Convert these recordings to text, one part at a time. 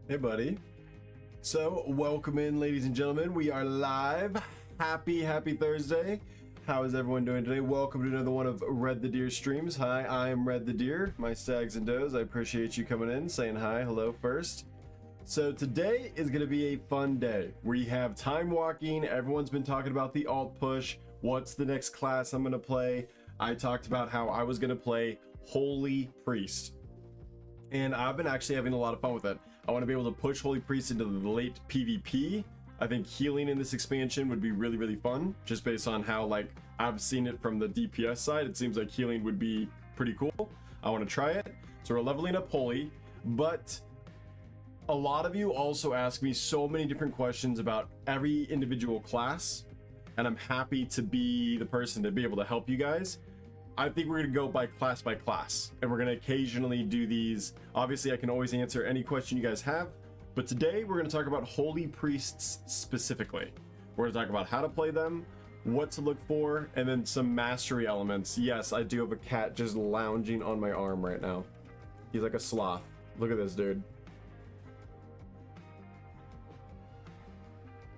Hey, buddy. So, welcome in, ladies and gentlemen. We are live. Happy Thursday. How is everyone doing today? Welcome to another one of Red the Deer streams. Hi, I am Red the Deer, my stags and does. I appreciate you coming in, saying hi, hello first. So today is going to be a fun day. We have time walking. Everyone's been talking about the alt push. What's the next class I'm going to play? I talked about how I was going to play Holy Priest. And I've been actually having a lot of fun with it. I want to be able to push Holy Priest into the late PvP. I think healing in this expansion would be really fun, just based on how, like, I've seen it from the DPS side. It seems like healing would be pretty cool. I want to try it. So we're leveling up Holy, but a lot of you also ask me so many different questions about every individual class, and I'm happy to be the person to be able to help you guys. I think we're going to go by class, and we're going to occasionally do these. Obviously, I can always answer any question you guys have, but today we're going to talk about Holy Priests specifically. We're going to talk about how to play them, what to look for, and then some mastery elements. Yes, I do have a cat just lounging on my arm right now. He's like a sloth. Look at this dude.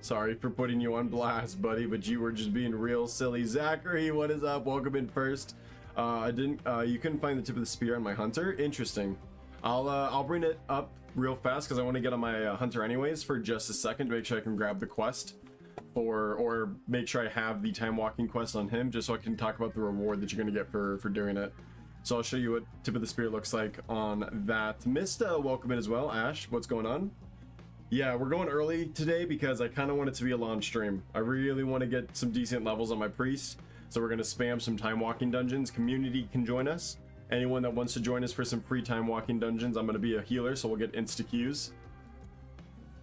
Sorry for putting you on blast, buddy, but you were just being real silly. Zachary, what is up? Welcome in first. You couldn't find the tip of the spear on my hunter. Interesting. I'll bring it up real fast because I want to get on my hunter anyways for just a second to make sure I can grab the quest or make sure I have the time walking quest on him, just so I can talk about the reward that you're going to get for doing it. So I'll show you what tip of the spear looks like on that. Mista, welcome in as well. Ash, what's going on? Yeah, we're going early today because I kind of want it to be a long stream. I really want to get some decent levels on my priest, so we're going to spam some time walking dungeons. Community can join us. Anyone that wants to join us for some free time walking dungeons, I'm going to be a healer, so we'll get insta queues.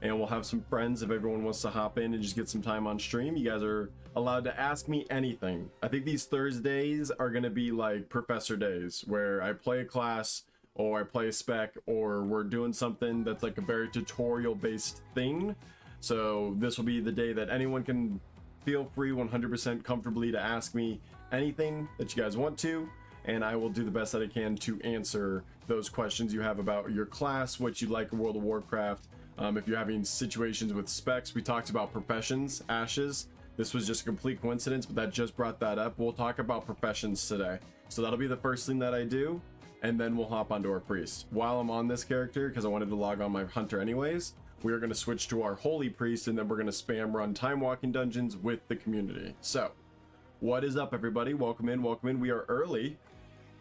And we'll have some friends if everyone wants to hop in and just get some time on stream. You guys are allowed to ask me anything. I think these Thursdays are going to be like professor days, where I play a class, or I play a spec, or we're doing something that's like a very tutorial based thing. So this will be the day that anyone can feel free 100% comfortably to ask me anything that you guys want to, and I will do the best that I can to answer those questions you have about your class, what you like in World of Warcraft. If you're having situations with specs, we talked about professions, Ashes. This was just a complete coincidence, but that just brought that up. We'll talk about professions today. So that'll be the first thing that I do, and then we'll hop onto our priest. While I'm on this character, because I wanted to log on my hunter anyways, we are going to switch to our holy priest, and then we're going to spam run time walking dungeons with the community. So what is up, everybody? Welcome in, welcome in. We are early.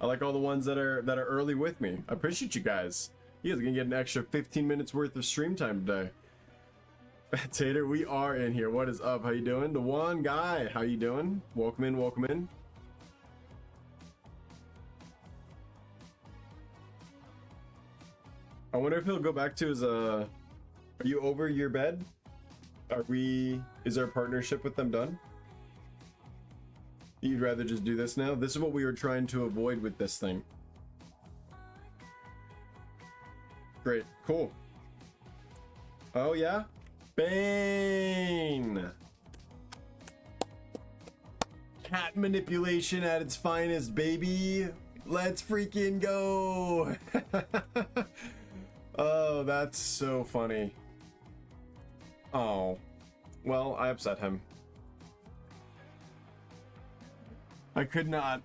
I like all the ones that are early with me. I appreciate you guys. You guys are gonna get an extra 15 minutes worth of stream time today. Tater, we are in here. What is up? How you doing? The one guy, how you doing? Welcome in, welcome in. I wonder if he'll go back to his are you over your bed? Is our partnership with them done? You'd rather just do this now? This is what we were trying to avoid with this thing. Great, cool. Oh yeah? Bane! Cat manipulation at its finest, baby! Let's freaking go! Oh, that's so funny. Oh. Well, I upset him. I could not.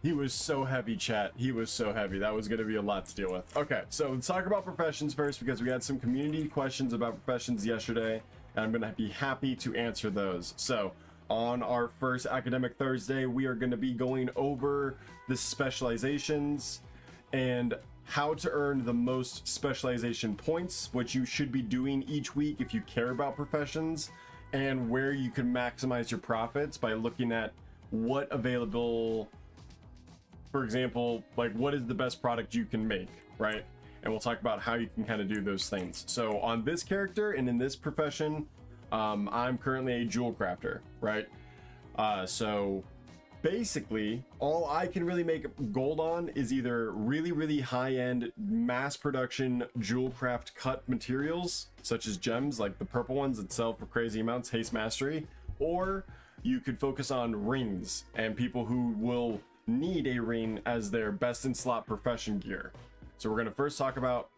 He was so heavy, chat. He was so heavy. That was going to be a lot to deal with. Okay, so let's talk about professions first, because we had some community questions about professions yesterday, and I'm going to be happy to answer those. So on our first Academic Thursday, we are going to be going over the specializations and how to earn the most specialization points, which you should be doing each week if you care about professions, and where you can maximize your profits by looking at what available, for example, like what is the best product you can make, right? And we'll talk about how you can kind of do those things. So on this character and in this profession, I'm currently a jewel crafter, right? So basically all I can really make gold on is either really high-end mass production jewel craft cut materials, such as gems, like the purple ones that sell for crazy amounts, haste mastery, or you could focus on rings and people who will need a ring as their best in slot profession gear. So we're going to first talk about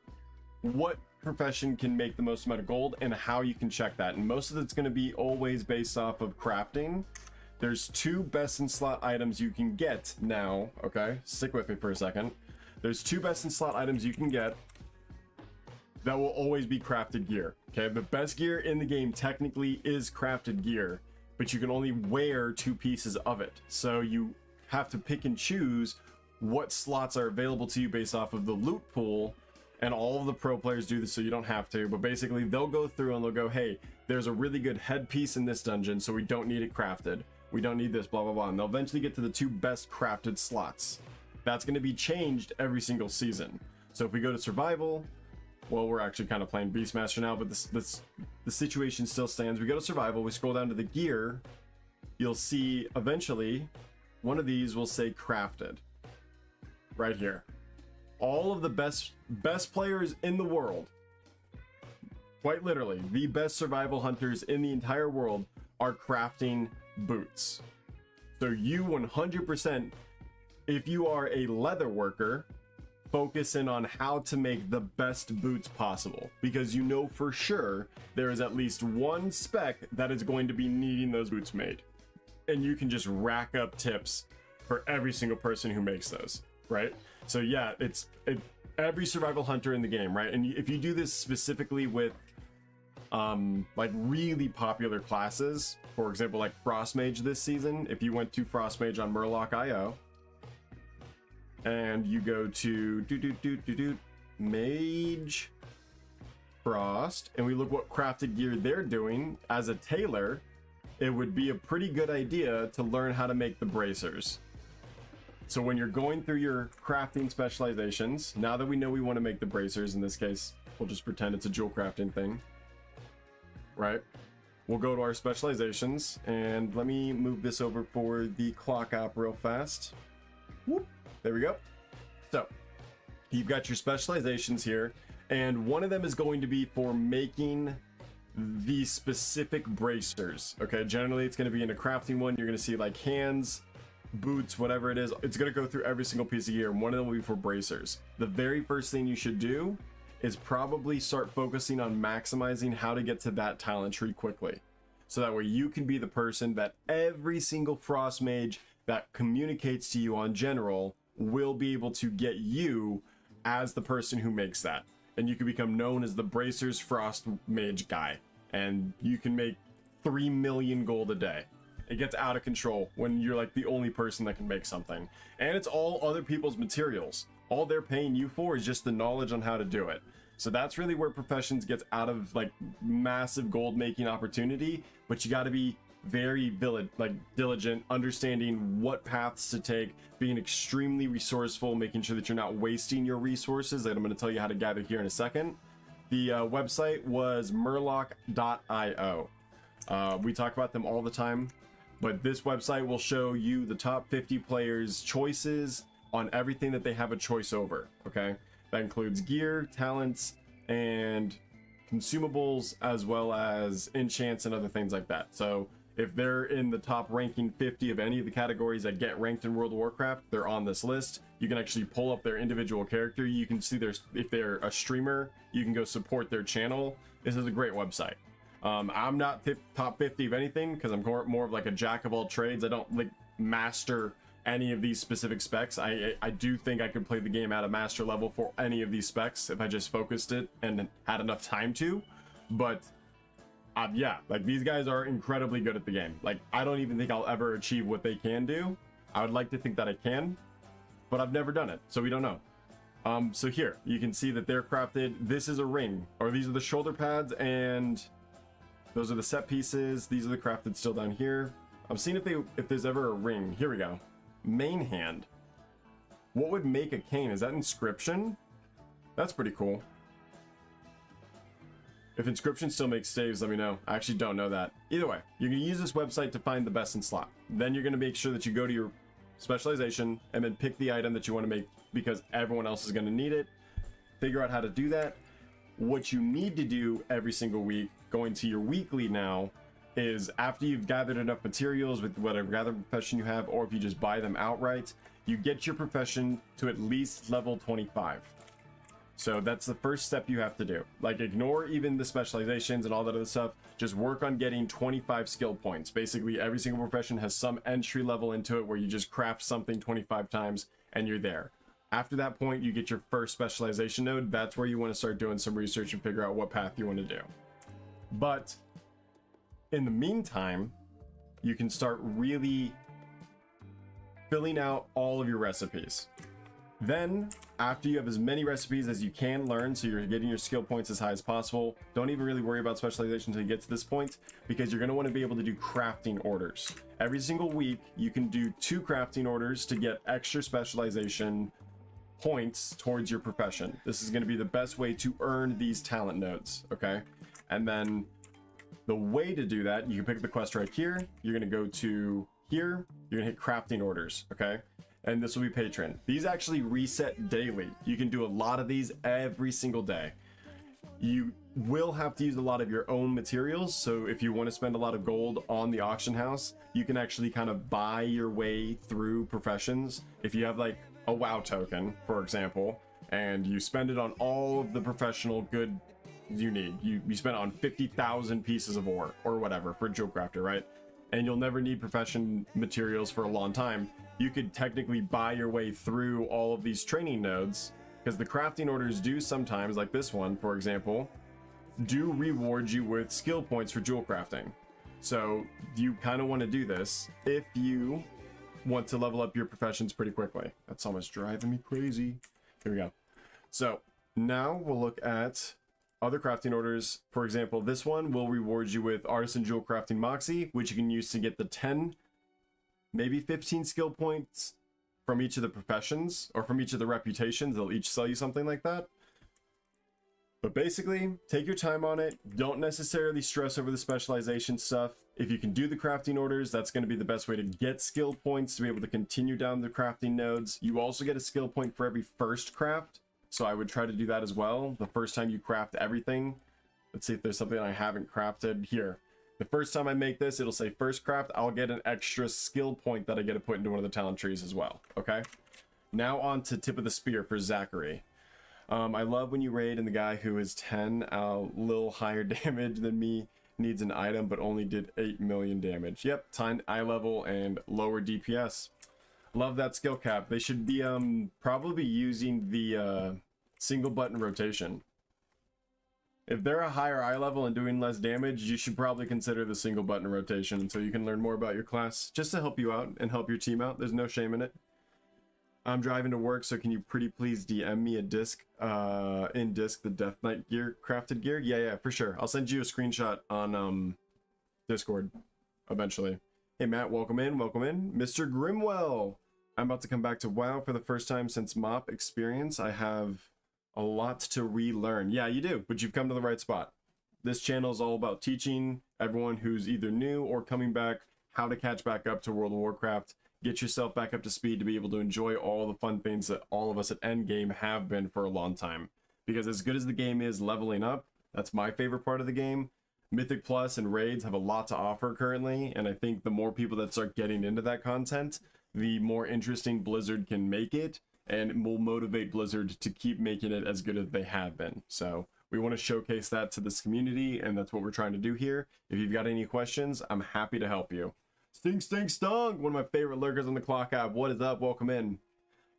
what profession can make the most amount of gold and how you can check that. And most of it's going to be always based off of crafting. There's 2 best in slot items you can get now. Okay, stick with me for a second. There's 2 best in slot items you can get that will always be crafted gear. Okay, the best gear in the game technically is crafted gear, but you can only wear 2 pieces of it. So you have to pick and choose what slots are available to you based off of the loot pool. And all of the pro players do this, so you don't have to, but basically they'll go through and they'll go, hey, there's a really good headpiece in this dungeon, so we don't need it crafted. We don't need this, blah, blah, blah. And they'll eventually get to the 2 best crafted slots. That's going to be changed every single season. So if we go to survival, well, we're actually kind of playing Beastmaster now, but the situation still stands. We go to survival, we scroll down to the gear, you'll see eventually one of these will say crafted right here. All of the best players in the world, quite literally the best survival hunters in the entire world, are crafting boots. So you 100%, if you are a leather worker, focus in on how to make the best boots possible, because you know for sure there is at least one spec that is going to be needing those boots made, and you can just rack up tips for every single person who makes those, right? So yeah, it's every survival hunter in the game, right? And if you do this specifically with like really popular classes, for example, like Frost Mage this season, if you went to Frost Mage on Murloc.io and you go to Mage Frost, and we look what crafted gear they're doing as a tailor, it would be a pretty good idea to learn how to make the bracers. So when you're going through your crafting specializations, now that we know we want to make the bracers, in this case, we'll just pretend it's a jewel crafting thing, right? We'll go to our specializations, and let me move this over for the clock app real fast. Whoop, there we go. So you've got your specializations here, and one of them is going to be for making the specific bracers. Okay, generally it's going to be in a crafting one. You're going to see like hands, boots, whatever it is. It's going to go through every single piece of gear, and one of them will be for bracers. The very first thing you should do is probably start focusing on maximizing how to get to that talent tree quickly, so that way you can be the person that every single Frost Mage that communicates to you on general will be able to get you as the person who makes that, and you can become known as the Bracers Frost Mage guy, and you can make 3 million gold a day. It gets out of control when you're like the only person that can make something, and it's all other people's materials. All they're paying you for is just the knowledge on how to do it. So that's really where Professions gets out of like massive gold making opportunity, but you got to be very diligent, understanding what paths to take, being extremely resourceful, making sure that you're not wasting your resources, that I'm going to tell you how to gather here in a second. The website was Murloc.io. We talk about them all the time, but this website will show you the top 50 players' choices on everything that they have a choice over. Okay, that includes gear, talents, and consumables, as well as enchants and other things like that. So if they're in the top ranking 50 of any of the categories that get ranked in World of Warcraft, they're on this list. You can actually pull up their individual character. You can see if they're a streamer, you can go support their channel. This is a great website. I'm not top 50 of anything, because I'm more of like a jack of all trades. I don't like master any of these specific specs. I do think I could play the game at a master level for any of these specs if I just focused it and had enough time to. But yeah, like these guys are incredibly good at the game. Like I don't even think I'll ever achieve what they can do. I would like to think that I can, but I've never done it, so we don't know. So here you can see that they're crafted. This is a ring, or these are the shoulder pads, and those are the set pieces. These are the crafted still down here. I'm seeing if there's ever a ring. Here we go. Main hand. What would make a cane? Is that inscription? That's pretty cool. If inscription still makes staves, let me know. I actually don't know that. Either way, you're going to use this website to find the best in slot. Then you're going to make sure that you go to your specialization and then pick the item that you want to make, because everyone else is going to need it. Figure out how to do that. What you need to do every single week, going to your weekly now, is after you've gathered enough materials with whatever gathering profession you have, or if you just buy them outright, you get your profession to at least level 25. So that's the first step you have to do. Like, ignore even the specializations and all that other stuff. Just work on getting 25 skill points. Basically, every single profession has some entry level into it where you just craft something 25 times and you're there. After that point, you get your first specialization node. That's where you want to start doing some research and figure out what path you want to do. But in the meantime, you can start really filling out all of your recipes. Then, after you have as many recipes as you can learn, so you're getting your skill points as high as possible, don't even really worry about specialization until you get to this point, because you're going to want to be able to do crafting orders. Every single week, you can do 2 crafting orders to get extra specialization points towards your profession. This is going to be the best way to earn these talent nodes, okay? And then the way to do that, you can pick the quest right here. You're going to go to here. You're going to hit crafting orders, okay? And this will be patron. These actually reset daily. You can do a lot of these every single day. You will have to use a lot of your own materials, so if you want to spend a lot of gold on the auction house, you can actually kind of buy your way through professions. If you have like a WoW token, for example, and you spend it on all of the professional good you need, you spend it on 50,000 pieces of ore or whatever for Jewel Crafter, right? And you'll never need profession materials for a long time. You could technically buy your way through all of these training nodes, because the crafting orders do sometimes, like this one, for example, do reward you with skill points for jewel crafting. So you kind of want to do this if you want to level up your professions pretty quickly. That's almost driving me crazy. Here we go. So now we'll look at other crafting orders. For example, this one will reward you with Artisan Jewel Crafting Moxie, which you can use to get the 10, maybe 15 skill points from each of the professions, or from each of the reputations. They'll each sell you something like that. But basically, take your time on it. Don't necessarily stress over the specialization stuff. If you can do the crafting orders, that's going to be the best way to get skill points to be able to continue down the crafting nodes. You also get a skill point for every first craft, so I would try to do that as well. The first time you craft everything. Let's see if there's something I haven't crafted here. The first time I make this, it'll say first craft. I'll get an extra skill point that I get to put into one of the talent trees as well. Okay. Now on to Tip of the Spear for Zachary. I love when you raid and the guy who is 10, a little higher damage than me, needs an item but only did 8 million damage. Yep, time eye level and lower DPS. Love that skill cap. They should be probably using the single button rotation. If they're a higher eye level and doing less damage, you should probably consider the single button rotation until you can learn more about your class, just to help you out and help your team out. There's no shame in it. I'm driving to work, so can you pretty please DM me a disc, in disc, the Death Knight gear, crafted gear? Yeah, for sure. I'll send you a screenshot on Discord eventually. Hey Matt, welcome in, welcome in. Mr. Grimwell, I'm about to come back to WoW for the first time since MOP experience. I have a lot to relearn. Yeah, you do, but you've come to the right spot. This channel is all about teaching everyone who's either new or coming back how to catch back up to World of Warcraft. Get yourself back up to speed to be able to enjoy all the fun things that all of us at Endgame have been for a long time. Because as good as the game is leveling up, that's my favorite part of the game. Mythic Plus and raids have a lot to offer currently, and I think the more people that start getting into that content, the more interesting Blizzard can make it, and it will motivate Blizzard to keep making it as good as they have been. So we want to showcase that to this community, and that's what we're trying to do here. If you've got any questions, I'm happy to help you. Stink, stink, stunk! One of my favorite lurkers on the Clock app. What is up? Welcome in.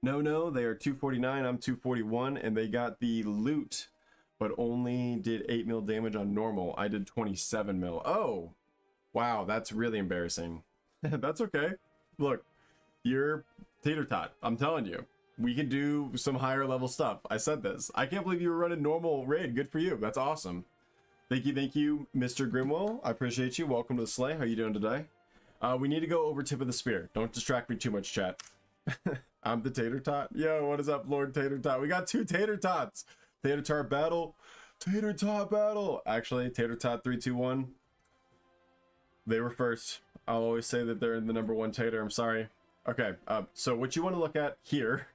No, they are 249, I'm 241, and they got the loot, but only did 8 mil damage on normal. I did 27 mil. Oh, wow, that's really embarrassing. That's okay. Look, you're tater tot. I'm telling you, we can do some higher level stuff. I said this. I can't believe you were running normal raid. Good for you. That's awesome. Thank you, Mr. Grimwell. I appreciate you. Welcome to the sleigh. How you doing today? We need to go over Tip of the Spear. Don't distract me too much, chat. I'm the Tater Tot. Yo, what is up, Lord Tater Tot? We got 2 Tater Tots. Tater Tot battle. Tater Tot battle. Actually, Tater Tot 321. They were first. I'll always say that they're the number 1 Tater. I'm sorry. Okay, so what you want to look at here,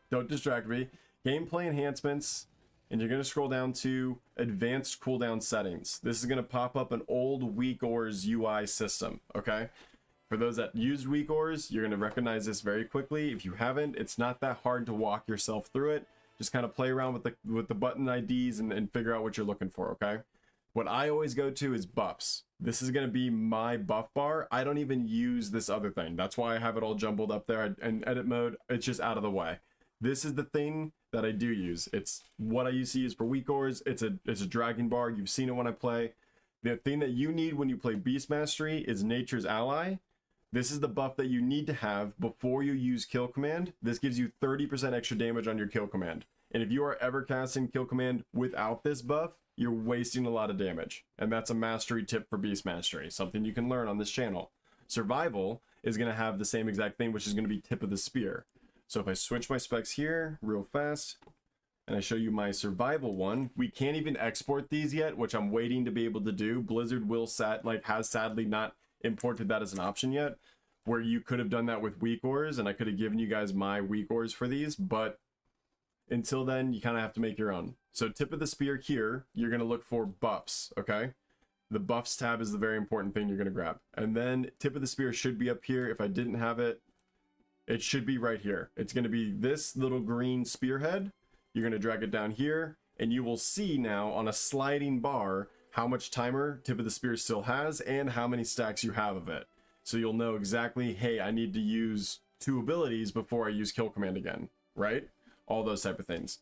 don't distract me, gameplay enhancements, and you're going to scroll down to advanced cooldown settings. This is going to pop up an old Weak Ores UI system, okay? For those that used Weak Ores, you're going to recognize this very quickly. If you haven't, it's not that hard to walk yourself through it. Just kind of play around with the button IDs and figure out what you're looking for, okay? What I always go to is buffs. This is going to be my buff bar. I don't even use this other thing. That's why I have it all jumbled up there in edit mode. It's just out of the way. This is the thing that I do use. It's what I used to use for weak ores. It's a dragon bar. You've seen it when I play. The thing that you need when you play Beast Mastery is Nature's Ally. This is the buff that you need to have before you use Kill Command. This gives you 30% extra damage on your Kill Command. And if you are ever casting Kill Command without this buff, you're wasting a lot of damage. And that's a mastery tip for Beast Mastery, something you can learn on this channel. Survival is going to have the same exact thing, which is going to be Tip of the Spear. So if I switch my specs here real fast, and I show you my survival one, we can't even export these yet, which I'm waiting to be able to do. Blizzard has sadly not imported that as an option yet, where you could have done that with weak ores, and I could have given you guys my weak ores for these, but until then, you kind of have to make your own. So Tip of the Spear here, you're going to look for buffs, okay? The buffs tab is the very important thing you're going to grab. And then Tip of the Spear should be up here. If I didn't have it, it should be right here. It's going to be this little green spearhead. You're going to drag it down here, and you will see now on a sliding bar how much timer Tip of the Spear still has and how many stacks you have of it. So you'll know exactly, hey, I need to use 2 abilities before I use Kill Command again, right? All those type of things.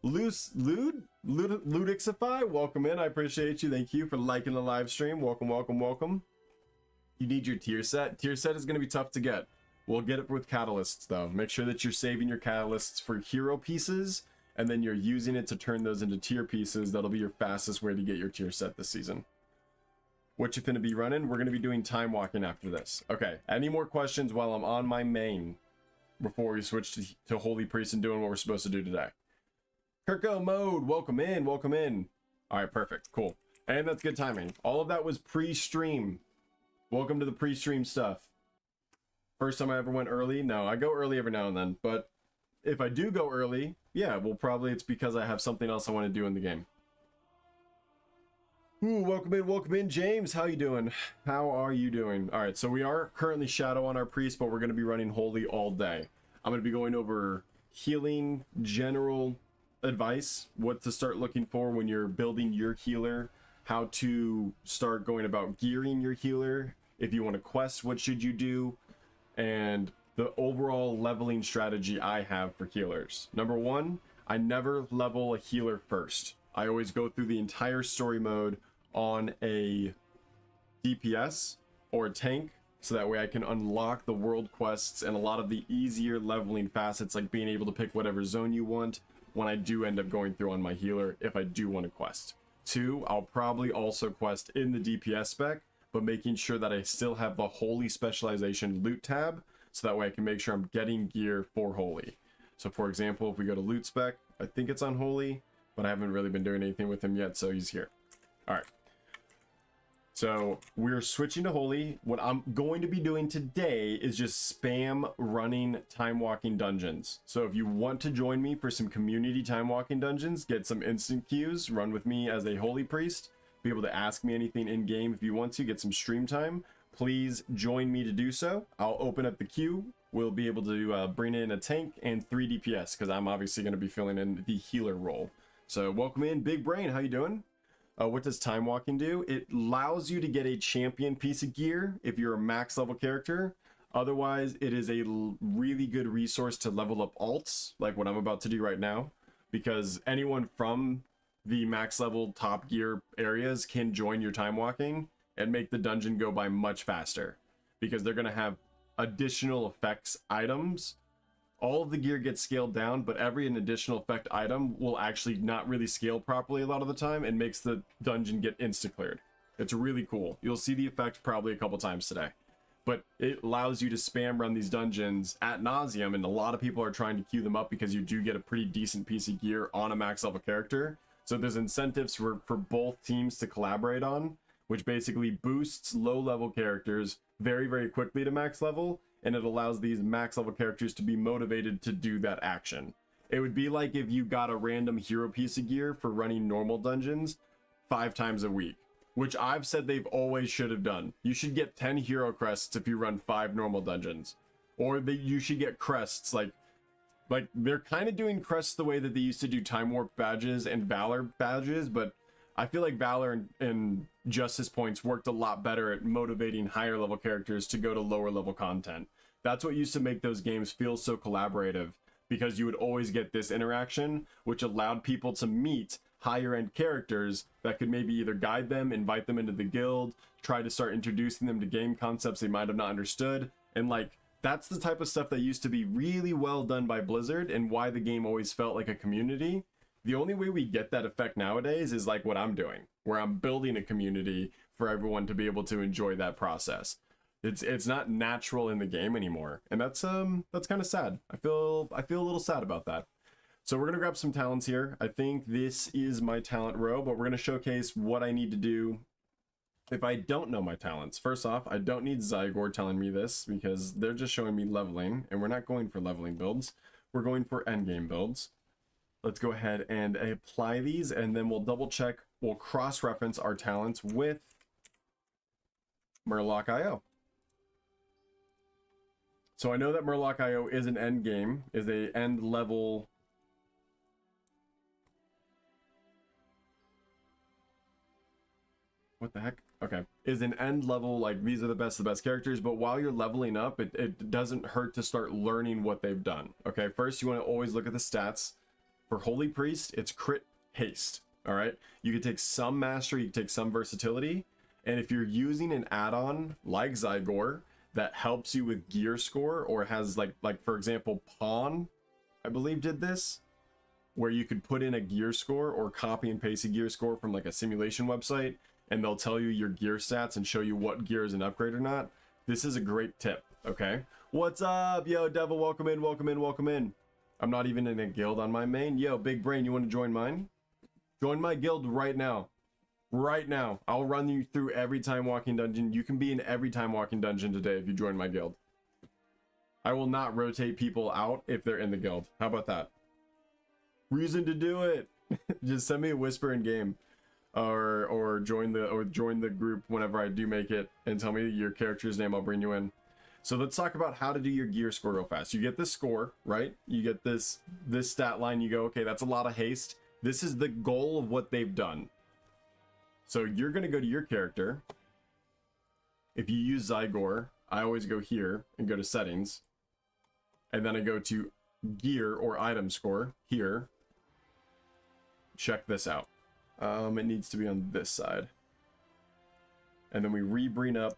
Ludixify, welcome in. I appreciate you. Thank you for liking the live stream. Welcome, welcome, welcome. You need your tier set. Tier set is going to be tough to get. We'll get it with catalysts, though. Make sure that you're saving your catalysts for hero pieces, and then you're using it to turn those into tier pieces. That'll be your fastest way to get your tier set this season. What you finna be running? We're going to be doing time walking after this. Okay, any more questions while I'm on my main before we switch to Holy Priest and doing what we're supposed to do today? Kirko Mode, welcome in, welcome in. All right, perfect, cool. And that's good timing. All of that was pre-stream. Welcome to the pre-stream stuff. First time I ever went early? No, I go early every now and then, but if I do go early, yeah, well, probably it's because I have something else I want to do in the game. Ooh, welcome in, James. How you doing? How are you doing? All right, so we are currently Shadow on our Priest, but we're going to be running Holy all day. I'm going to be going over healing, general advice, what to start looking for when you're building your healer, how to start going about gearing your healer. If you want to quest, what should you do? And the overall leveling strategy I have for healers. Number 1, I never level a healer first. I always go through the entire story mode on a DPS or a tank, so that way I can unlock the world quests and a lot of the easier leveling facets, like being able to pick whatever zone you want when I do end up going through on my healer if I do want to quest. 2, I'll probably also quest in the DPS spec, but making sure that I still have the Holy Specialization loot tab, so that way I can make sure I'm getting gear for Holy. So for example, if we go to loot spec, I think it's on Holy, but I haven't really been doing anything with him yet, so he's here. All right. So we're switching to Holy. What I'm going to be doing today is just spam running time walking dungeons. So if you want to join me for some community time walking dungeons, get some instant queues, run with me as a Holy Priest, be able to ask me anything in game if you want to, get some stream time, please join me to do so. I'll open up the queue. We'll be able to bring in a tank and 3 DPS, because I'm obviously going to be filling in the healer role. So welcome in, Big Brain. How you doing? What does time walking do? It allows you to get a champion piece of gear if you're a max level character. Otherwise, it is a really good resource to level up alts, like what I'm about to do right now, because anyone from the max level top gear areas can join your time walking and make the dungeon go by much faster, because they're going to have additional effects items. All of the gear gets scaled down, but every additional effect item will actually not really scale properly a lot of the time and makes the dungeon get insta-cleared. It's really cool. You'll see the effect probably a couple times today. But it allows you to spam run these dungeons ad nauseum, and a lot of people are trying to queue them up because you do get a pretty decent piece of gear on a max level character. So there's incentives for both teams to collaborate on, which basically boosts low level characters very, very quickly to max level, and it allows these max level characters to be motivated to do that action. It would be like if you got a random hero piece of gear for running normal dungeons 5 times a week, which I've said they've always should have done. You should get 10 hero crests if you run 5 normal dungeons, or you should get crests like like they're kind of doing crests the way that they used to do time warp badges and valor badges, but I feel like valor and justice points worked a lot better at motivating higher level characters to go to lower level content. That's what used to make those games feel so collaborative, because you would always get this interaction, which allowed people to meet higher end characters that could maybe either guide them, invite them into the guild, try to start introducing them to game concepts they might have not understood. And like, that's the type of stuff that used to be really well done by Blizzard, and why the game always felt like a community. The only way we get that effect nowadays is like what I'm doing, where I'm building a community for everyone to be able to enjoy that process. It's not natural in the game anymore, and that's kind of sad. I feel a little sad about that. So we're gonna grab some talents here. I think this is my talent row, but we're gonna showcase what I need to do if I don't know my talents. First off, I don't need Zygor telling me this, because they're just showing me leveling, and we're not going for leveling builds. We're going for endgame builds. Let's go ahead and apply these, and then we'll double check, we'll cross-reference our talents with Murloc.io. So I know that Murloc.io is an end game, is a end level. What the heck? Okay. Is an end level, like these are the best characters, but while you're leveling up, it doesn't hurt to start learning what they've done. Okay, first you want to always look at the stats. For Holy Priest, it's crit haste. All right, you can take some mastery, you can take some versatility, and if you're using an add-on like Zygor that helps you with gear score, or has like for example Pawn, I believe, did this, where you could put in a gear score or copy and paste a gear score from like a simulation website, and they'll tell you your gear stats and show you what gear is an upgrade or not. This is a great tip. Okay, what's up, yo Devil? Welcome in, welcome in, welcome in. I'm not even in a guild on my main. Yo, Big Brain, you want to join mine? Join my guild right now. Right now. I'll run you through every time walking dungeon. You can be in every time walking dungeon today if you join my guild. I will not rotate people out if they're in the guild. How about that? Reason to do it. Just send me a whisper in game, or join the group whenever I do make it, and tell me your character's name. I'll bring you in. So let's talk about how to do your gear score real fast. You get this score, right? You get this stat line. You go, okay, that's a lot of haste. This is the goal of what they've done. So you're going to go to your character. If you use Zygor, I always go here and go to settings. And then I go to gear or item score here. Check this out. It needs to be on this side. And then we rebring up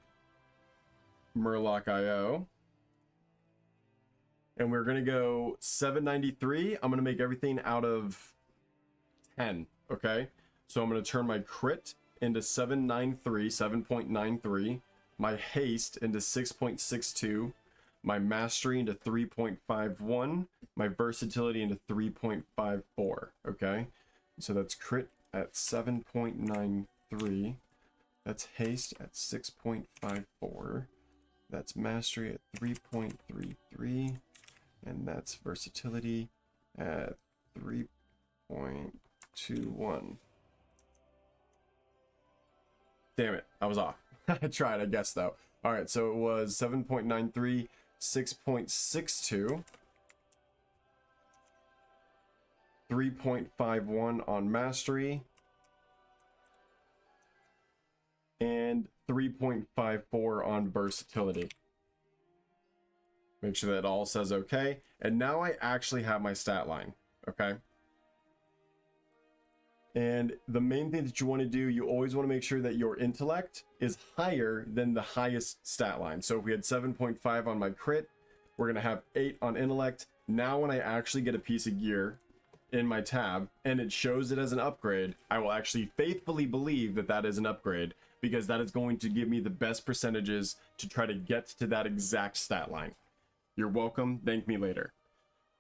Murloc.io, and we're gonna go 793. I'm gonna make everything out of 10. Okay, so I'm gonna turn my crit into 7.93, my haste into 6.62, my mastery into 3.51, my versatility into 3.54. Okay, so that's crit at 7.93, that's haste at 6.54, that's mastery at 3.33, and that's versatility at 3.21. Damn it, I was off. I tried, I guess, though. All right, so it was 7.93, 6.62, 3.51 on mastery, and 3.54 on versatility. Make sure that all says okay. And now I actually have my stat line, okay? And the main thing that you want to do, you always want to make sure that your intellect is higher than the highest stat line. So if we had 7.5 on my crit, we're going to have 8 on intellect. Now when I actually get a piece of gear in my tab and it shows it as an upgrade, I will actually faithfully believe that that is an upgrade, because that is going to give me the best percentages to try to get to that exact stat line. You're welcome. Thank me later.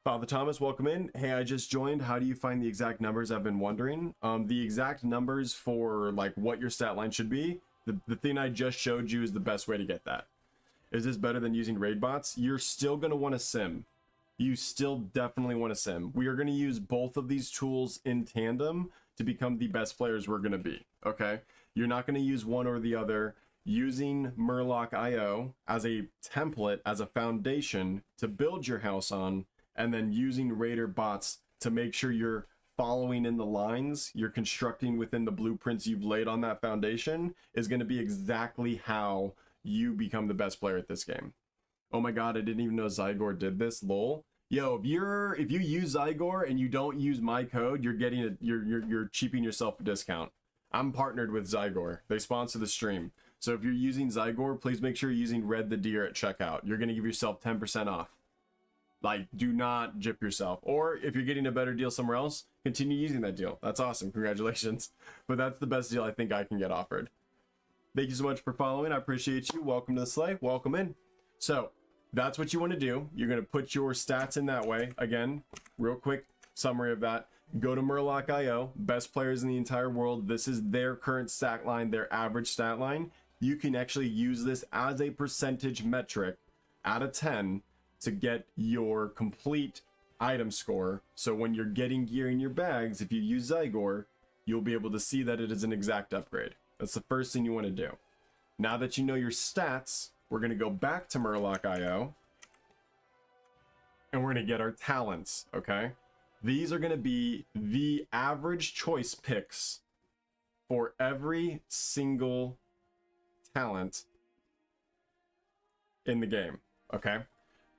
Father Thomas, welcome in. Hey, I just joined. How do you find the exact numbers? I've been wondering. The exact numbers for like what your stat line should be, the thing I just showed you is the best way to get that. Is this better than using raid bots? You're still going to want to sim. You still definitely want to sim. We are going to use both of these tools in tandem to become the best players we're going to be, okay? You're not going to use one or the other. Using Murloc.io as a template, as a foundation to build your house on, and then using Raider bots to make sure you're following in the lines, you're constructing within the blueprints you've laid on that foundation, is going to be exactly how you become the best player at this game. Oh my god, I didn't even know Zygor did this, lol. Yo, if you use Zygor and you don't use my code, you're cheaping yourself a discount. I'm partnered with Zygor. They sponsor the stream. So if you're using Zygor, please make sure you're using Red the Deer at checkout. You're going to give yourself 10% off. Like, do not jip yourself. Or if you're getting a better deal somewhere else, continue using that deal. That's awesome. Congratulations. But that's the best deal I think I can get offered. Thank you so much for following. I appreciate you. Welcome to the sleigh. Welcome in. So that's what you want to do. You're going to put your stats in that way. Again, real quick summary of that. Go to Murloc.io, best players in the entire world. This is their current stat line, their average stat line. You can actually use this as a percentage metric out of 10 to get your complete item score. So when you're getting gear in your bags, if you use Zygor, you'll be able to see that it is an exact upgrade. That's the first thing you want to do. Now that you know your stats, we're going to go back to Murloc.io and we're going to get our talents, okay? These are going to be the average choice picks for every single talent in the game, okay?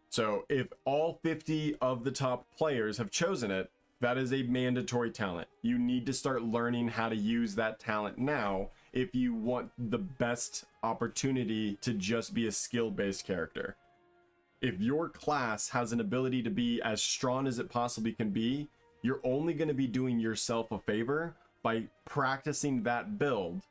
So if all 50 of the top players have chosen it, that is a mandatory talent. You need to start learning how to use that talent now if you want the best opportunity to just be a skill-based character. If your class has an ability to be as strong as it possibly can be, you're only going to be doing yourself a favor by practicing that build,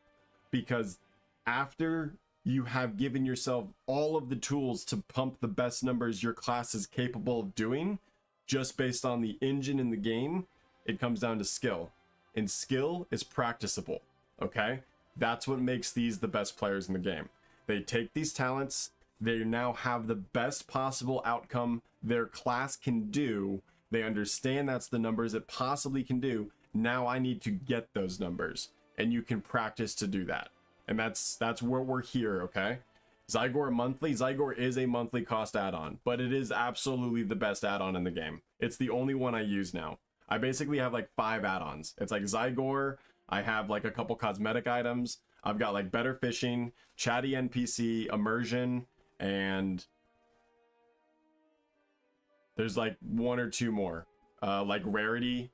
because after you have given yourself all of the tools to pump the best numbers your class is capable of doing, just based on the engine in the game, it comes down to skill. And skill is practicable, okay? That's what makes these the best players in the game. They take these talents, they now have the best possible outcome their class can do. They understand that's the numbers it possibly can do. Now I need to get those numbers, and you can practice to do that. And that's where we're here, okay? Zygor monthly. Zygor is a monthly cost add-on, but it is absolutely the best add-on in the game. It's the only one I use now. I basically have like 5 add-ons. It's like Zygor, I have like a couple cosmetic items, I've got like better fishing, chatty NPC, immersion, and there's like 1 or 2 more, like rarity,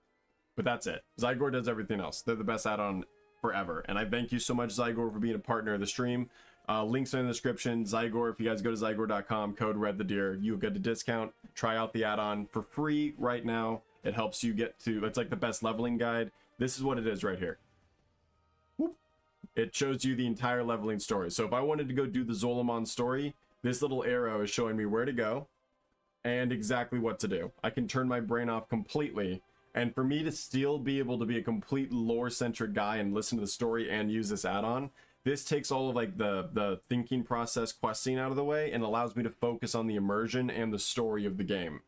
but that's it. Zygor does everything else. They're the best add-on forever, and I thank you so much, Zygor, for being a partner of the stream. Links are in the description. Zygor, if you guys go to Zygor.com, code RedTheDeer, you'll get a discount. Try out the add-on for free right now. It helps you get to, it's like the best leveling guide. This is what it is right here. Whoop. It shows you the entire leveling story. So if I wanted to go do the Zolomon story, this little arrow is showing me where to go and exactly what to do. I can turn my brain off completely. And for me to still be able to be a complete lore-centric guy and listen to the story and use this add-on, this takes all of like the thinking process questing out of the way and allows me to focus on the immersion and the story of the game.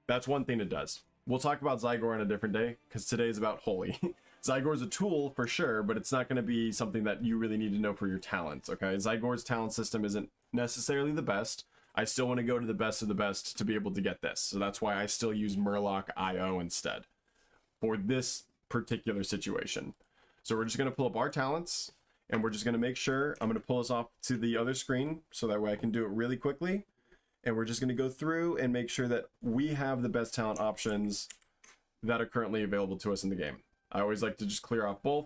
That's one thing it does. We'll talk about Zygor on a different day, because today is about Holy. Zygor is a tool for sure, but it's not going to be something that you really need to know for your talents, okay? Zygor's talent system isn't necessarily the best. I still want to go to the best of the best to be able to get this. So that's why I still use Murloc.io instead for this particular situation. So we're just going to pull up our talents, and we're just going to make sure, I'm going to pull us off to the other screen so that way I can do it really quickly. And we're just going to go through and make sure that we have the best talent options that are currently available to us in the game. I always like to just clear off both.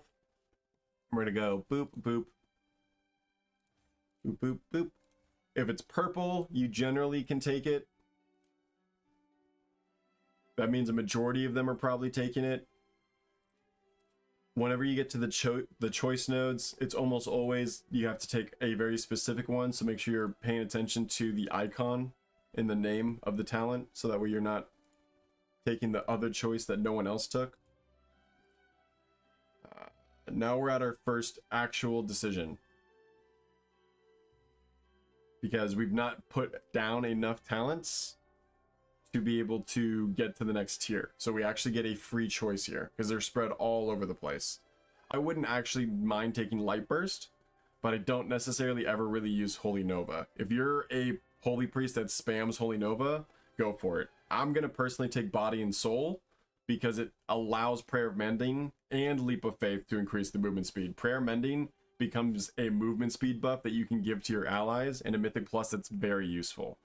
We're going to go boop, boop, boop, boop, boop. If it's purple, you generally can take it. That means a majority of them are probably taking it. Whenever you get to the choice nodes, it's almost always you have to take a very specific one, so make sure you're paying attention to the icon in the name of the talent, so that way you're not taking the other choice that no one else took. Now we're at our first actual decision, because we've not put down enough talents to be able to get to the next tier. So we actually get a free choice here because they're spread all over the place. I wouldn't actually mind taking Light Burst, but I don't necessarily ever really use Holy Nova. If you're a Holy Priest that spams Holy Nova, go for it. I'm gonna personally take Body and Soul because it allows Prayer of Mending and Leap of Faith to increase the movement speed. Prayer Mending becomes a movement speed buff that you can give to your allies, and a Mythic Plus that's very useful.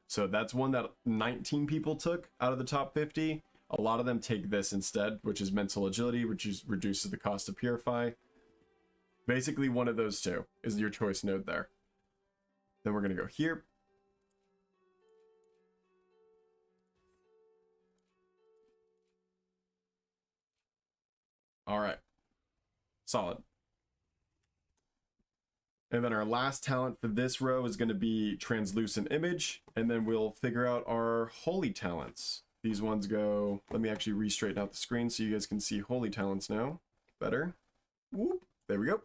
So that's one that 19 people took out of the top 50. A lot of them take this instead, which is Mental Agility, which reduces the cost of Purify. Basically, one of those two is your choice node there. Then we're going to go here. All right. Solid. And then our last talent for this row is going to be Translucent Image. And then we'll figure out our Holy Talents. These ones go, let me actually re-straighten out the screen so you guys can see Holy Talents now. Better. Whoop. There we go.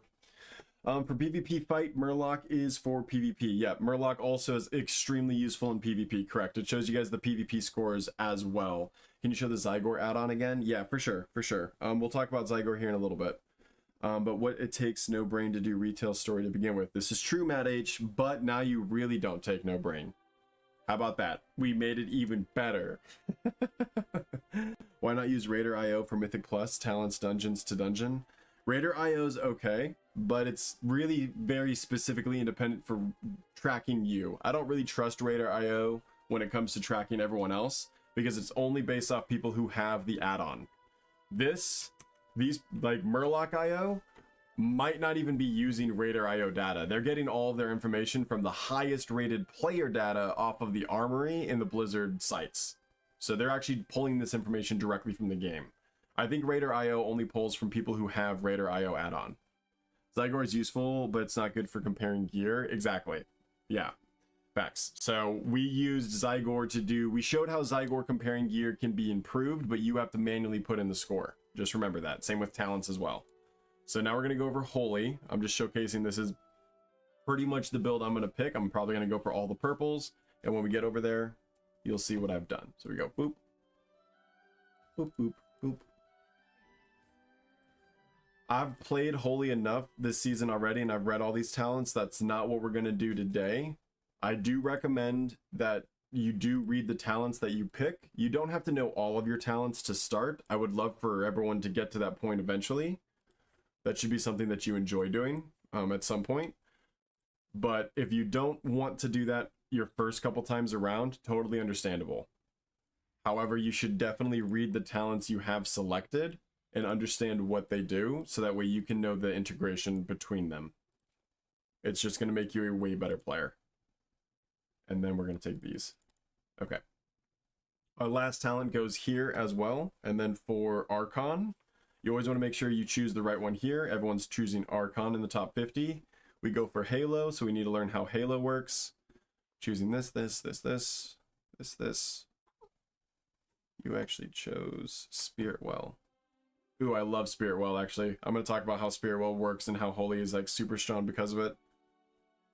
For PvP fight, Murloc is for PvP. Yeah, Murloc also is extremely useful in PvP, correct. It shows you guys the PvP scores as well. Can you show the Zygor add-on again? Yeah, for sure, for sure. We'll talk about Zygor here in a little bit. But what it takes no brain to do retail story to begin with. This is true, Matt H, but now you really don't take no brain. How about that? We made it even better. Why not use Raider IO for Mythic Plus, Talents, Dungeons to Dungeon? Raider IO is okay, but it's really very specifically independent for tracking you. I don't really trust Raider IO when it comes to tracking everyone else, because it's only based off people who have the add-on. These, like Murloc IO, might not even be using Raider IO data. They're getting all of their information from the highest rated player data off of the Armory in the Blizzard sites. So they're actually pulling this information directly from the game. I think Raider IO only pulls from people who have Raider IO add-on. Zygor is useful, but it's not good for comparing gear. Exactly. Yeah. Facts. So we used Zygor to do, we showed how Zygor comparing gear can be improved, but you have to manually put in the score. Just remember that. Same with talents as well. So now we're going to go over Holy. I'm just showcasing this is pretty much the build I'm going to pick. I'm probably going to go for all the purples. And when we get over there, you'll see what I've done. So we go boop, boop, boop, boop. I've played Holy enough this season already, and I've read all these talents. That's not what we're going to do today. I do recommend that you do read the talents that you pick. You don't have to know all of your talents to start. I would love for everyone to get to that point eventually. That should be something that you enjoy doing at some point. But if you don't want to do that your first couple times around, totally understandable. However, you should definitely read the talents you have selected and understand what they do, so that way you can know the integration between them. It's just going to make you a way better player. And then we're going to take these. Okay. Our last talent goes here as well. And then for Archon, you always want to make sure you choose the right one here. Everyone's choosing Archon in the top 50. We go for Halo, so we need to learn how Halo works. Choosing this. You actually chose Spiritwell. Ooh, I love Spiritwell, actually. I'm going to talk about how Spiritwell works and how Holy is like super strong because of it.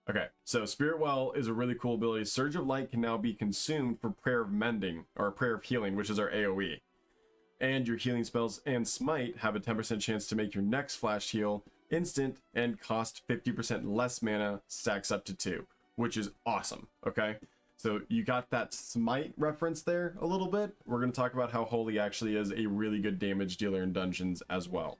Okay, so Spiritwell is a really cool ability. Surge of Light can now be consumed for Prayer of Mending, or Prayer of Healing, which is our AoE. And your healing spells and Smite have a 10% chance to make your next flash heal instant and cost 50% less mana, stacks up to 2, which is awesome, okay? So you got that Smite reference there a little bit. We're going to talk about how Holy actually is a really good damage dealer in dungeons as well.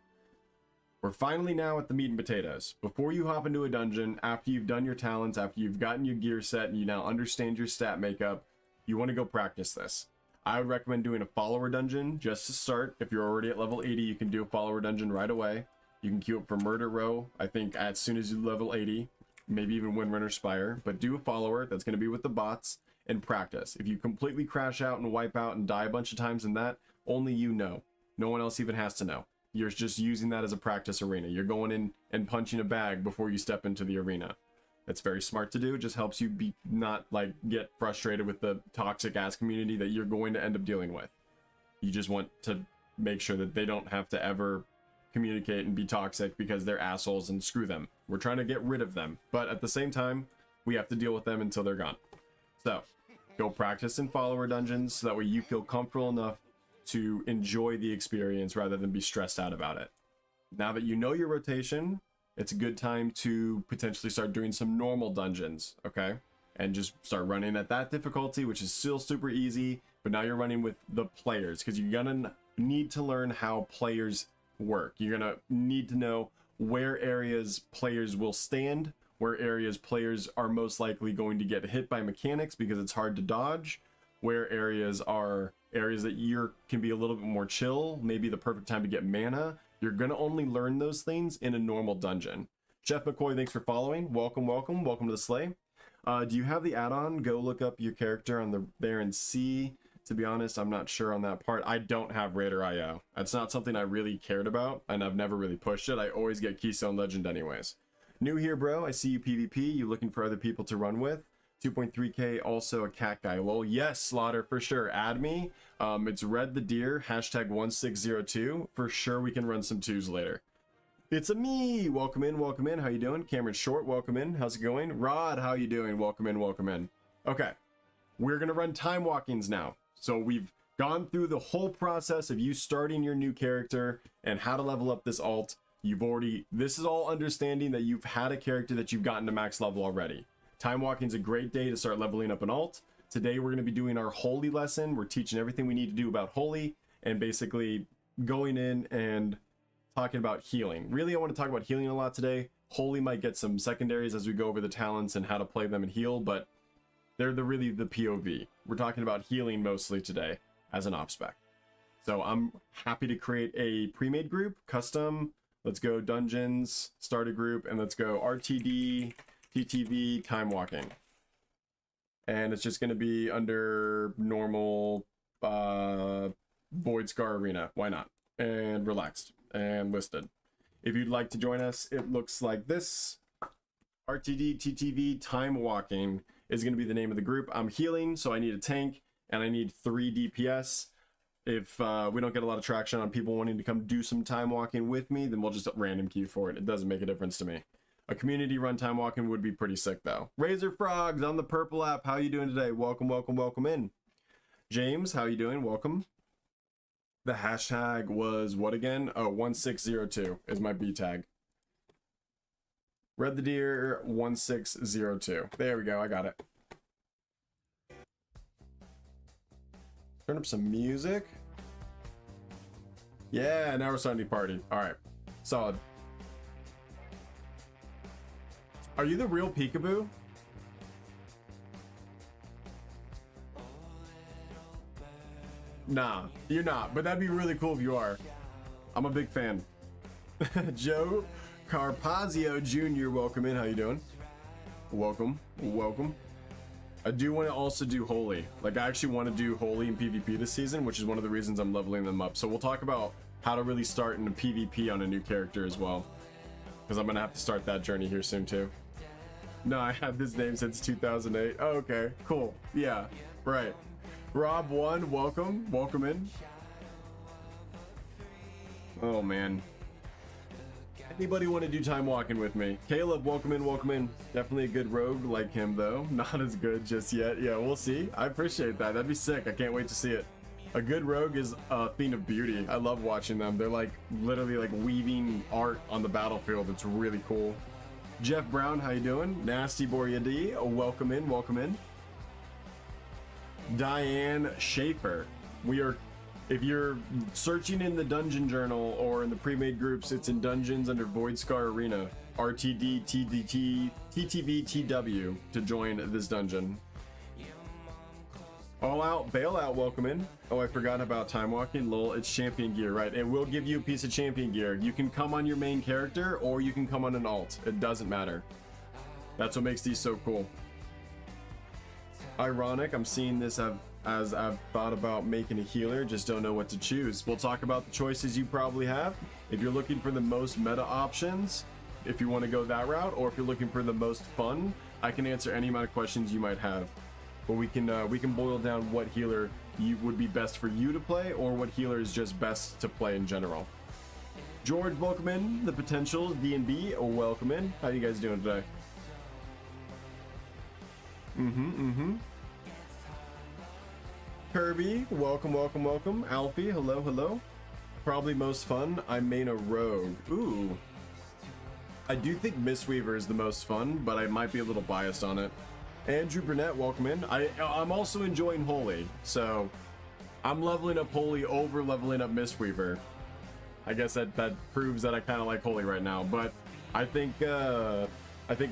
We're finally now at the meat and potatoes. Before you hop into a dungeon, after you've done your talents, after you've gotten your gear set and you now understand your stat makeup, you want to go practice this. I would recommend doing a follower dungeon just to start. If you're already at level 80, you can do a follower dungeon right away. You can queue up for Murder Row, I think, as soon as you level 80. Maybe even Windrunner Spire, but do a follower. That's going to be with the bots, and practice. If you completely crash out and wipe out and die a bunch of times in that, only you know. No one else even has to know. You're just using that as a practice arena. You're going in and punching a bag before you step into the arena. It's very smart to do. It just helps you be not like get frustrated with the toxic ass community that you're going to end up dealing with. You just want to make sure that they don't have to ever communicate and be toxic because they're assholes, and screw them. We're trying to get rid of them, but at the same time, we have to deal with them until they're gone. So, go practice in follower dungeons so that way you feel comfortable enough to enjoy the experience rather than be stressed out about it. Now that you know your rotation, it's a good time to potentially start doing some normal dungeons, okay? and just start running at that difficulty, which is still super easy, but now you're running with the players, because you're gonna need to learn how players work. You're gonna need to know where areas players will stand, where areas players are most likely going to get hit by mechanics because it's hard to dodge, where areas are areas that you can be a little bit more chill, maybe the perfect time to get mana. You're gonna only learn those things in a normal dungeon. Jeff McCoy, thanks for following. Welcome to the sleigh. Do you have the add-on? Go look up your character on there and see. To be honest, I'm not sure on that part. I don't have Raider IO. That's not something I really cared about, and I've never really pushed it. I always get Keystone Legend anyways. New here, bro. I see you PvP. You looking for other people to run with? 2.3k, also a cat guy. Well, yes, Slaughter, for sure. Add me. It's Red the Deer, hashtag 1602. For sure, we can run some twos later. It's a me. Welcome in, welcome in. How you doing? Cameron Short, welcome in. How's it going? Rod, how you doing? Welcome in, welcome in. Okay, we're gonna run time walkings now. So we've gone through the whole process of you starting your new character and how to level up this alt. This is all understanding that you've had a character that you've gotten to max level already. Time walking is a great day to start leveling up an alt. Today we're going to be doing our holy lesson. We're teaching everything we need to do about holy and basically going in and talking about healing. Really, I want to talk about healing a lot today. Holy might get some secondaries as we go over the talents and how to play them and heal, but they're really the POV. We're talking about healing mostly today as an op spec. So I'm happy to create a pre-made group, custom. Let's go dungeons, start a group, and let's go RTD, TTV, time walking. And it's just going to be under normal Void Scar Arena. Why not? And relaxed and listed. If you'd like to join us, it looks like this. RTD, TTV, time walking is going to be the name of the group. I'm healing, so I need a tank, and I need 3 DPS. If we don't get a lot of traction on people wanting to come do some time walking with me, then we'll just random queue for it. It doesn't make a difference to me. A community run time walking would be pretty sick though. Razor Frogs on the purple app. How you doing today? Welcome, welcome, welcome in. James, how you doing? Welcome. The hashtag was what again? Oh, 1602 is my B tag. Red the Deer 1602. There we go. I got it. Turn up some music. Yeah, now we're starting to party. All right, solid. Are you the real Peekaboo? Nah, you're not, but that'd be really cool if you are. I'm a big fan. Joe Carpazio Jr., welcome in. How you doing? Welcome, welcome. I do want to also do Holy. Like, I actually want to do Holy in PvP this season, which is one of the reasons I'm leveling them up. So we'll talk about how to really start in a PvP on a new character as well, because I'm going to have to start that journey here soon too. No, I had this name since 2008. Oh, okay, cool. Yeah, right. Rob1, welcome. Welcome in. Oh, man. Anybody want to do time walking with me? Caleb, welcome in, welcome in. Definitely a good rogue like him, though. Not as good just yet. Yeah, we'll see. I appreciate that. That'd be sick. I can't wait to see it. A good rogue is a thing of beauty. I love watching them. They're like literally like weaving art on the battlefield. It's really cool. Jeff Brown, how you doing? Nasty Boryadi, welcome in, welcome in. Diane Schaefer, if you're searching in the dungeon journal or in the pre-made groups, it's in dungeons under Void Scar Arena, RTD, TDT, TTV, TW to join this dungeon. All Out, Bailout, welcome in. Oh, I forgot about time walking. Lol, it's champion gear, right? It will give you a piece of champion gear. You can come on your main character or you can come on an alt. It doesn't matter. That's what makes these so cool. Ironic, I'm seeing this as I've thought about making a healer, just don't know what to choose. We'll talk about the choices you probably have. If you're looking for the most meta options, if you want to go that route, or if you're looking for the most fun, I can answer any amount of questions you might have. But we can boil down what healer would be best for you to play, or what healer is just best to play in general. George, welcome in. The Potential D&B, welcome in. How you guys doing today? Kirby, welcome, welcome, welcome. Alfie, hello, hello. Probably most fun, I main a rogue. Ooh. I do think Mistweaver is the most fun, but I might be a little biased on it. Andrew Burnett, welcome in. I'm also enjoying Holy, so I'm leveling up Holy over leveling up Mistweaver. I guess that proves that I kind of like Holy right now, but I think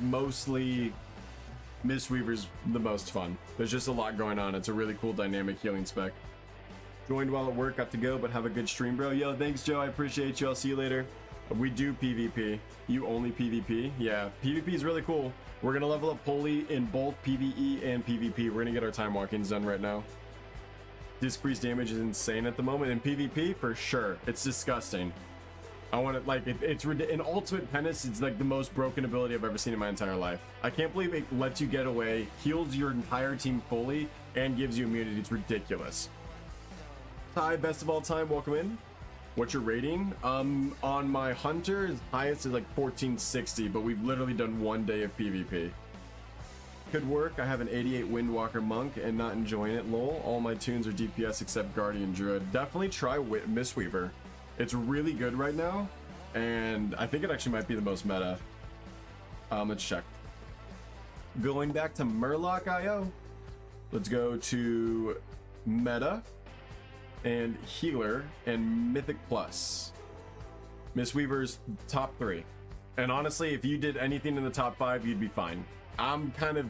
mostly Mistweaver's the most fun. There's just a lot going on. It's a really cool dynamic healing spec. Joined while at work, got to go, but have a good stream, bro. Yo, thanks, Joe. I appreciate you. I'll see you later. We do PvP. You only PvP? Yeah, PvP is really cool. We're gonna level up Holy in both PvE and PvP. We're gonna get our time walkings done right now. Decrease damage is insane at the moment. In PvP, for sure. It's disgusting. I want it like it's in Ultimate Penance. It's like the most broken ability I've ever seen in my entire life. I can't believe it lets you get away, heals your entire team fully, and gives you immunity. It's ridiculous. Hi, best of all time. Welcome in. What's your rating? On my Hunter, his highest is like 1460, but we've literally done 1 day of PvP. Could work. I have an 88 Windwalker Monk and not enjoying it, lol. All my tunes are DPS except Guardian Druid. Definitely try Mistweaver. It's really good right now, and I think it actually might be the most meta. Let's check. Going back to Murloc.io, let's go to meta and healer and mythic plus. Mistweaver's top 3, and honestly, if you did anything in the top 5, you'd be fine. I'm kind of,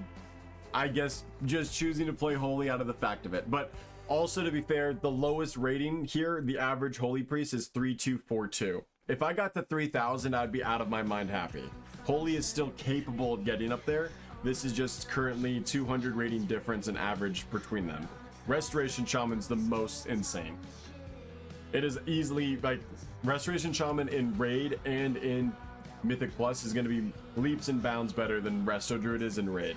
I guess, just choosing to play Holy out of the fact of it, but also, to be fair, the lowest rating here, the average Holy Priest, is 3242. If I got to 3000, I'd be out of my mind happy. Holy is still capable of getting up there. This is just currently 200 rating difference in average between them. Restoration Shaman's the most insane. It is easily, like, Restoration Shaman in Raid and in Mythic Plus is going to be leaps and bounds better than Resto Druid is in Raid.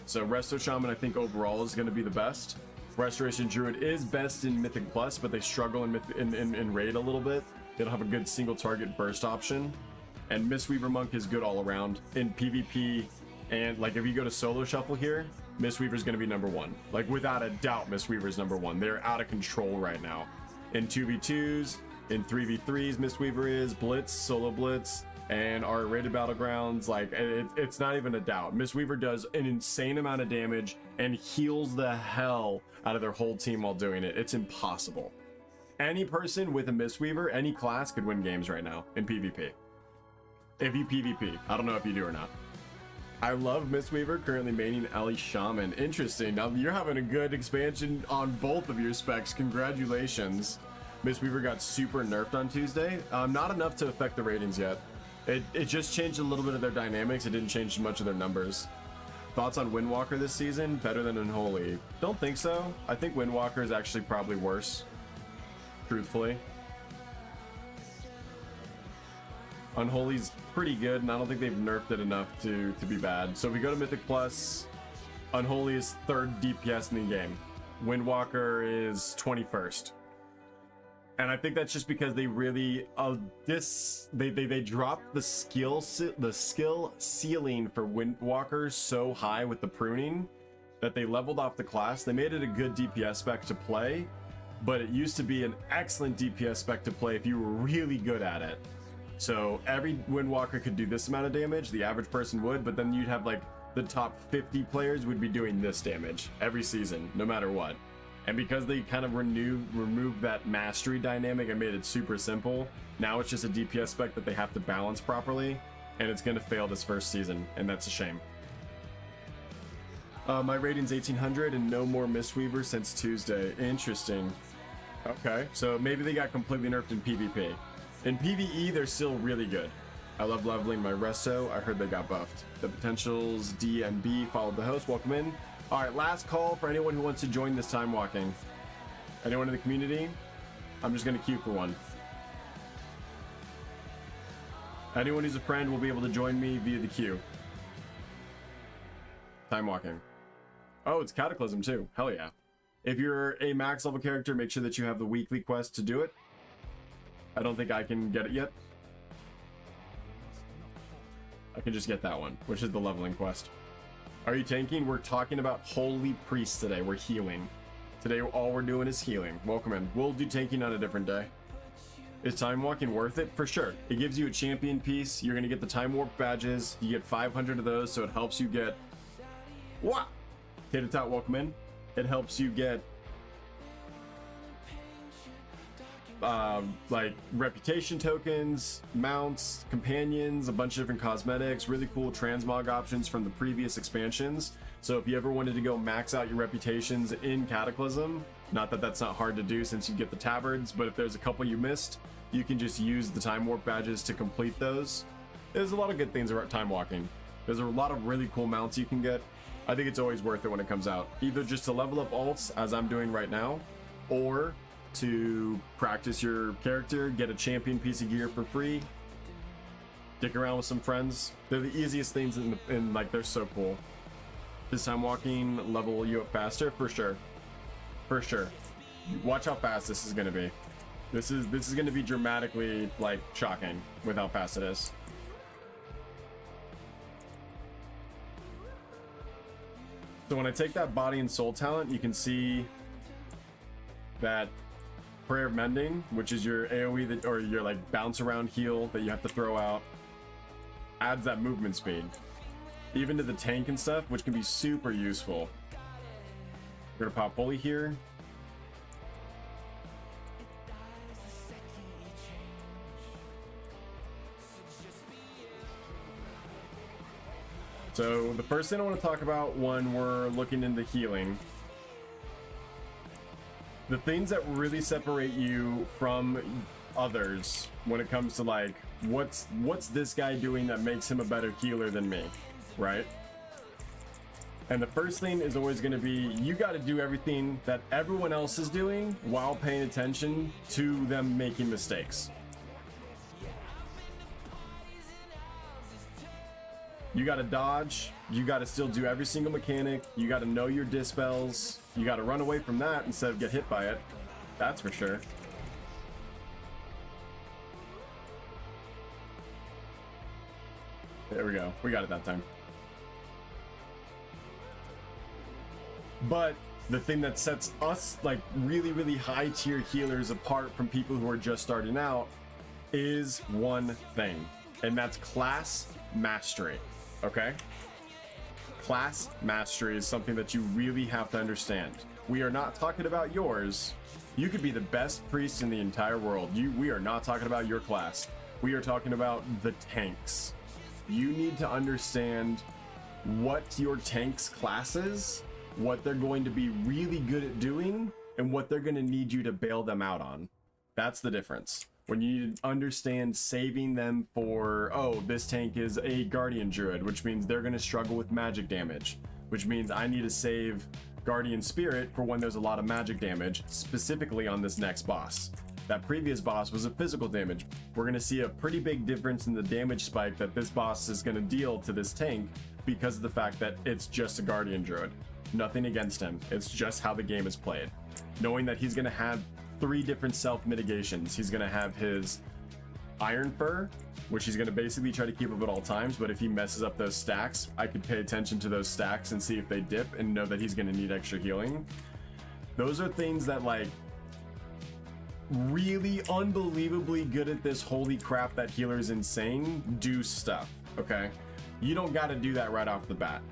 So Resto Shaman, I think, overall is going to be the best. Restoration Druid is best in Mythic Plus, but they struggle in Raid a little bit. They don't have a good single target burst option. And Mistweaver Monk is good all around in PvP. And like if you go to solo shuffle here, Mistweaver's going to be number 1. Like without a doubt, Mistweaver's number 1. They're out of control right now. In 2v2s, in 3v3s, Mistweaver is Blitz, solo Blitz, and our rated battlegrounds. Like it's not even a doubt. Mistweaver does an insane amount of damage and heals the hell out of their whole team while doing it. It's impossible. Any person with a Mistweaver, any class, could win games right now in PvP. If you PvP. I don't know if you do or not. I love Mistweaver, currently maining Ellie Shaman. Interesting. Now you're having a good expansion on both of your specs. Congratulations. Mistweaver got super nerfed on Tuesday. Not enough to affect the ratings yet. It just changed a little bit of their dynamics. It didn't change much of their numbers. Thoughts on Windwalker this season? Better than Unholy? Don't think so. I think Windwalker is actually probably worse, truthfully. Unholy's pretty good, and I don't think they've nerfed it enough to be bad. So we go to Mythic Plus. Unholy is 3rd DPS in the game. Windwalker is 21st. And I think that's just because they really they dropped the skill ceiling for Windwalker so high with the pruning that they leveled off the class. They made it a good DPS spec to play, but it used to be an excellent DPS spec to play if you were really good at it. So every Windwalker could do this amount of damage, the average person would, but then you'd have like the top 50 players would be doing this damage every season, no matter what. And because they kind of removed that mastery dynamic and made it super simple, now it's just a DPS spec that they have to balance properly, and it's going to fail this first season, and that's a shame. My rating's 1800 and no more Mistweaver since Tuesday. Interesting. Okay, so maybe they got completely nerfed in PvP. In PvE, they're still really good. I love leveling my Resto. I heard they got buffed. The Potentials D and B followed the host. Welcome in. All right, last call for anyone who wants to join this time walking. Anyone in the community? I'm just gonna queue for one. Anyone who's a friend will be able to join me via the queue. Time walking. Oh, it's Cataclysm too. Hell yeah. If you're a max level character, make sure that you have the weekly quest to do it. I don't think I can get it yet. I can just get that one, which is the leveling quest. Are you tanking? We're talking about Holy Priest today. We're healing. Today, all we're doing is healing. Welcome in. We'll do tanking on a different day. Is time walking worth it? For sure. It gives you a champion piece. You're going to get the time warp badges. You get 500 of those, so it helps you get... What? Tater Tot, welcome in. It helps you get like reputation tokens, mounts, companions, a bunch of different cosmetics, really cool transmog options from the previous expansions. So if you ever wanted to go max out your reputations in Cataclysm, not that that's not hard to do since you get the tabards, but if there's a couple you missed, you can just use the time warp badges to complete those. There's a lot of good things about time walking. There's a lot of really cool mounts you can get. I think it's always worth it when it comes out, either just to level up alts as I'm doing right now, or to practice your character, get a champion piece of gear for free, stick around with some friends. They're the easiest things in like, they're so cool. Does time walking level you up faster? For sure. For sure. Watch how fast this is going to be. This is going to be dramatically, like, shocking with how fast it is. So when I take that body and soul talent, you can see that Prayer of Mending, which is your AoE that, or your like bounce around heal that you have to throw out, adds that movement speed, even to the tank and stuff, which can be super useful. We're gonna pop Holy here. So the first thing I want to talk about when we're looking into healing, the things that really separate you from others when it comes to like what's this guy doing that makes him a better healer than me, right? And the first thing is always going to be, you got to do everything that everyone else is doing while paying attention to them making mistakes. You got to dodge, you got to still do every single mechanic, you got to know your dispels, you got to run away from that instead of get hit by it. That's for sure. There we go. We got it that time. But the thing that sets us like really, really high tier healers apart from people who are just starting out is one thing, and that's class mastery. Okay? Class mastery is something that you really have to understand. We are not talking about yours. You could be the best priest in the entire world. We are not talking about your class. We are talking about the tanks. You need to understand what your tank's class is, what they're going to be really good at doing, and what they're going to need you to bail them out on. That's the difference. When you need to understand saving them for, oh, this tank is a Guardian Druid, which means they're going to struggle with magic damage, which means I need to save Guardian Spirit for when there's a lot of magic damage, specifically on this next boss. That previous boss was a physical damage. We're going to see a pretty big difference in the damage spike that this boss is going to deal to this tank because of the fact that it's just a Guardian Druid. Nothing against him. It's just how the game is played. Knowing that he's going to have 3 different self-mitigations. He's going to have his Iron Fur, which he's going to basically try to keep up at all times, but if he messes up those stacks, I could pay attention to those stacks and see if they dip and know that he's going to need extra healing. Those are things that, like, really unbelievably good at this holy crap that healer is insane do stuff, okay? You don't got to do that right off the bat.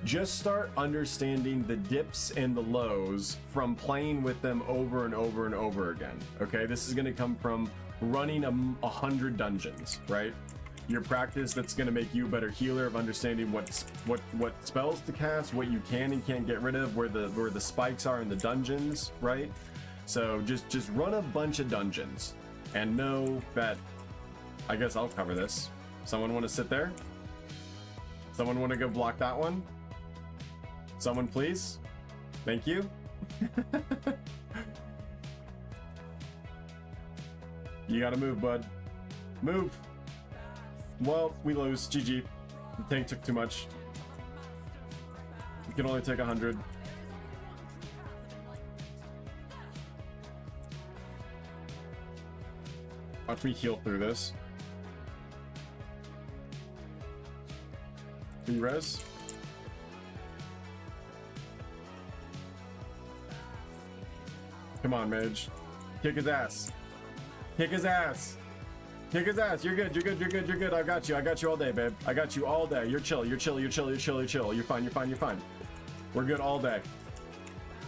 Just start understanding the dips and the lows from playing with them over and over and over again. Okay, this is going to come from running 100 dungeons, right? Your practice that's going to make you a better healer of understanding what spells to cast, what you can and can't get rid of, where the spikes are in the dungeons, right? So just run a bunch of dungeons and know that. I guess I'll cover this. Someone want to sit there? Someone want to go block that one? Someone, please. Thank you. You gotta move, bud. Move. Well, we lose. GG. The tank took too much. We can only take 100. Watch me heal through this. Res. Come on, Mage. Kick his ass. Kick his ass. Kick his ass. You're good. You're good. You're good. You're good. I got you. I got you all day, babe. I got you all day. You're chill. You're chill. You're chill. You're chill. You're chill. You're fine. You're fine. You're fine. We're good all day.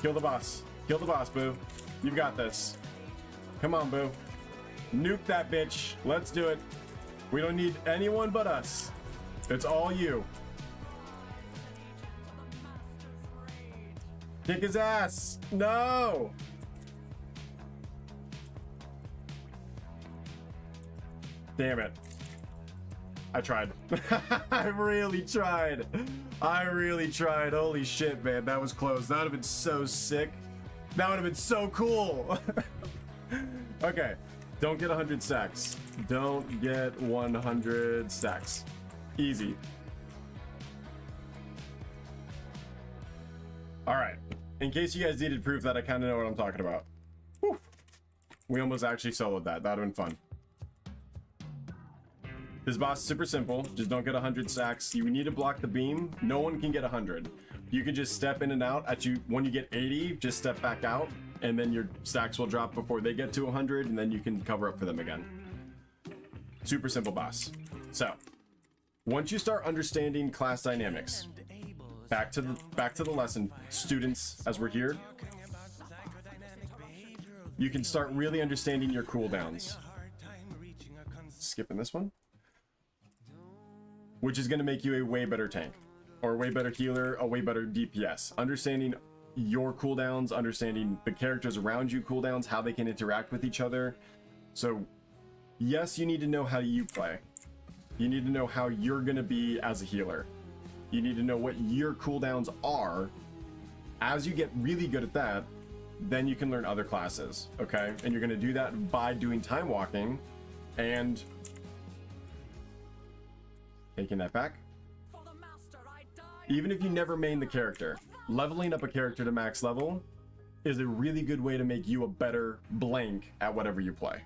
Kill the boss. Kill the boss, Boo. You've got this. Come on, Boo. Nuke that bitch. Let's do it. We don't need anyone but us. It's all you. Kick his ass. No. Damn it. I tried. I really tried. I really tried. Holy shit, man. That was close. That would have been so sick. That would have been so cool. Okay. Don't get 100 stacks. Don't get 100 stacks. Easy. All right. In case you guys needed proof that I kind of know what I'm talking about. Whew. We almost actually soloed that. That would have been fun. This boss is super simple. Just don't get 100 stacks. You need to block the beam. No one can get 100. You can just step in and out. When you get 80, just step back out, and then your stacks will drop before they get to 100, and then you can cover up for them again. Super simple boss. So, once you start understanding class dynamics, back to the lesson, students, as we're here, you can start really understanding your cooldowns. Skipping this one. Which is going to make you a way better tank, or a way better healer, a way better DPS. Understanding your cooldowns, understanding the characters around you cooldowns, how they can interact with each other. So, yes, you need to know how you play. You need to know how you're going to be as a healer. You need to know what your cooldowns are. As you get really good at that, then you can learn other classes, okay? And you're going to do that by doing time walking and taking that back. Even if you never main the character, leveling up a character to max level is a really good way to make you a better blank at whatever you play.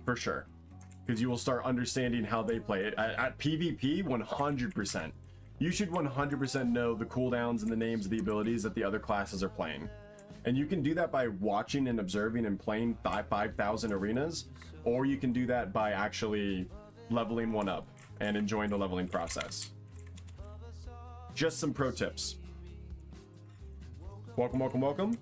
For sure. Because you will start understanding how they play it. At PvP, 100%. You should 100% know the cooldowns and the names of the abilities that the other classes are playing. And you can do that by watching and observing and playing 5,000 arenas, or you can do that by actually leveling one up and enjoying the leveling process. Just some pro tips. Welcome, welcome, welcome.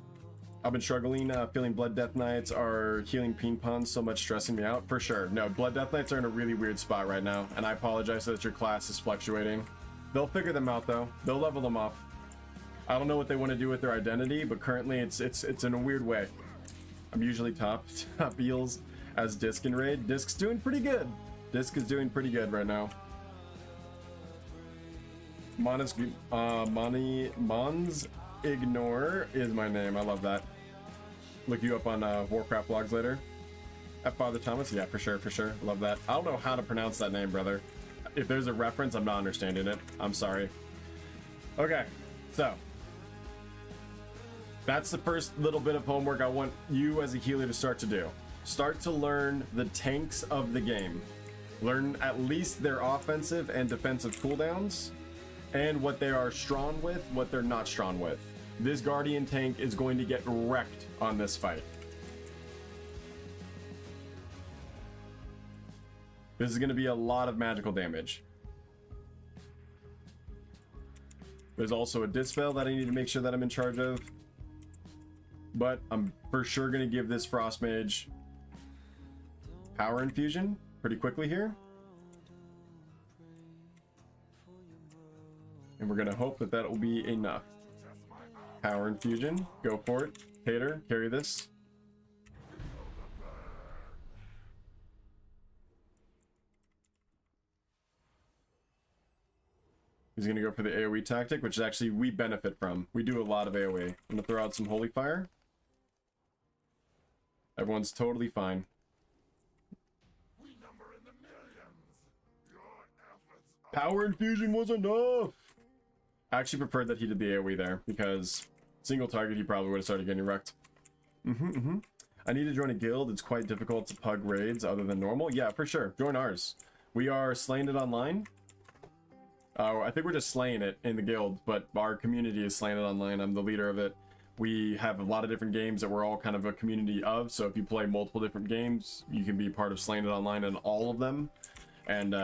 I've been struggling, feeling Blood Death Knights are healing ping pong so much, stressing me out. For sure. No, Blood Death Knights are in a really weird spot right now, and I apologize that your class is fluctuating. They'll figure them out though. They'll level them off. I don't know what they want to do with their identity, but currently it's in a weird way. I'm usually top heals as Disc in raid. Disc's doing pretty good. Disc is doing pretty good right now. Mons Ignore is my name. I love that. Look you up on Warcraft blogs later. F Father Thomas, yeah, for sure, for sure. Love that. I don't know how to pronounce that name, brother. If there's a reference, I'm not understanding it. I'm sorry. Okay, so that's the first little bit of homework I want you as a healer to start to do. Start to learn the tanks of the game. Learn at least their offensive and defensive cooldowns, and what they are strong with, what they're not strong with. This Guardian tank is going to get wrecked on this fight. This is going to be a lot of magical damage. There's also a Dispel that I need to make sure that I'm in charge of. But I'm for sure going to give this Frost Mage Power Infusion pretty quickly here. And we're going to hope that that will be enough. Power Infusion. Go for it. Tater, carry this. He's going to go for the AoE tactic, which actually we benefit from. We do a lot of AoE. I'm going to throw out some Holy Fire. Everyone's totally fine. Power Infusion was enough! I actually preferred that he did the AoE there, because single target he probably would have started getting wrecked. I need to join a guild. It's quite difficult to pug raids other than normal. Yeah, for sure. Join ours. We are slaying it online. I think we're just slaying it in the guild, but our community is slaying it online. I'm the leader of it. We have a lot of different games that we're all kind of a community of, so if you play multiple different games, you can be part of slaying it online in all of them. And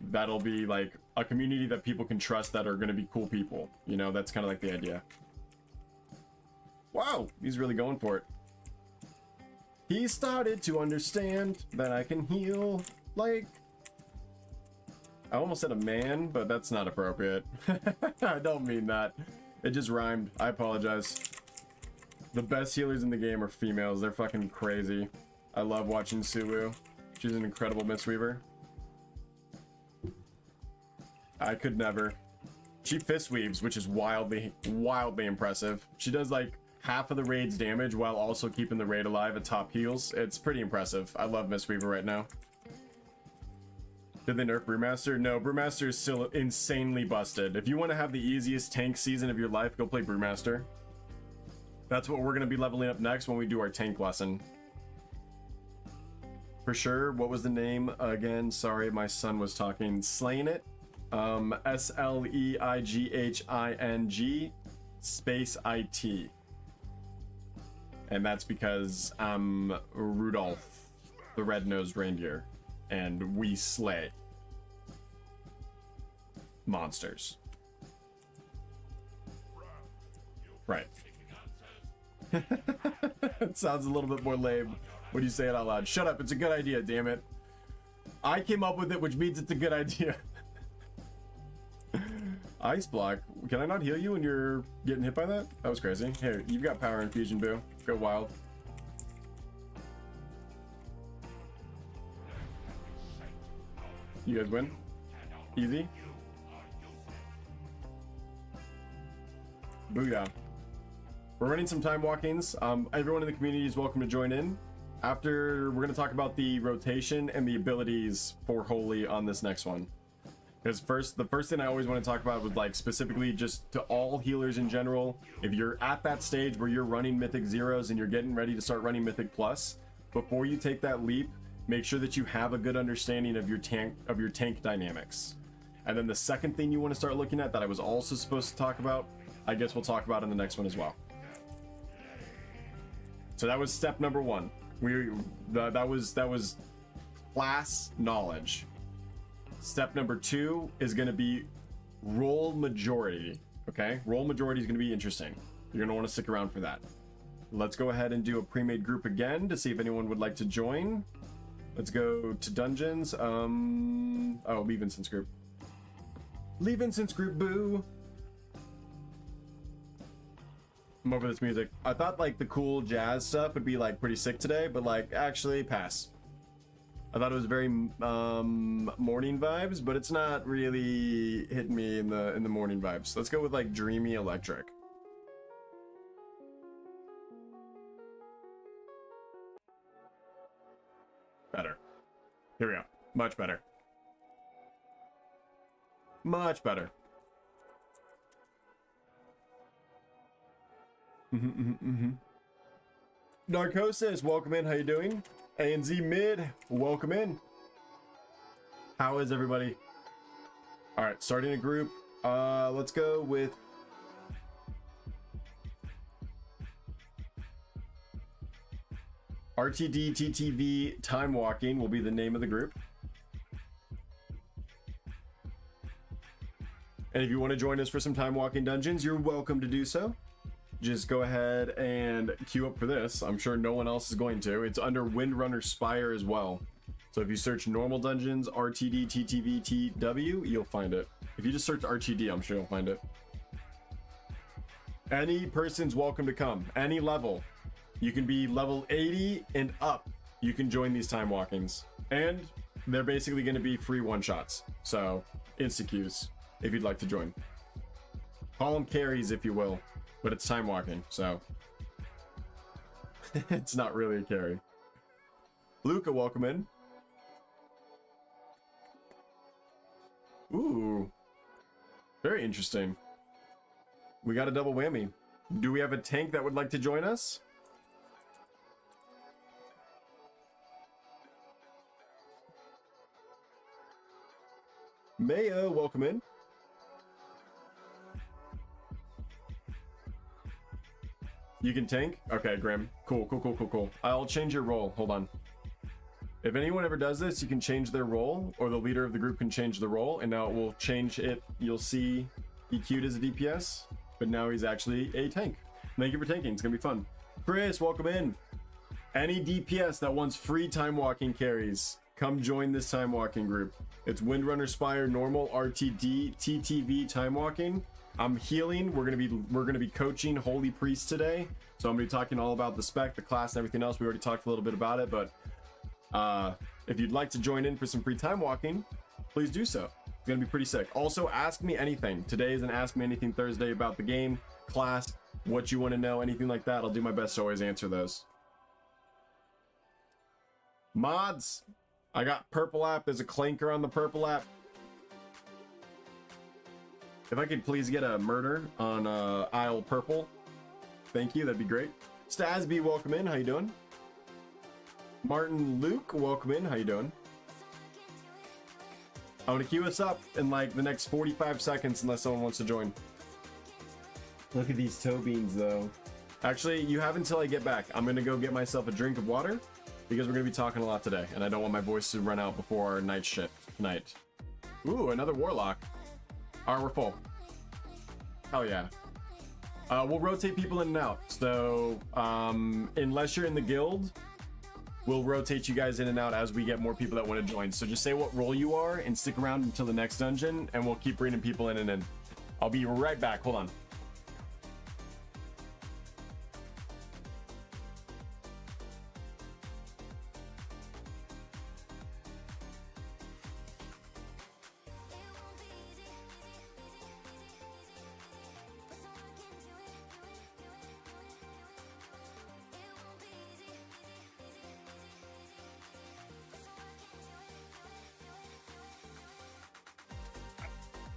that'll be like a community that people can trust that are going to be cool people. You know, that's kind of like the idea. Wow, he's really going for it. He started to understand that I can heal like... I almost said a man, but that's not appropriate. I don't mean that. It just rhymed. I apologize. The best healers in the game are females. They're fucking crazy. I love watching Suwu. She's an incredible Mistweaver. I could never. She fist weaves, which is wildly impressive. She does like half of the raid's damage while also keeping the raid alive at top heals. It's pretty impressive. I love Mistweaver right now. Did they nerf Brewmaster? No, Brewmaster is still insanely busted. If you want to have the easiest tank season of your life, go play Brewmaster. That's what we're going to be leveling up next when we do our tank lesson. For sure. What was the name again? Sorry, my son was talking. Slaying It. S-L-E-I-G-H-I-N-G space I-T. And that's because I'm Rudolph, the red-nosed reindeer, and we slay monsters. Right. It sounds a little bit more lame when you say it out loud. Shut up, it's a good idea, damn it. I came up with it, which means it's a good idea. Ice block. Can I not heal you when you're getting hit by that? That was crazy. Here, you've got power infusion, boo. Go wild. You guys win? Easy? Booyah. We're running some time walkings. Everyone in the community is welcome to join in. After, we're going to talk about the rotation and the abilities for Holy on this next one. Because the first thing I always want to talk about was like specifically just to all healers in general. If you're at that stage where you're running Mythic Zeros and you're getting ready to start running Mythic Plus, before you take that leap, make sure that you have a good understanding of your tank dynamics. And then the second thing you want to start looking at that I was also supposed to talk about, I guess we'll talk about in the next one as well. So that was step number one. That was class knowledge. Step number two is going to be role majority. Okay, role majority is going to be interesting. You're going to want to stick around for that. Let's go ahead and do a pre-made group again to see if anyone would like to join. Let's go to dungeons. Oh, leave instance group. Leave instance group, boo. I'm over this music. I thought like the cool jazz stuff would be like pretty sick today, but like actually pass. I thought it was very morning vibes, but it's not really hitting me in the morning vibes. Let's go with like dreamy electric. Better. Here we go. Much better. Much better. Narcosis, welcome in. How you doing? ANZ Mid, welcome in. How is everybody? All right, starting a group. Let's go with RTD TTV Time Walking will be the name of the group. And if you want to join us for some time walking dungeons, you're welcome to do so. Just go ahead and queue up for this. I'm sure no one else is going to. It's under Windrunner Spire as well. So if you search normal dungeons, RTD TTV TW, you'll find it. If you just search RTD, I'm sure you'll find it. Any person's welcome to come. Any level. You can be level 80 and up. You can join these time walkings. And they're basically going to be free one-shots. So, insta-queues, if you'd like to join. Call them carries, if you will. But it's time walking, so it's not really a carry. Luca, welcome in. Ooh, very interesting. We got a double whammy. Do we have a tank that would like to join us? Mayo, welcome in. You can tank? Okay, Grim. Cool. I'll change your role. Hold on. If anyone ever does this, you can change their role, or the leader of the group can change the role, and now it will change it. You'll see he queued as a DPS, but now he's actually a tank. Thank you for tanking. It's gonna be fun. Chris, welcome in. Any DPS that wants free time walking carries, come join this time walking group. It's Windrunner Spire, normal, RTD, TTV time walking. I'm healing. We're gonna be coaching Holy Priest today, so I'm gonna be talking all about the spec, the class, and everything else. We already talked a little bit about it, but if you'd like to join in for some free time walking, please do so. It's gonna be pretty sick. Also, ask me anything. Today is an Ask Me Anything Thursday about the game, class, what you want to know, anything like that. I'll do my best to always answer those. Mods, I got purple app. There's a clanker on the purple app. If I could please get a murder on aisle purple, thank you, that'd be great. Stasby, welcome in. How you doing? Martin Luke, welcome in. How you doing? I'm gonna queue us up in like the next 45 seconds unless someone wants to join. Look at these toe beans though. Actually, you have until I get back. I'm gonna go get myself a drink of water because we're gonna be talking a lot today and I don't want my voice to run out before our night shift tonight. Ooh, another warlock. Alright, we're full. Hell yeah. We'll rotate people in and out. So unless you're in the guild, we'll rotate you guys in and out as we get more people that want to join. So just say what role you are and stick around until the next dungeon and we'll keep bringing people in and in. I'll be right back. Hold on.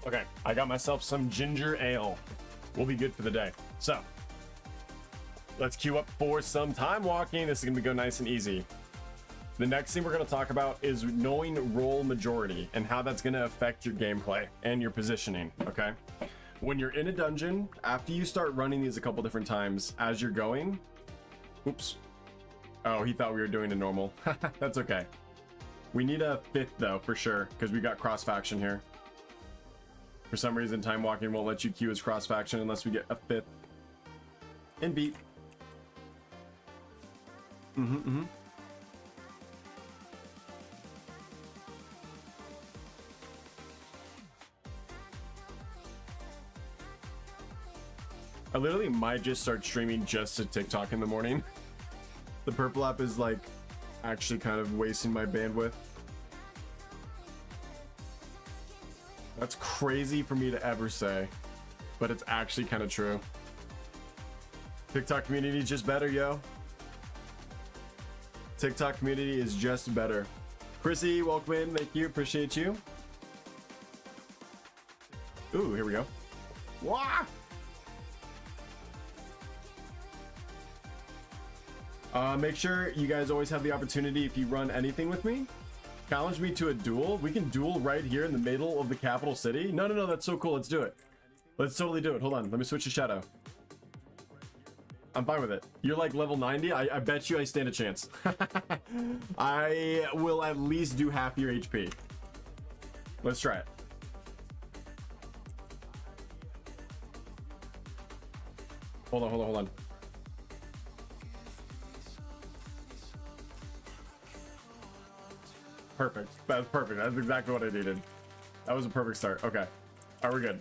Okay, I got myself some ginger ale. We'll be good for the day. So, let's queue up for some time walking. This is gonna go nice and easy. The next thing we're gonna talk about is knowing role majority and how that's gonna affect your gameplay and your positioning, okay? When you're in a dungeon, after you start running these a couple different times, as you're going, oops. Oh, he thought we were doing a normal. That's okay. We need a 5th though, for sure, because we got cross faction here. For some reason, time walking won't let you queue as cross faction unless we get a 5th. And beat. I literally might just start streaming just to TikTok in the morning. The purple app is like actually kind of wasting my bandwidth. That's crazy for me to ever say, but it's actually kind of true. TikTok community is just better, yo. TikTok community is just better. Chrissy, welcome in. Thank you. Appreciate you. Ooh, here we go. Wah! Make sure you guys always have the opportunity, if you run anything with me, challenge me to a duel. We can duel right here in the middle of the capital city. No, that's so cool. Let's do it. Let's totally do it. Hold on. Let me switch to Shadow. I'm fine with it. You're like level 90. I bet you I stand a chance. I will at least do half your HP. Let's try it. Hold on. Perfect. That's perfect. That's exactly what I needed. That was a perfect start. Okay. Are we good?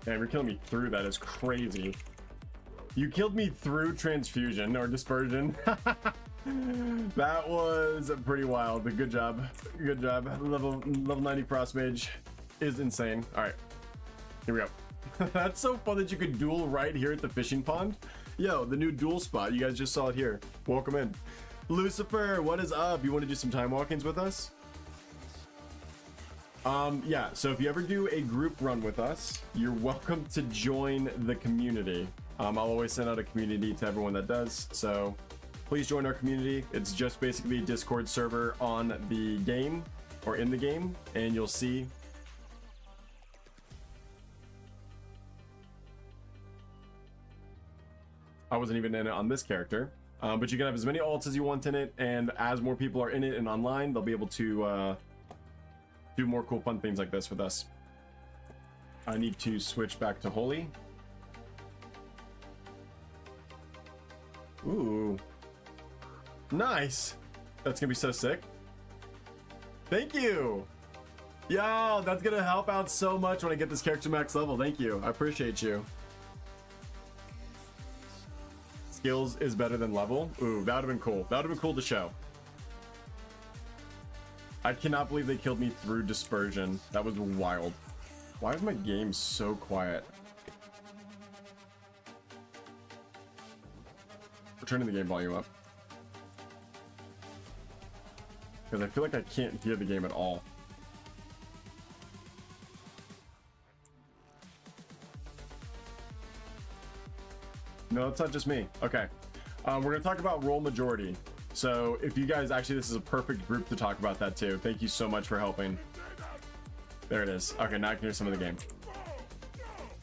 Damn, you're killing me through that is crazy. You killed me through transfusion or dispersion. That was pretty wild, but good job. Good job. Level 90 Frost Mage is insane. All right, here we go. That's so fun that you could duel right here at the fishing pond. Yo, the new duel spot. You guys just saw it here. Welcome in. Lucifer, what is up? You want to do some time walkings with us? Yeah, so if you ever do a group run with us, you're welcome to join the community. I'll always send out a community to everyone that does, so please join our community. It's just basically a Discord server on the game, or in the game, and you'll see. I wasn't even in it on this character, but you can have as many alts as you want in it, and as more people are in it and online, they'll be able to do more cool fun things like this with us. I need to switch back to Holy. Ooh. Nice. That's gonna be so sick. Thank you. Yo, that's gonna help out so much when I get this character max level. Thank you. I appreciate you. Skills is better than level. Ooh, that would have been cool. That would have been cool to show. I cannot believe they killed me through dispersion. That was wild. Why is my game so quiet? We're turning the game volume up. Because I feel like I can't hear the game at all. No, it's not just me. Okay. We're going to talk about role majority. So if you guys, actually, this is a perfect group to talk about that too. Thank you so much for helping. There it is. Okay, now I can hear some of the game.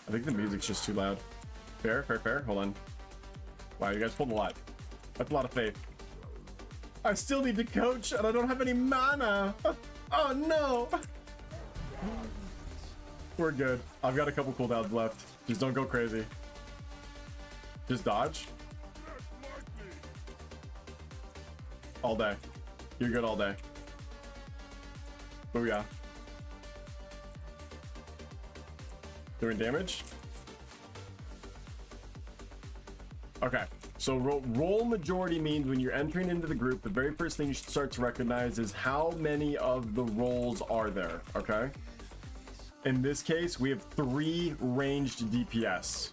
I think the music's just too loud. Fair, fair, fair. Hold on. Wow, you guys pulled a lot. That's a lot of faith. I still need to coach, and I don't have any mana. Oh no. We're good. I've got a couple cooldowns left. Just don't go crazy. Just dodge. All day. You're good all day. Booyah. Doing damage. Okay. So role majority means when you're entering into the group, the very first thing you should start to recognize is how many of the roles are there, okay? In this case, we have 3 ranged DPS.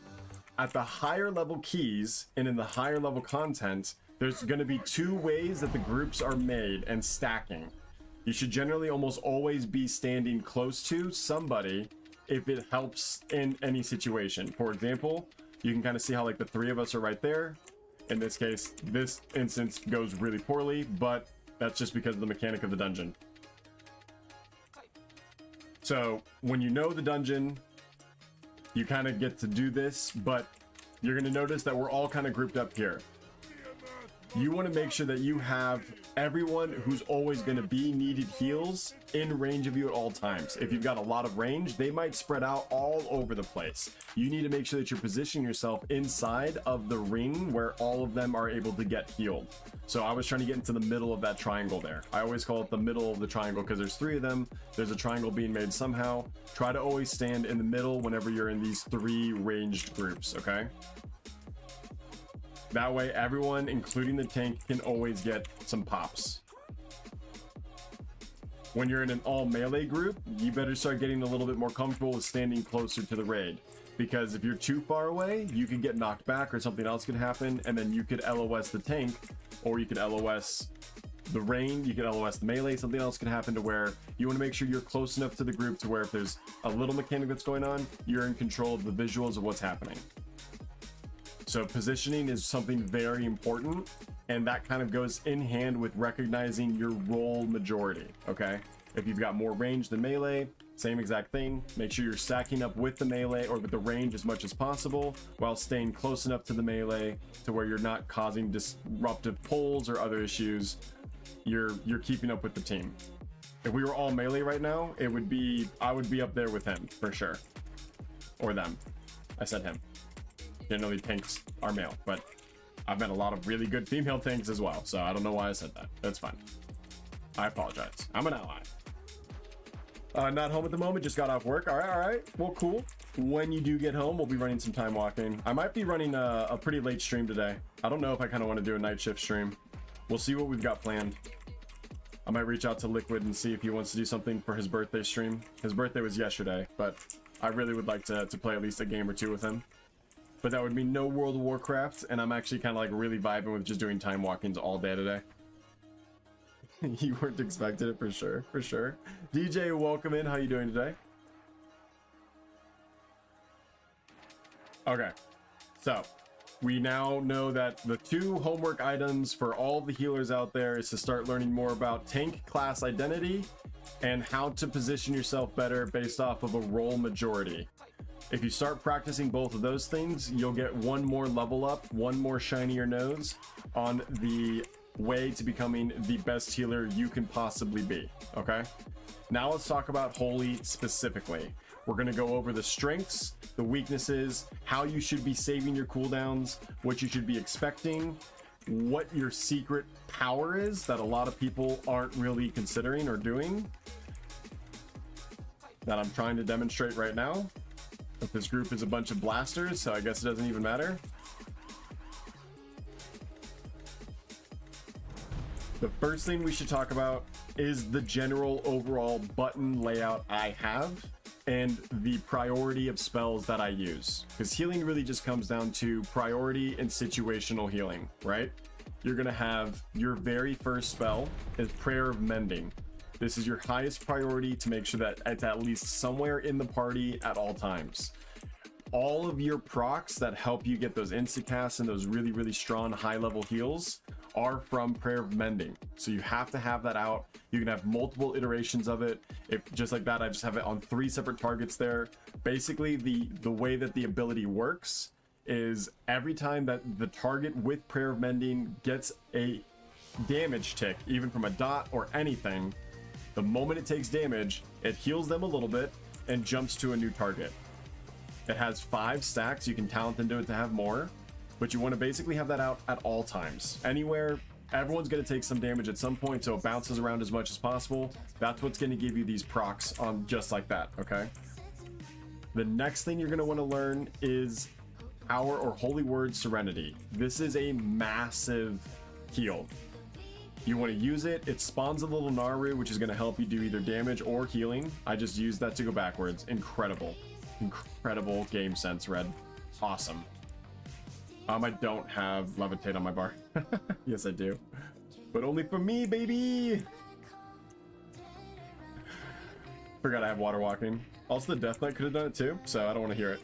At the higher level keys and in the higher level content, there's going to be 2 ways that the groups are made and stacking. You should generally almost always be standing close to somebody if it helps in any situation. For example, you can kind of see how like the 3 of us are right there. In this case, this instance goes really poorly, but that's just because of the mechanic of the dungeon. So when you know the dungeon, you kind of get to do this, but you're going to notice that we're all kind of grouped up here. You want to make sure that you have everyone who's always going to be needed heals in range of you at all times. If you've got a lot of range, they might spread out all over the place. You need to make sure that you're positioning yourself inside of the ring where all of them are able to get healed. So I was trying to get into the middle of that triangle there. I always call it the middle of the triangle because there's 3 of them. There's a triangle being made somehow. Try to always stand in the middle whenever you're in these 3 ranged groups, okay? That way, everyone, including the tank, can always get some pops. When you're in an all melee group, you better start getting a little bit more comfortable with standing closer to the raid. Because if you're too far away, you could get knocked back or something else could happen, and then you could LOS the tank, or you could LOS the rain, you could LOS the melee, something else could happen to where you want to make sure you're close enough to the group to where if there's a little mechanic that's going on, you're in control of the visuals of what's happening. So positioning is something very important, and that kind of goes in hand with recognizing your role majority, okay? If you've got more range than melee, same exact thing. Make sure you're stacking up with the melee or with the range as much as possible while staying close enough to the melee to where you're not causing disruptive pulls or other issues. You're keeping up with the team. If we were all melee right now, I would be up there with him for sure. Or them. I said him. Generally tanks are male, but I've met a lot of really good female tanks as well, so I don't know why I said that. That's fine. I apologize. I'm an ally. Not home at the moment, just got off work. All right. Well, cool. When you do get home, we'll be running some time walking. I might be running a pretty late stream today. I don't know if I kind of want to do a night shift stream. We'll see what we've got planned. I might reach out to Liquid and see if he wants to do something for his birthday stream. His birthday was yesterday, but I really would like to play at least a game or 2 with him. But that would mean no World of Warcraft, and I'm actually kind of like really vibing with just doing time walkings all day today. You weren't expecting it for sure, for sure. DJ, welcome in. How you doing today? Okay, so We now know that the 2 homework items for all the healers out there is to start learning more about tank class identity and how to position yourself better based off of a role majority. If you start practicing both of those things, you'll get 1 more level up, 1 more shinier nose on the way to becoming the best healer you can possibly be, okay? Now let's talk about Holy specifically. We're going to go over the strengths, the weaknesses, how you should be saving your cooldowns, what you should be expecting, what your secret power is that a lot of people aren't really considering or doing, that I'm trying to demonstrate right now. But this group is a bunch of blasters, so I guess it doesn't even matter. The first thing we should talk about is the general overall button layout I have and the priority of spells that I use. Because healing really just comes down to priority and situational healing, right? You're gonna have your very first spell is Prayer of Mending. This is your highest priority to make sure that it's at least somewhere in the party at all times. All of your procs that help you get those insta-casts and those really, really strong high-level heals are from Prayer of Mending. So you have to have that out. You can have multiple iterations of it. If just like that, I just have it on 3 separate targets there. Basically, the way that the ability works is every time that the target with Prayer of Mending gets a damage tick, even from a dot or anything, the moment it takes damage, it heals them a little bit and jumps to a new target. It has 5 stacks. You can talent into it to have more, but you want to basically have that out at all times. Anywhere, everyone's going to take some damage at some point, so it bounces around as much as possible. That's what's going to give you these procs on just like that, okay? The next thing you're going to want to learn is Power or Holy Word Serenity. This is a massive heal. You want to use it. It spawns a little Naru, which is going to help you do either damage or healing. I just used that to go backwards. Incredible. Incredible game sense, Red. Awesome. I don't have Levitate on my bar. Yes, I do. But only for me, baby! Forgot I have Water Walking. Also, the Death Knight could have done it too, so I don't want to hear it.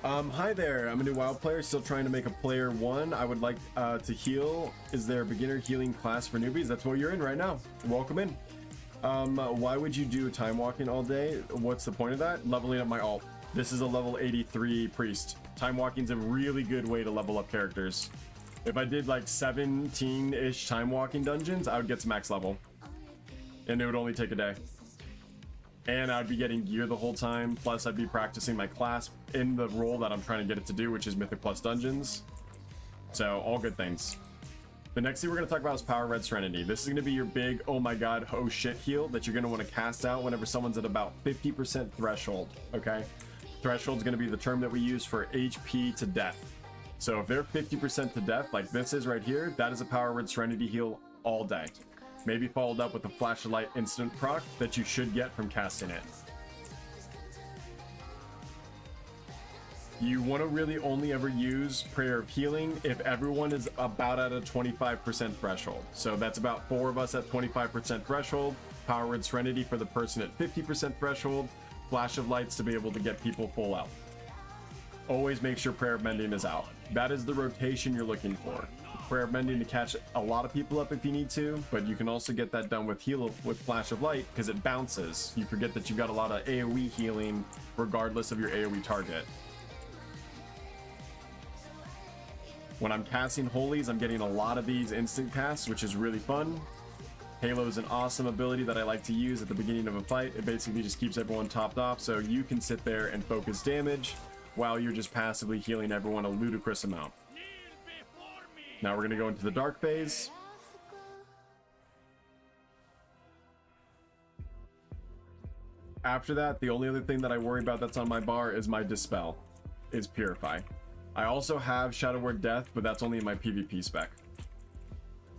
Hi there. I'm a new WoW player, still trying to make a player 1. I would like to heal. Is there a beginner healing class for newbies? That's what you're in right now. Welcome in. Why would you do time walking all day? What's the point of that? Leveling up my alt. This is a level 83 priest. Time walking's a really good way to level up characters. If I did like 17-ish time walking dungeons, I would get to max level. And it would only take a day. And I'd be getting gear the whole time. Plus I'd be practicing my class in the role that I'm trying to get it to do, which is Mythic Plus Dungeons. So all good things. The next thing we're going to talk about is Power Red Serenity. This is going to be your big, oh my god, oh shit heal that you're going to want to cast out whenever someone's at about 50% threshold, okay? Threshold is going to be the term that we use for HP to death. So if they're 50% to death, like this is right here, that is a Power Red Serenity heal all day. Maybe followed up with a Flash of Light instant proc that you should get from casting it. You want to really only ever use Prayer of Healing if everyone is about at a 25% threshold. So that's about 4 of us at 25% threshold. Power Red Serenity for the person at 50% threshold. Flash of Lights to be able to get people full out. Always make sure Prayer of Mending is out. That is the rotation you're looking for. Prayer of Mending to catch a lot of people up if you need to, but you can also get that done with Flash of Light because it bounces. You forget that you've got a lot of AoE healing regardless of your AoE target. When I'm casting Holies, I'm getting a lot of these instant casts, which is really fun. Halo is an awesome ability that I like to use at the beginning of a fight. It basically just keeps everyone topped off, so you can sit there and focus damage while you're just passively healing everyone a ludicrous amount. Now we're going to go into the dark phase. After that, the only other thing that I worry about that's on my bar is my Dispel, is Purify. I also have Shadow Word Death, but that's only in my PvP spec.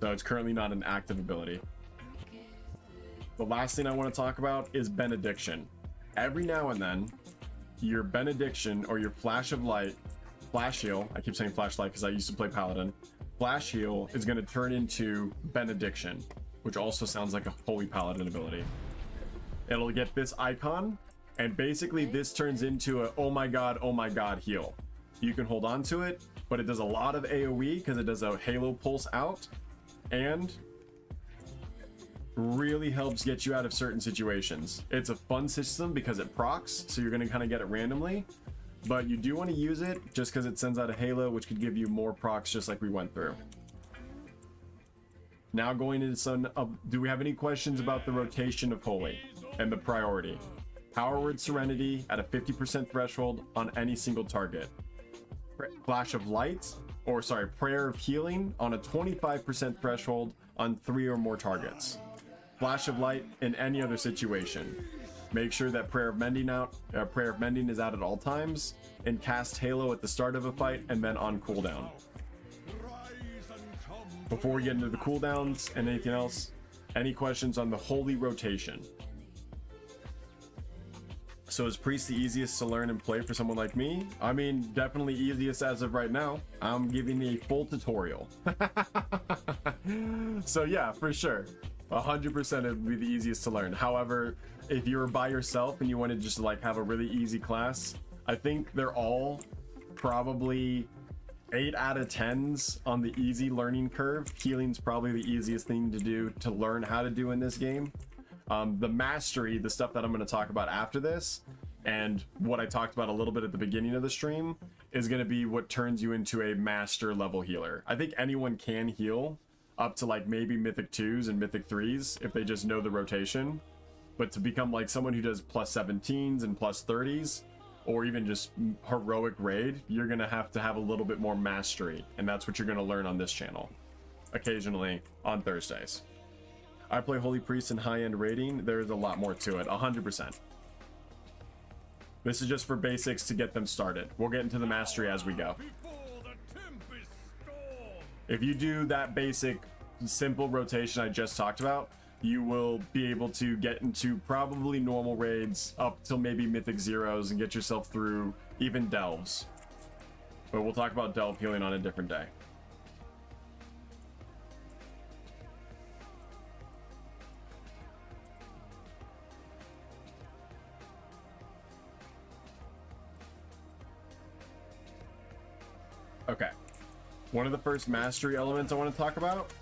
So it's currently not an active ability. The last thing I want to talk about is Benediction. Every now and then, your Benediction or your Flash of Light, Flash Heal, I keep saying Flashlight because I used to play Paladin, Flash Heal is going to turn into Benediction, which also sounds like a Holy Paladin ability. It'll get this icon, and basically this turns into a oh my god heal. you can hold on to it, but it does a lot of AoE because it does a Halo pulse out, and really helps get you out of certain situations. It's a fun system because it procs, so you're going to kind of get it randomly, but you do want to use it just because it sends out a Halo, which could give you more procs just like we went through. Now going into some, do we have any questions about the rotation of Holy and the priority? Power Word Serenity at a 50% threshold on any single target. Flash of Light, or sorry, Prayer of Healing on a 25% threshold on 3 or more targets. Flash of Light in any other situation. Make sure that Prayer of Mending is out at all times, and cast Halo at the start of a fight and then on cooldown. Before we get into the cooldowns and anything else, any questions on the Holy rotation? So is Priest the easiest to learn and play for someone like me? I mean, definitely easiest as of right now. I'm giving a full tutorial. So yeah, for sure. 100% it would be the easiest to learn. However, if you're by yourself and you want to just like have a really easy class, I think they're all probably 8 out of 10s on the easy learning curve. Healing's probably the easiest thing to do to learn how to do in this game. The mastery, the stuff that I'm going to talk about after this, and what I talked about a little bit at the beginning of the stream, is going to be what turns you into a master level healer. I think anyone can heal up to like maybe Mythic 2s and Mythic 3s if they just know the rotation. But to become like someone who does plus 17s and plus 30s, or even just heroic raid, you're going to have a little bit more mastery. And that's what you're going to learn on this channel, occasionally on Thursdays. I play Holy Priest in high-end raiding. There's a lot more to it, 100%. This is just for basics to get them started. We'll get into the mastery as we go. If you do that basic, simple rotation I just talked about, you will be able to get into probably normal raids up till maybe Mythic Zeros and get yourself through even Delves. But we'll talk about Delve healing on a different day. Okay, one of the first mastery elements I want to talk about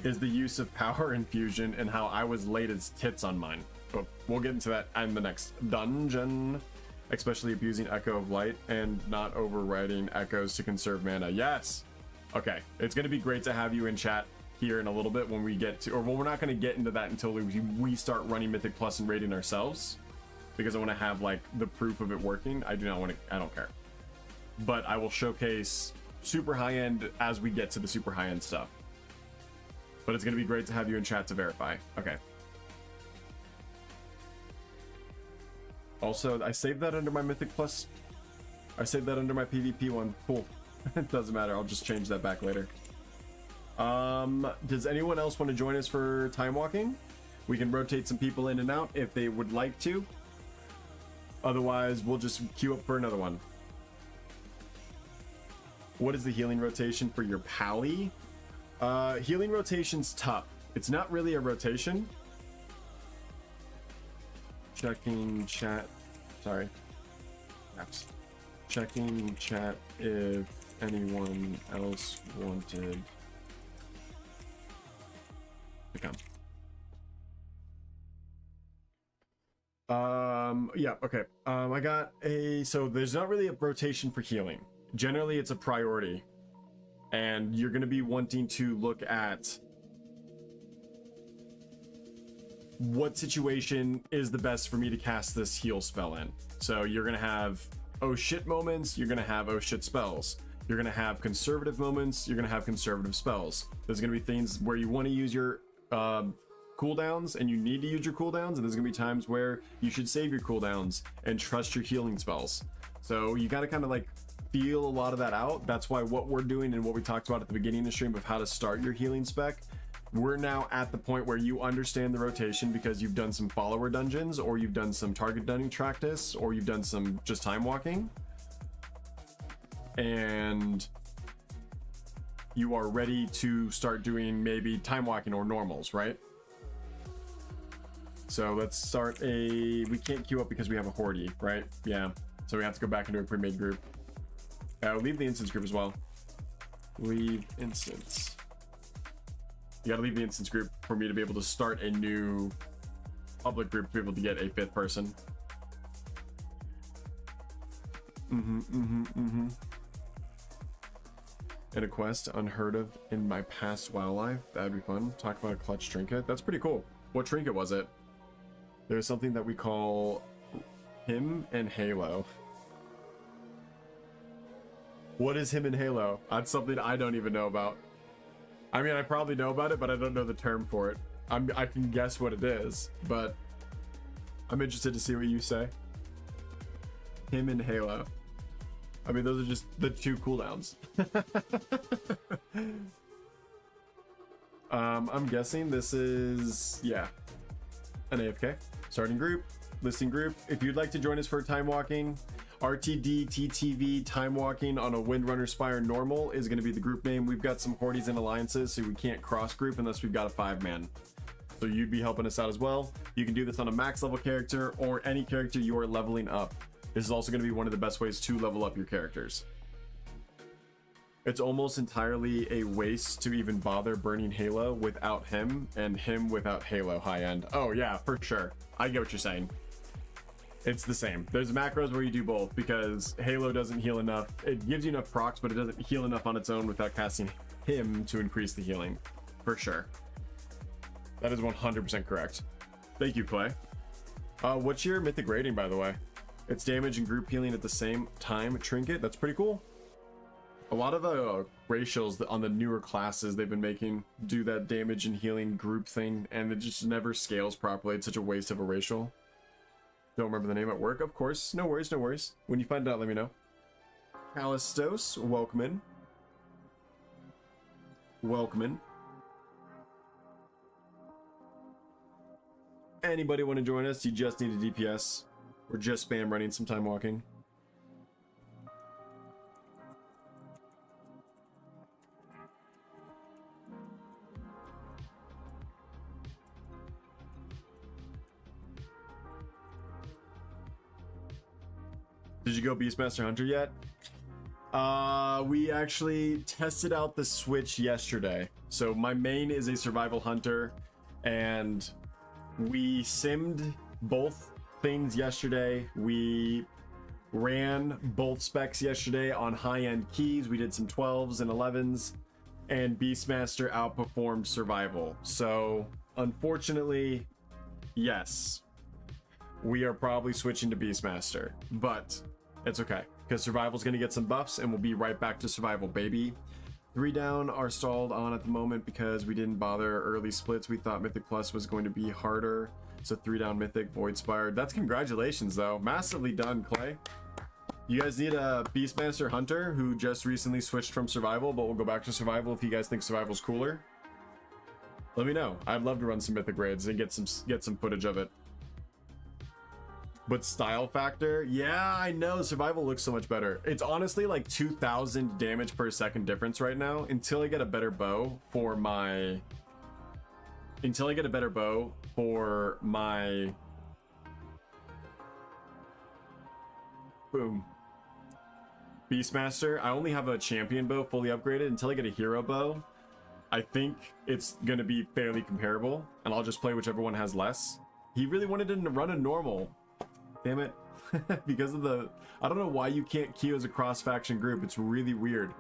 is the use of power infusion and how I was late as tits on mine. But we'll get into that in the next dungeon, especially abusing Echo of Light and not overriding echoes to conserve mana. Yes. Okay, it's going to be great to have you in chat here in a little bit when we get to, or well, we're not going to get into that until we start running Mythic Plus and raiding ourselves, because I want to have like the proof of it working. I don't care. But I will showcase super high end as we get to the super high end stuff. But it's going to be great to have you in chat to verify. Okay. Also, I saved that under my Mythic Plus. I saved that under my PvP one. Cool. It doesn't matter. I'll just change that back later. Does anyone else want to join us for time walking? We can rotate some people in and out if they would like to. Otherwise, we'll just queue up for another one. What is the healing rotation for your pally? Healing rotation's tough. It's not really a rotation. Checking chat. Sorry. Apps. Checking chat if anyone else wanted to come. Yeah, okay. I got so there's not really a rotation for healing. Generally, it's a priority. And you're going to be wanting to look at what situation is the best for me to cast this heal spell in. So you're going to have oh shit moments, you're going to have oh shit spells. You're going to have conservative moments, you're going to have conservative spells. There's going to be things where you want to use your cooldowns and you need to use your cooldowns, and there's going to be times where you should save your cooldowns and trust your healing spells. So you got to kind of like feel a lot of that out. That's why what we're doing and what we talked about at the beginning of the stream of how to start your healing spec, we're now at the point where you understand the rotation because you've done some follower dungeons, or you've done some target dunning practice, or you've done some just time walking, and you are ready to start doing maybe time walking or normals, right? So let's start we can't queue up because we have a Horde, right? Yeah, so we have to go back into a pre-made group. Leave the instance group as well. Leave instance. You gotta leave the instance group for me to be able to start a new public group to be able to get a 5th person. And a quest unheard of in my past wildlife. That'd be fun. Talk about a clutch trinket. That's pretty cool. What trinket was it? There's something that we call him and Halo. What is him and Halo? That's something I don't even know about. I mean, I probably know about it, but I don't know the term for it. I can guess what it is, but I'm interested to see what you say. Him and Halo. I mean, those are just the 2 cooldowns. I'm guessing this is, yeah, an AFK. Starting group, listing group. If you'd like to join us for time walking, RTD TTV time walking on a Windrunner Spire normal is going to be the group name. We've got some hordes and alliances, so we can't cross group unless we've got a 5-man. So you'd be helping us out as well. You can do this on a max level character or any character you are leveling up. This is also going to be one of the best ways to level up your characters. It's almost entirely a waste to even bother burning Halo without him, and him without Halo high end. Oh yeah, for sure. I get what you're saying. It's the same. There's macros where you do both because Halo doesn't heal enough. It gives you enough procs, but it doesn't heal enough on its own without casting him to increase the healing. For sure. That is 100% correct. Thank you, Clay. What's your mythic rating, by the way? It's damage and group healing at the same time. Trinket. That's pretty cool. A lot of racials on the newer classes they've been making do that damage and healing group thing, and it just never scales properly. It's such a waste of a racial. Don't remember the name at work, of course. No worries, no worries. When you find out, let me know. Callistos, welcome in. Welcome in. Anybody want to join us? You just need a DPS. Or just spam running some time walking. Did you go Beastmaster Hunter yet? We actually tested out the switch yesterday. So my main is a survival hunter, and we simmed both things yesterday. We ran both specs yesterday on high-end keys. We did some 12s and 11s, and Beastmaster outperformed survival. So unfortunately, yes, we are probably switching to Beastmaster, but it's okay because survival's going to get some buffs and we'll be right back to survival, baby. 3 down are stalled on at the moment because we didn't bother early splits. We thought Mythic Plus was going to be harder. So 3 down Mythic, Voidspire. That's congratulations though. Massively done, Clay. You guys need a Beastmaster Hunter who just recently switched from survival, but we'll go back to survival if you guys think survival's cooler. Let me know. I'd love to run some Mythic raids and get some footage of it. But style factor, yeah, I know survival looks so much better. It's honestly like 2,000 damage per second difference right now until I get a better bow for my boom Beastmaster. I only have a champion bow fully upgraded. Until I get a hero bow, I think it's gonna be fairly comparable, and I'll just play whichever one has less. He really wanted to run a normal. Damn it. Because of the... I don't know why you can't queue as a cross-faction group. It's really weird.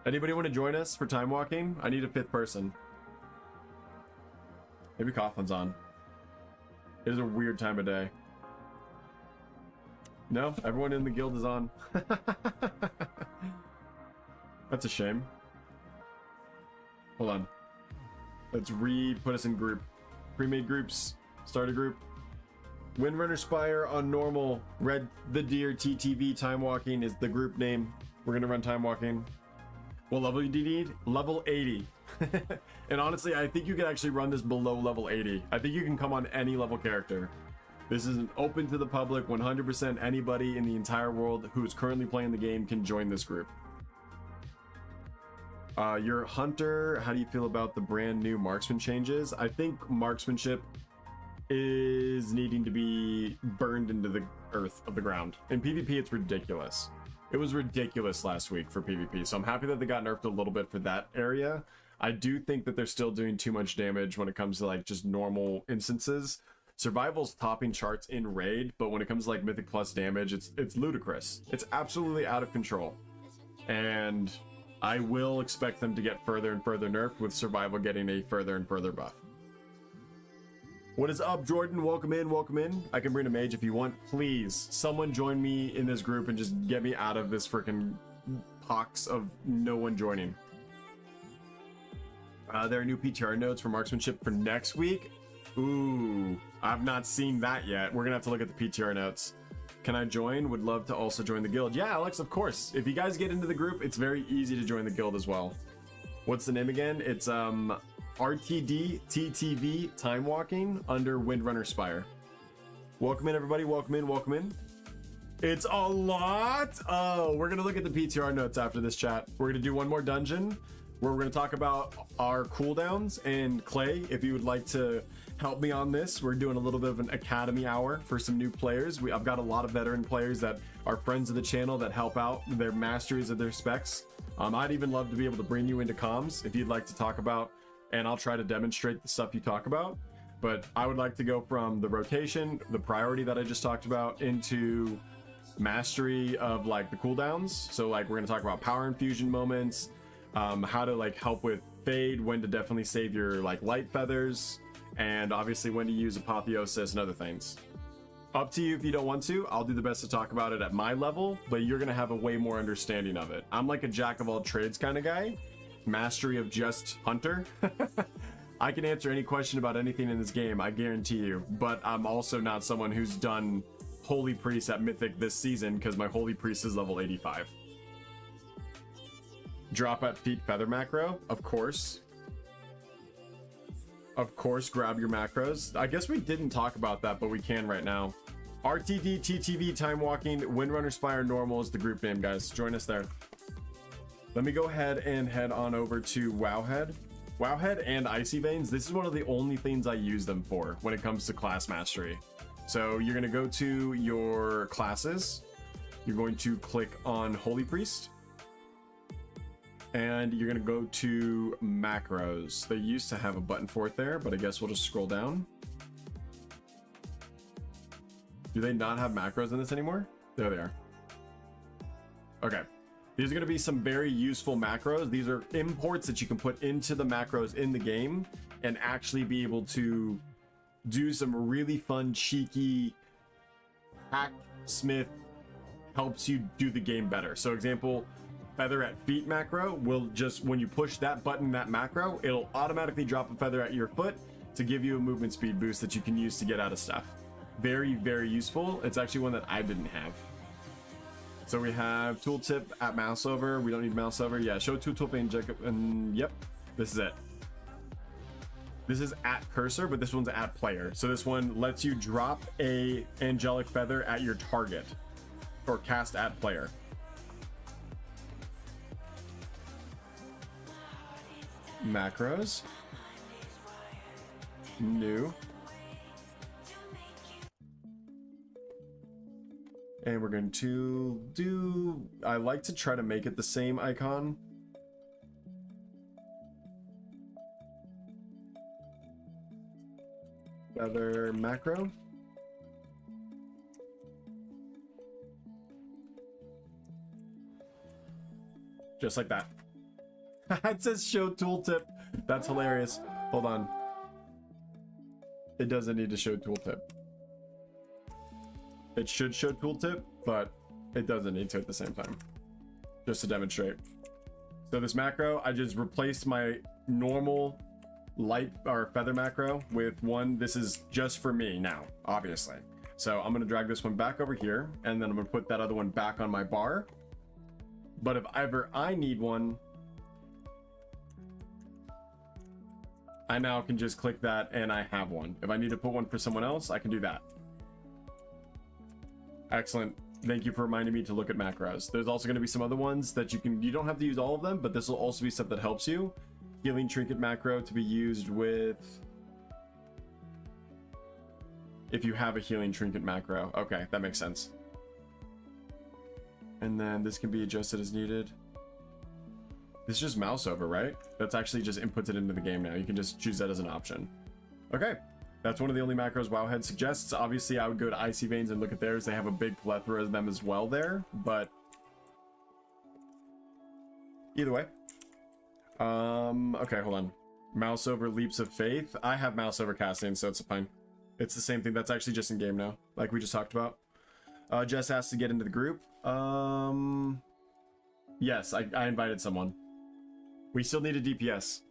Anybody want to join us for time walking? I need a 5th person. Maybe Coughlin's on. It is a weird time of day. No? Everyone in the guild is on. That's a shame. Hold on. Let's put us in group. Pre-made groups. Start a group. Windrunner Spire on normal. Red the Deer TTV time walking is the group name. We're gonna run time walking. What level do you need? Level 80. And honestly, I think you can actually run this below level 80. I think you can come on any level character. This is open to the public. 100% anybody in the entire world who is currently playing the game can join this group. Your hunter, how do you feel about the brand new marksman changes? I think marksmanship is needing to be burned into the earth of the ground. In PvP, it's ridiculous. It was ridiculous last week for PvP, so I'm happy that they got nerfed a little bit for that area. I do think that they're still doing too much damage when it comes to like just normal instances. Survival's topping charts in Raid, but when it comes to like Mythic Plus damage, it's ludicrous. It's absolutely out of control. And I will expect them to get further and further nerfed, with Survival getting a further and further buff. What is up, Jordan? Welcome in, welcome in. I can bring a mage if you want. Please, someone join me in this group and just get me out of this freaking pox of no one joining. There are new PTR notes for marksmanship for next week. Ooh, I've not seen that yet. We're gonna have to look at the PTR notes. Can I join? Would love to also join the guild. Yeah, Alex, of course. If you guys get into the group, it's very easy to join the guild as well. What's the name again? It's RTD TTV Time Walking under Windrunner Spire. Welcome in, everybody. Welcome in, welcome in. It's a lot. Oh, we're gonna look at the PTR notes after this chat. We're gonna do one more dungeon where we're going to talk about our cooldowns. And Clay, if you would like to help me on this, we're doing a little bit of an academy hour for some new players. I've got a lot of veteran players that are friends of the channel that help out their masteries of their specs. I'd even love to be able to bring you into comms if you'd like to talk about, and I'll try to demonstrate the stuff you talk about. But I would like to go from the rotation, the priority that I just talked about, into mastery of like the cooldowns. So like we're going to talk about power infusion moments, how to like help with fade, when to definitely save your like light feathers, and obviously when to use apotheosis and other things. Up to you if you don't want to. I'll do the best to talk about it at my level, but you're gonna have a way more understanding of it. I'm like a jack of all trades kind of guy, mastery of just hunter. I can answer any question about anything in this game, I guarantee you, but I'm also not someone who's done Holy Priest at Mythic this season, because my Holy Priest is level 85. Drop at feet feather macro, of course. Of course, grab your macros. I guess we didn't talk about that, but we can right now. RTD, TTV, Time Walking, Windrunner Spire Normal is the group name, guys. Join us there. Let me go ahead and head on over to Wowhead. Wowhead and Icy Veins, this is one of the only things I use them for when it comes to class mastery. So you're going to go to your classes. You're going to click on Holy Priest. And you're going to go to macros. They used to have a button for it there, but I guess we'll just scroll down. Do they not have macros in this anymore? There they are. Okay. These are going to be some very useful macros. These are imports that you can put into the macros in the game and actually be able to do some really fun, cheeky hacksmith, helps you do the game better. So example, feather at feet macro will just, when you push that button, that macro, it'll automatically drop a feather at your foot to give you a movement speed boost that you can use to get out of stuff. Very, very useful. It's actually one that I didn't have. So we have tooltip at mouse over. We don't need mouse over. Yeah, show tooltip and Jacob, and yep, this is it. This is at cursor, but this one's at player. So this one lets you drop a angelic feather at your target or cast at player. Macros. New. And we're going to do, I like to try to make it the same icon. Feather macro. Just like that. It says show tooltip. That's hilarious. Hold on. It doesn't need to show tooltip. It should show tooltip, but it doesn't need to at the same time. Just to demonstrate. So this macro, I just replaced my normal light or feather macro with one. This is just for me now, obviously. So I'm gonna drag this one back over here, and then I'm gonna put that other one back on my bar. But if ever I need one, I now can just click that and I have one. If I need to put one for someone else, I can do that. Excellent. Thank you for reminding me to look at macros. There's also going to be some other ones that you don't have to use all of them, but this will also be stuff that helps you. Healing trinket macro to be used with if you have a healing trinket macro. Okay, that makes sense. And then this can be adjusted as needed. This is just mouse over, right? That's actually just inputted into the game now. You can just choose that as an option. Okay. That's one of the only macros Wowhead suggests. Obviously, I would go to Icy Veins and look at theirs. They have a big plethora of them as well there, but either way. Okay, hold on. Mouse over Leaps of Faith. I have mouse over casting, so it's fine. It's the same thing. That's actually just in game now, like we just talked about. Jess asked to get into the group. Yes, I invited someone. We still need a DPS.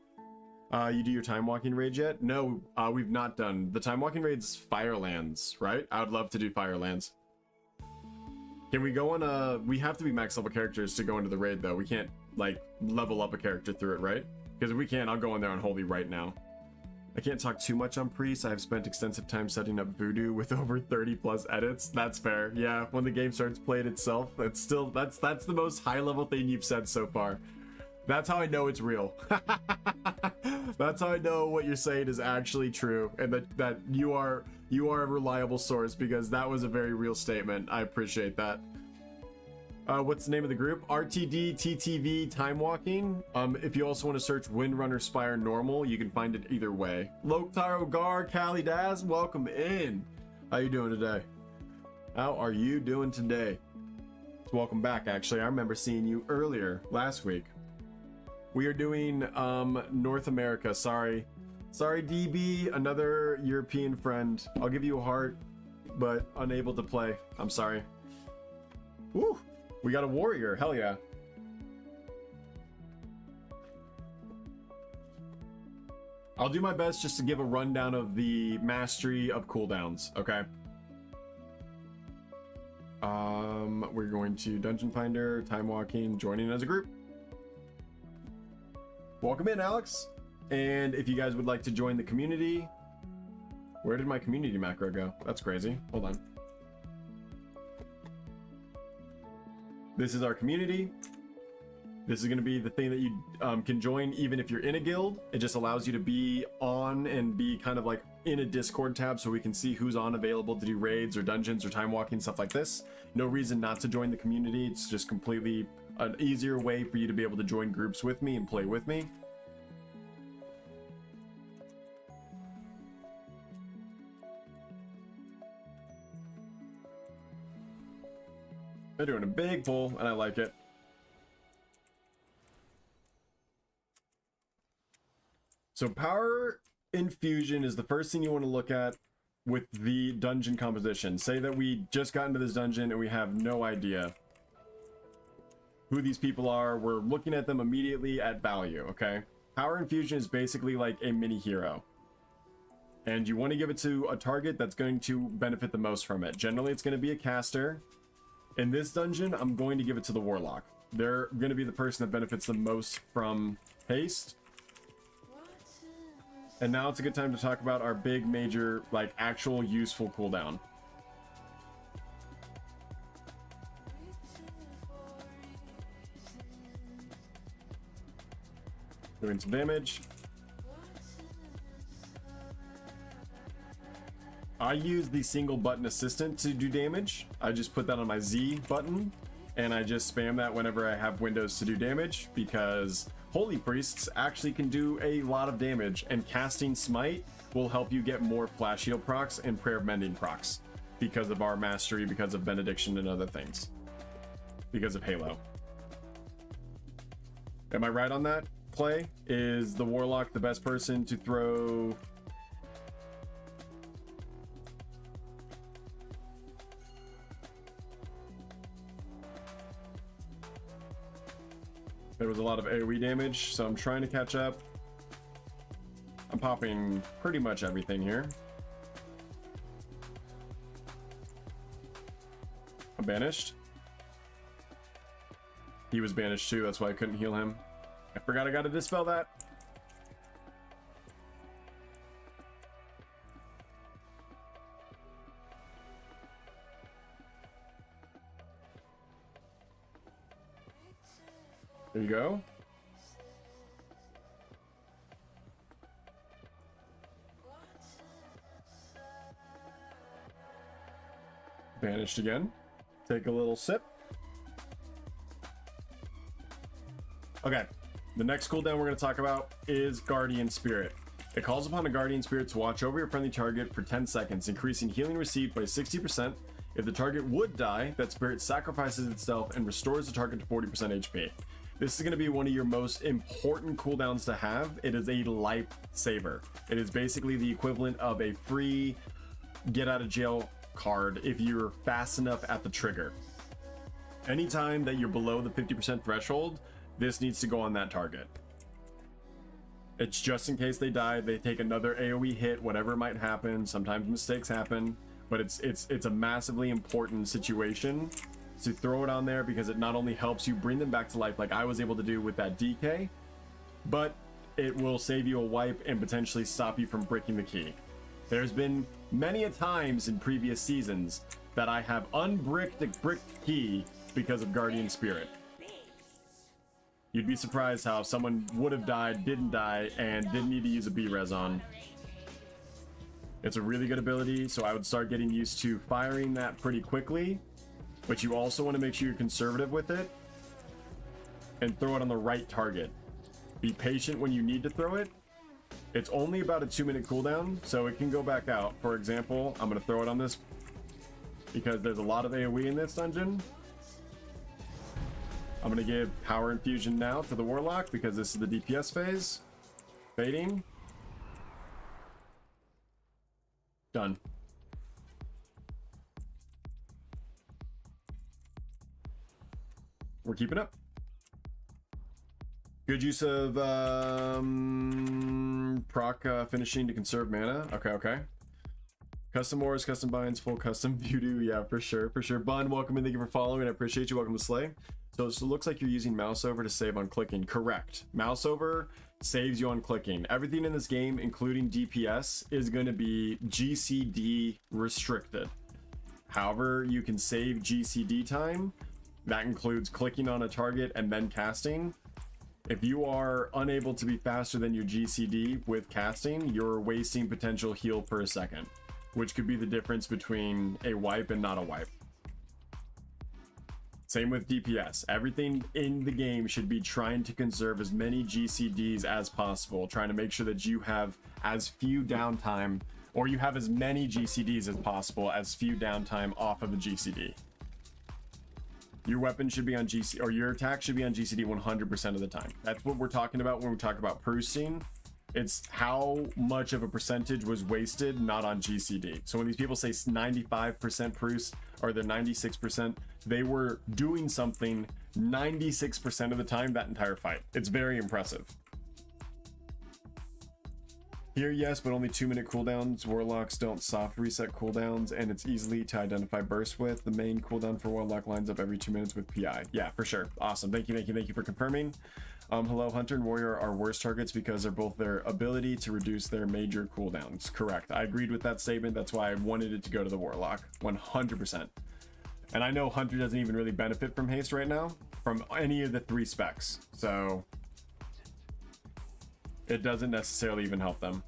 You do your time walking raid yet? No, we've not done. The time walking raid's Firelands, right? I would love to do Firelands. Can we go on a... We have to be max level characters to go into the raid, though. We can't, like, level up a character through it, right? Because if we can, I'll go in there on Holy right now. I can't talk too much on Priest. I have spent extensive time setting up Voodoo with over 30 plus edits. That's fair. Yeah, when the game starts playing itself, that's still... That's the most high-level thing you've said so far. That's how I know it's real. That's how I know what you're saying is actually true, and that you are a reliable source, because that was a very real statement. I appreciate that. What's the name of the group? RTD TTV Time Walking. If you also want to search Windrunner Spire Normal, you can find it either way. Loktaro Gar, Kali Daz, welcome in. How you doing today? How are you doing today? Welcome back. Actually, I remember seeing you earlier last week. We are doing North America. Sorry DB, another European friend. I'll give you a heart, but unable to play. I'm sorry. Woo, we got a warrior. Hell yeah. I'll do my best just to give a rundown of the mastery of cooldowns. Okay. We're going to Dungeon Finder, Time Walking, joining as a group. Welcome in, Alex. And if you guys would like to join the community, where did my community macro go? That's crazy. Hold on. This is our community. This is going to be the thing that you can join even if you're in a guild. It just allows you to be on and be kind of like in a Discord tab, so we can see who's on available to do raids or dungeons or time walking, stuff like this. No reason not to join the community. It's just completely an easier way for you to be able to join groups with me and play with me. They're doing a big pull, and I like it. So power infusion is the first thing you want to look at with the dungeon composition. Say that we just got into this dungeon and we have no idea who these people are. We're looking at them immediately at value, okay? Power infusion is basically like a mini hero, and you want to give it to a target that's going to benefit the most from it. Generally, it's going to be a caster. In this dungeon, I'm going to give it to the warlock. They're going to be the person that benefits the most from haste. And now it's a good time to talk about our big major, like, actual useful cooldown. Doing some damage. I use the single button assistant to do damage. I just put that on my Z button, and I just spam that whenever I have windows to do damage, because Holy Priests actually can do a lot of damage, and casting Smite will help you get more Flash Heal procs and Prayer of Mending procs because of our mastery, because of Benediction and other things, because of Halo. Am I right on that, Clay? Is the Warlock the best person to throw... There was a lot of AoE damage, so I'm trying to catch up. I'm popping pretty much everything here. I'm banished. He was banished too, that's why I couldn't heal him. I forgot I gotta dispel that. There you go. Banished again. Take a little sip. Okay, the next cooldown we're going to talk about is Guardian Spirit. It calls upon a Guardian Spirit to watch over your friendly target for 10 seconds, increasing healing received by 60%. If the target would die, that spirit sacrifices itself and restores the target to 40% HP. This is going to be one of your most important cooldowns to have. It is a lifesaver. It is basically the equivalent of a free get out of jail card if you're fast enough at the trigger. Anytime that you're below the 50% threshold, this needs to go on that target. It's just in case they die, they take another AoE hit, whatever might happen. Sometimes mistakes happen, but it's a massively important situation to throw it on there, because it not only helps you bring them back to life like I was able to do with that DK, but it will save you a wipe and potentially stop you from breaking the key. There's been many a times in previous seasons that I have unbricked the bricked key because of Guardian Spirit. You'd be surprised how someone would have died, didn't die, and didn't need to use a B-res on. It's a really good ability, so I would start getting used to firing that pretty quickly, but you also want to make sure you're conservative with it and throw it on the right target. Be patient when you need to throw it. It's only about a 2-minute cooldown, so it can go back out. For example, I'm going to throw it on this because there's a lot of AoE in this dungeon. I'm going to give Power Infusion now to the Warlock because this is the DPS phase. Fading. Done. We're keeping up. Good use of proc finishing to conserve mana. Okay. Custom wars, custom binds, full custom voodoo. Yeah, for sure. Bun, welcome and thank you for following. I appreciate you. Welcome to Slay. So it looks like you're using mouse over to save on clicking. Correct. Mouse over saves you on clicking. Everything in this game, including DPS, is going to be GCD restricted. However, you can save GCD time. That includes clicking on a target and then casting. If you are unable to be faster than your GCD with casting, you're wasting potential heal per second, which could be the difference between a wipe and not a wipe. Same with DPS. Everything in the game should be trying to conserve as many GCDs as possible, trying to make sure that you have as few downtime, or you have as many GCDs as possible, as few downtime off of the GCD. Your weapon should be on GC, or your attack should be on GCD 100% of the time. That's what we're talking about when we talk about Prousting. It's how much of a percentage was wasted not on GCD. So when these people say 95% Proust, or they're 96%, they were doing something 96% of the time that entire fight. It's very impressive. Here, yes, but only 2-minute cooldowns. Warlocks don't soft reset cooldowns, and it's easily to identify burst with. The main cooldown for Warlock lines up every 2 minutes with PI. Yeah, for sure. Awesome. Thank you for confirming. Hello, Hunter and Warrior are worse targets because they're both their ability to reduce their major cooldowns. Correct. I agreed with that statement. That's why I wanted it to go to the Warlock. 100%. And I know Hunter doesn't even really benefit from haste right now, from any of the 3 specs. So it doesn't necessarily even help them,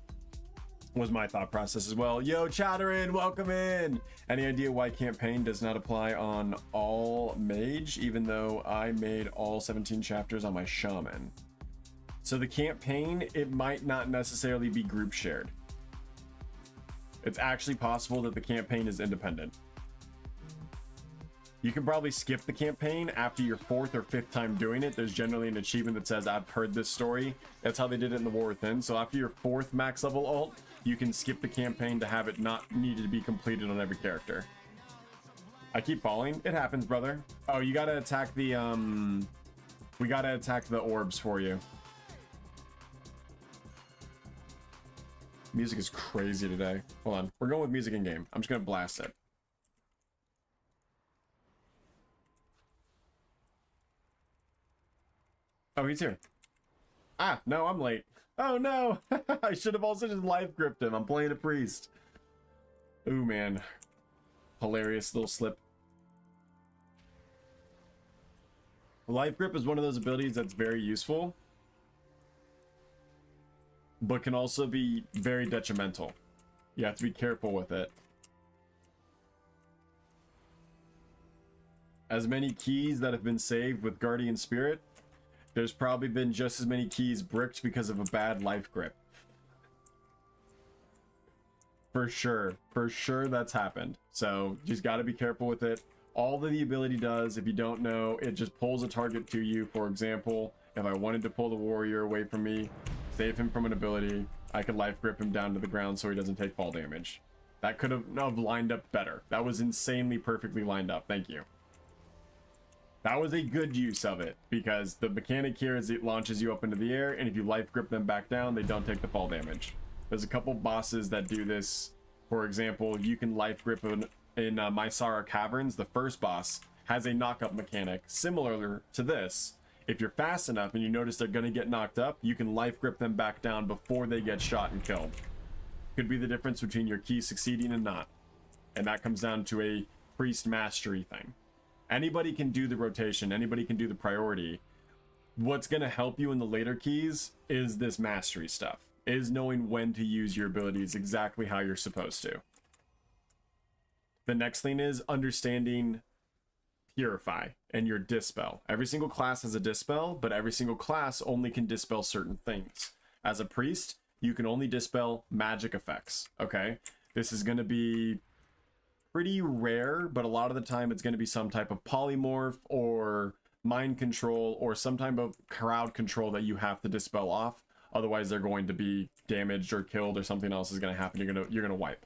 was my thought process as well. Yo, Chatterin, welcome in. Any idea why campaign does not apply on all mage, even though I made all 17 chapters on my shaman? So the campaign, it might not necessarily be group shared. It's actually possible that the campaign is independent. You can probably skip the campaign after your 4th or 5th time doing it. There's generally an achievement that says, I've heard this story. That's how they did it in the War Within. So after your 4th max level ult, you can skip the campaign to have it not needed to be completed on every character. I keep falling. It happens, brother. Oh, you gotta attack the, we gotta attack the orbs for you. Music is crazy today. Hold on. We're going with music in game. I'm just gonna blast it. Oh, he's here. Ah, no, I'm late. Oh, no. I should have also just life gripped him. I'm playing a priest. Ooh, man. Hilarious little slip. Life grip is one of those abilities that's very useful, but can also be very detrimental. You have to be careful with it. As many keys that have been saved with Guardian Spirit, There's probably been just as many keys bricked because of a bad life grip. For sure that's happened. So just got to be careful with it. All that the ability does, if you don't know, it just pulls a target to you. For example, if I wanted to pull the warrior away from me, save him from an ability, I could life grip him down to the ground so he doesn't take fall damage. That could have lined up better. That was insanely perfectly lined up. Thank you. That was a good use of it, because the mechanic here is it launches you up into the air, and if you life grip them back down, they don't take the fall damage. There's a couple bosses that do this. For example, you can life grip in Mysara Caverns. The first boss has a knock-up mechanic similar to this. If you're fast enough and you notice they're going to get knocked up, you can life grip them back down before they get shot and killed. Could be the difference between your key succeeding and not. And that comes down to a priest mastery thing. Anybody can do the rotation, anybody can do the priority. What's going to help you in the later keys is this mastery stuff, is knowing when to use your abilities exactly how you're supposed to. The next thing is understanding Purify and your Dispel. Every single class has a Dispel, but every single class only can dispel certain things. As a priest, you can only dispel magic effects, okay? This is going to be pretty rare, but a lot of the time it's going to be some type of polymorph or mind control or some type of crowd control that you have to dispel off. Otherwise they're going to be damaged or killed, or something else is going to happen. You're going to wipe.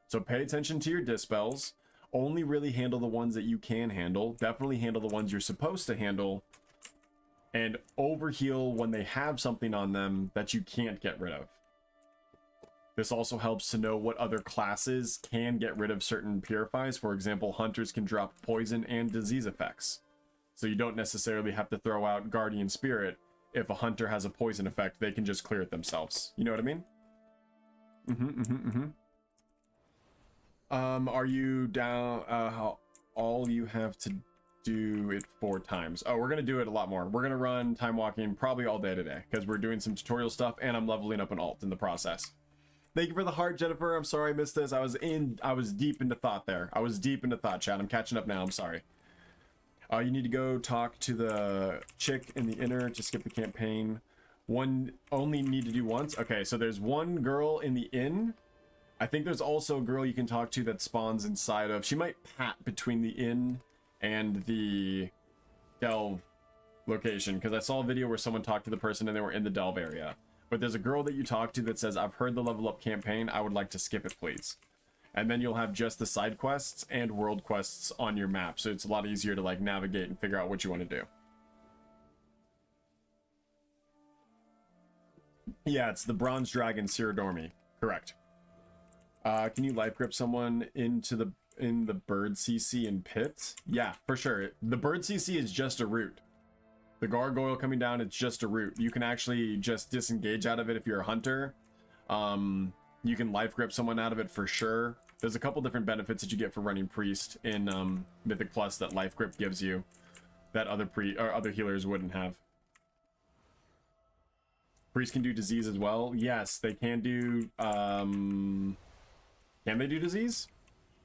So pay attention to your dispels. Only really handle the ones that you can handle. Definitely handle the ones you're supposed to handle, and overheal when they have something on them that you can't get rid of. This also helps to know what other classes can get rid of certain purifies. For example, hunters can drop poison and disease effects. So you don't necessarily have to throw out Guardian Spirit. If a hunter has a poison effect, they can just clear it themselves. You know what I mean? Are you down? How all you have to do it 4 times. Oh, we're gonna do it a lot more. We're gonna run time walking probably all day today, because we're doing some tutorial stuff and I'm leveling up an alt in the process. Thank you for the heart, Jennifer. I'm sorry I missed this. I was deep into thought there. I was deep into thought, chat. I'm catching up now. I'm sorry. You need to go talk to the chick in the inner to skip the campaign. One only need to do once. Okay, so there's one girl in the inn. I think there's also a girl you can talk to that spawns inside of. She might pat between the inn and the delve location, because I saw a video where someone talked to the person and they were in the delve area. But there's a girl that you talk to that says, I've heard the level up campaign, I would like to skip it, please. And then you'll have just the side quests and world quests on your map, so it's a lot easier to like navigate and figure out what you want to do. Yeah, it's the Bronze Dragon Ciridormi. Correct. Can you life grip someone in the bird CC and pit? Yeah, for sure. The bird CC is just a route. The gargoyle coming down, it's just a route. You can actually just disengage out of it if you're a hunter. You can life grip someone out of it for sure. There's a couple different benefits that you get for running priest in Mythic Plus that life grip gives you that other healers wouldn't have. Priest can do disease as well. Yes, they can do. Can they do disease?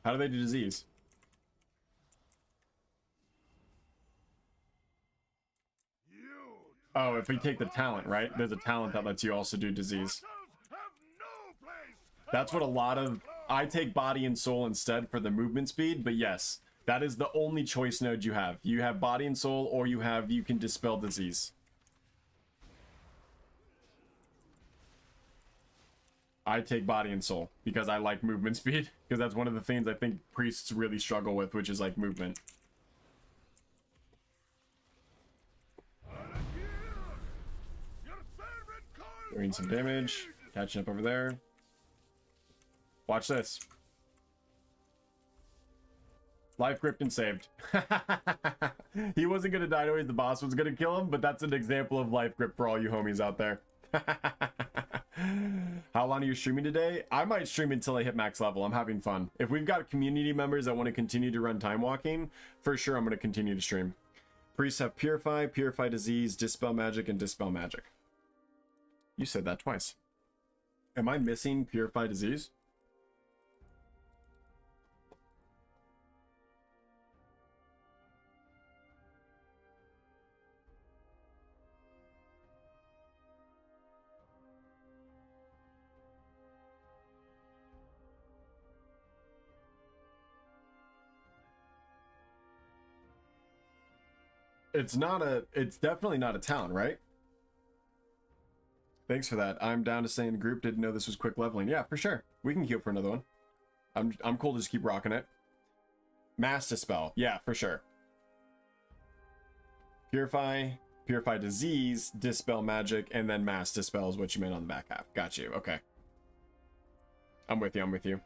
How do they do disease? Oh, if we take the talent, right? There's a talent that lets you also do disease. That's what a lot of... I take body and soul instead for the movement speed, but yes, that is the only choice node you have. You have body and soul, or you can dispel disease. I take body and soul because I like movement speed, because that's one of the things I think priests really struggle with, which is like movement. Doing some damage, catching up over there. Watch this. Life gripped and saved. He wasn't gonna die anyways, the boss was gonna kill him, but that's an example of life grip for all you homies out there. How long are you streaming today? I might stream until I hit max level. I'm having fun. If we've got community members that want to continue to run time walking, for sure I'm going to continue to stream. Priests have Purify, Purify Disease, Dispel Magic, and Dispel Magic. You said that twice. Am I missing Purify Disease? It's not a, it's definitely not a town, right? Thanks for that. I'm down to stay in the group. Didn't know this was quick leveling. Yeah, for sure. We can queue up for another one. I'm cool to just keep rocking it. Mass Dispel. Yeah, for sure. Purify disease, dispel magic, and then mass dispel is what you meant on the back half. Got you. Okay. I'm with you. I'm with you.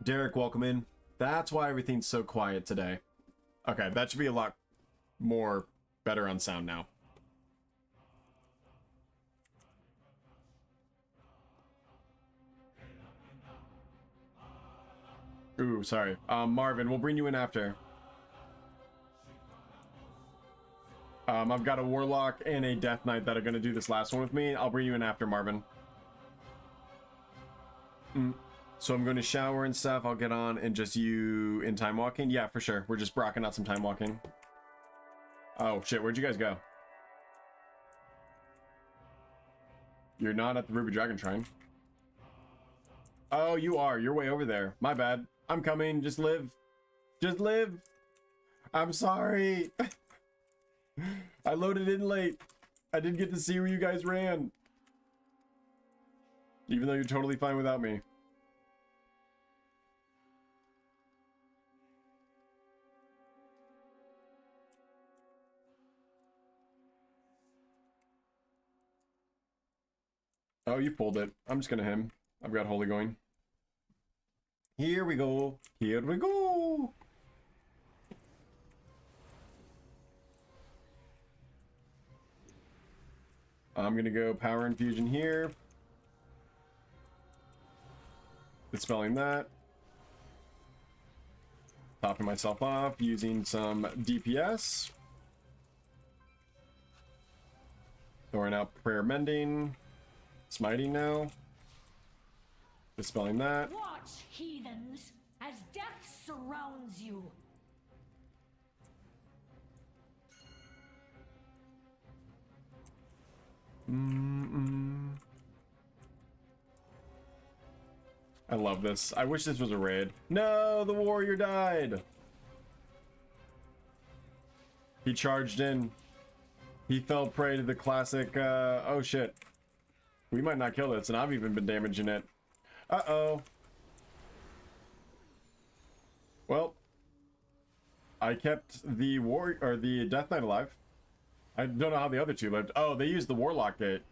Derek, welcome in. That's why everything's so quiet today. Okay, that should be a lot more better on sound now. Ooh, sorry. Marvin, we'll bring you in after. I've got a Warlock and a Death Knight that are going to do this last one with me. I'll bring you in after, Marvin. So I'm going to shower and stuff. I'll get on and just you in time walking. Yeah, for sure. We're just rocking out some time walking. Oh, shit. Where'd you guys go? You're not at the Ruby Dragon Shrine. Oh, you are. You're way over there. My bad. I'm coming. Just live. Just live. I'm sorry. I loaded in late. I didn't get to see where you guys ran. Even though you're totally fine without me. Oh, you pulled it. I'm just gonna him. I've got Holy going. Here we go. Here we go. I'm gonna go Power Infusion here. Dispelling that. Topping myself off using some DPS. Throwing out Prayer Mending. Smiting now. Dispelling that. Watch, heathens, as death surrounds you. I love this. I wish this was a raid. No, the warrior died. He charged in. He fell prey to the classic, oh shit. We might not kill this, and I've even been damaging it. Uh-oh. Well, I kept the the Death Knight alive. I don't know how the other two lived. Oh, they used the Warlock gate.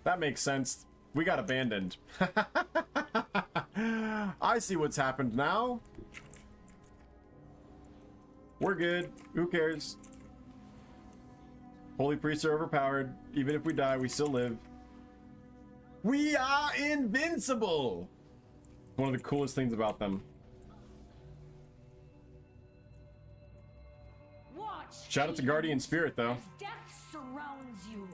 That makes sense. We got abandoned. I see what's happened now. We're good. Who cares? Holy priests are overpowered. Even if we die, we still live. We are invincible! One of the coolest things about them. Watch, Shout out to Guardian Spirit, though. as death surrounds you.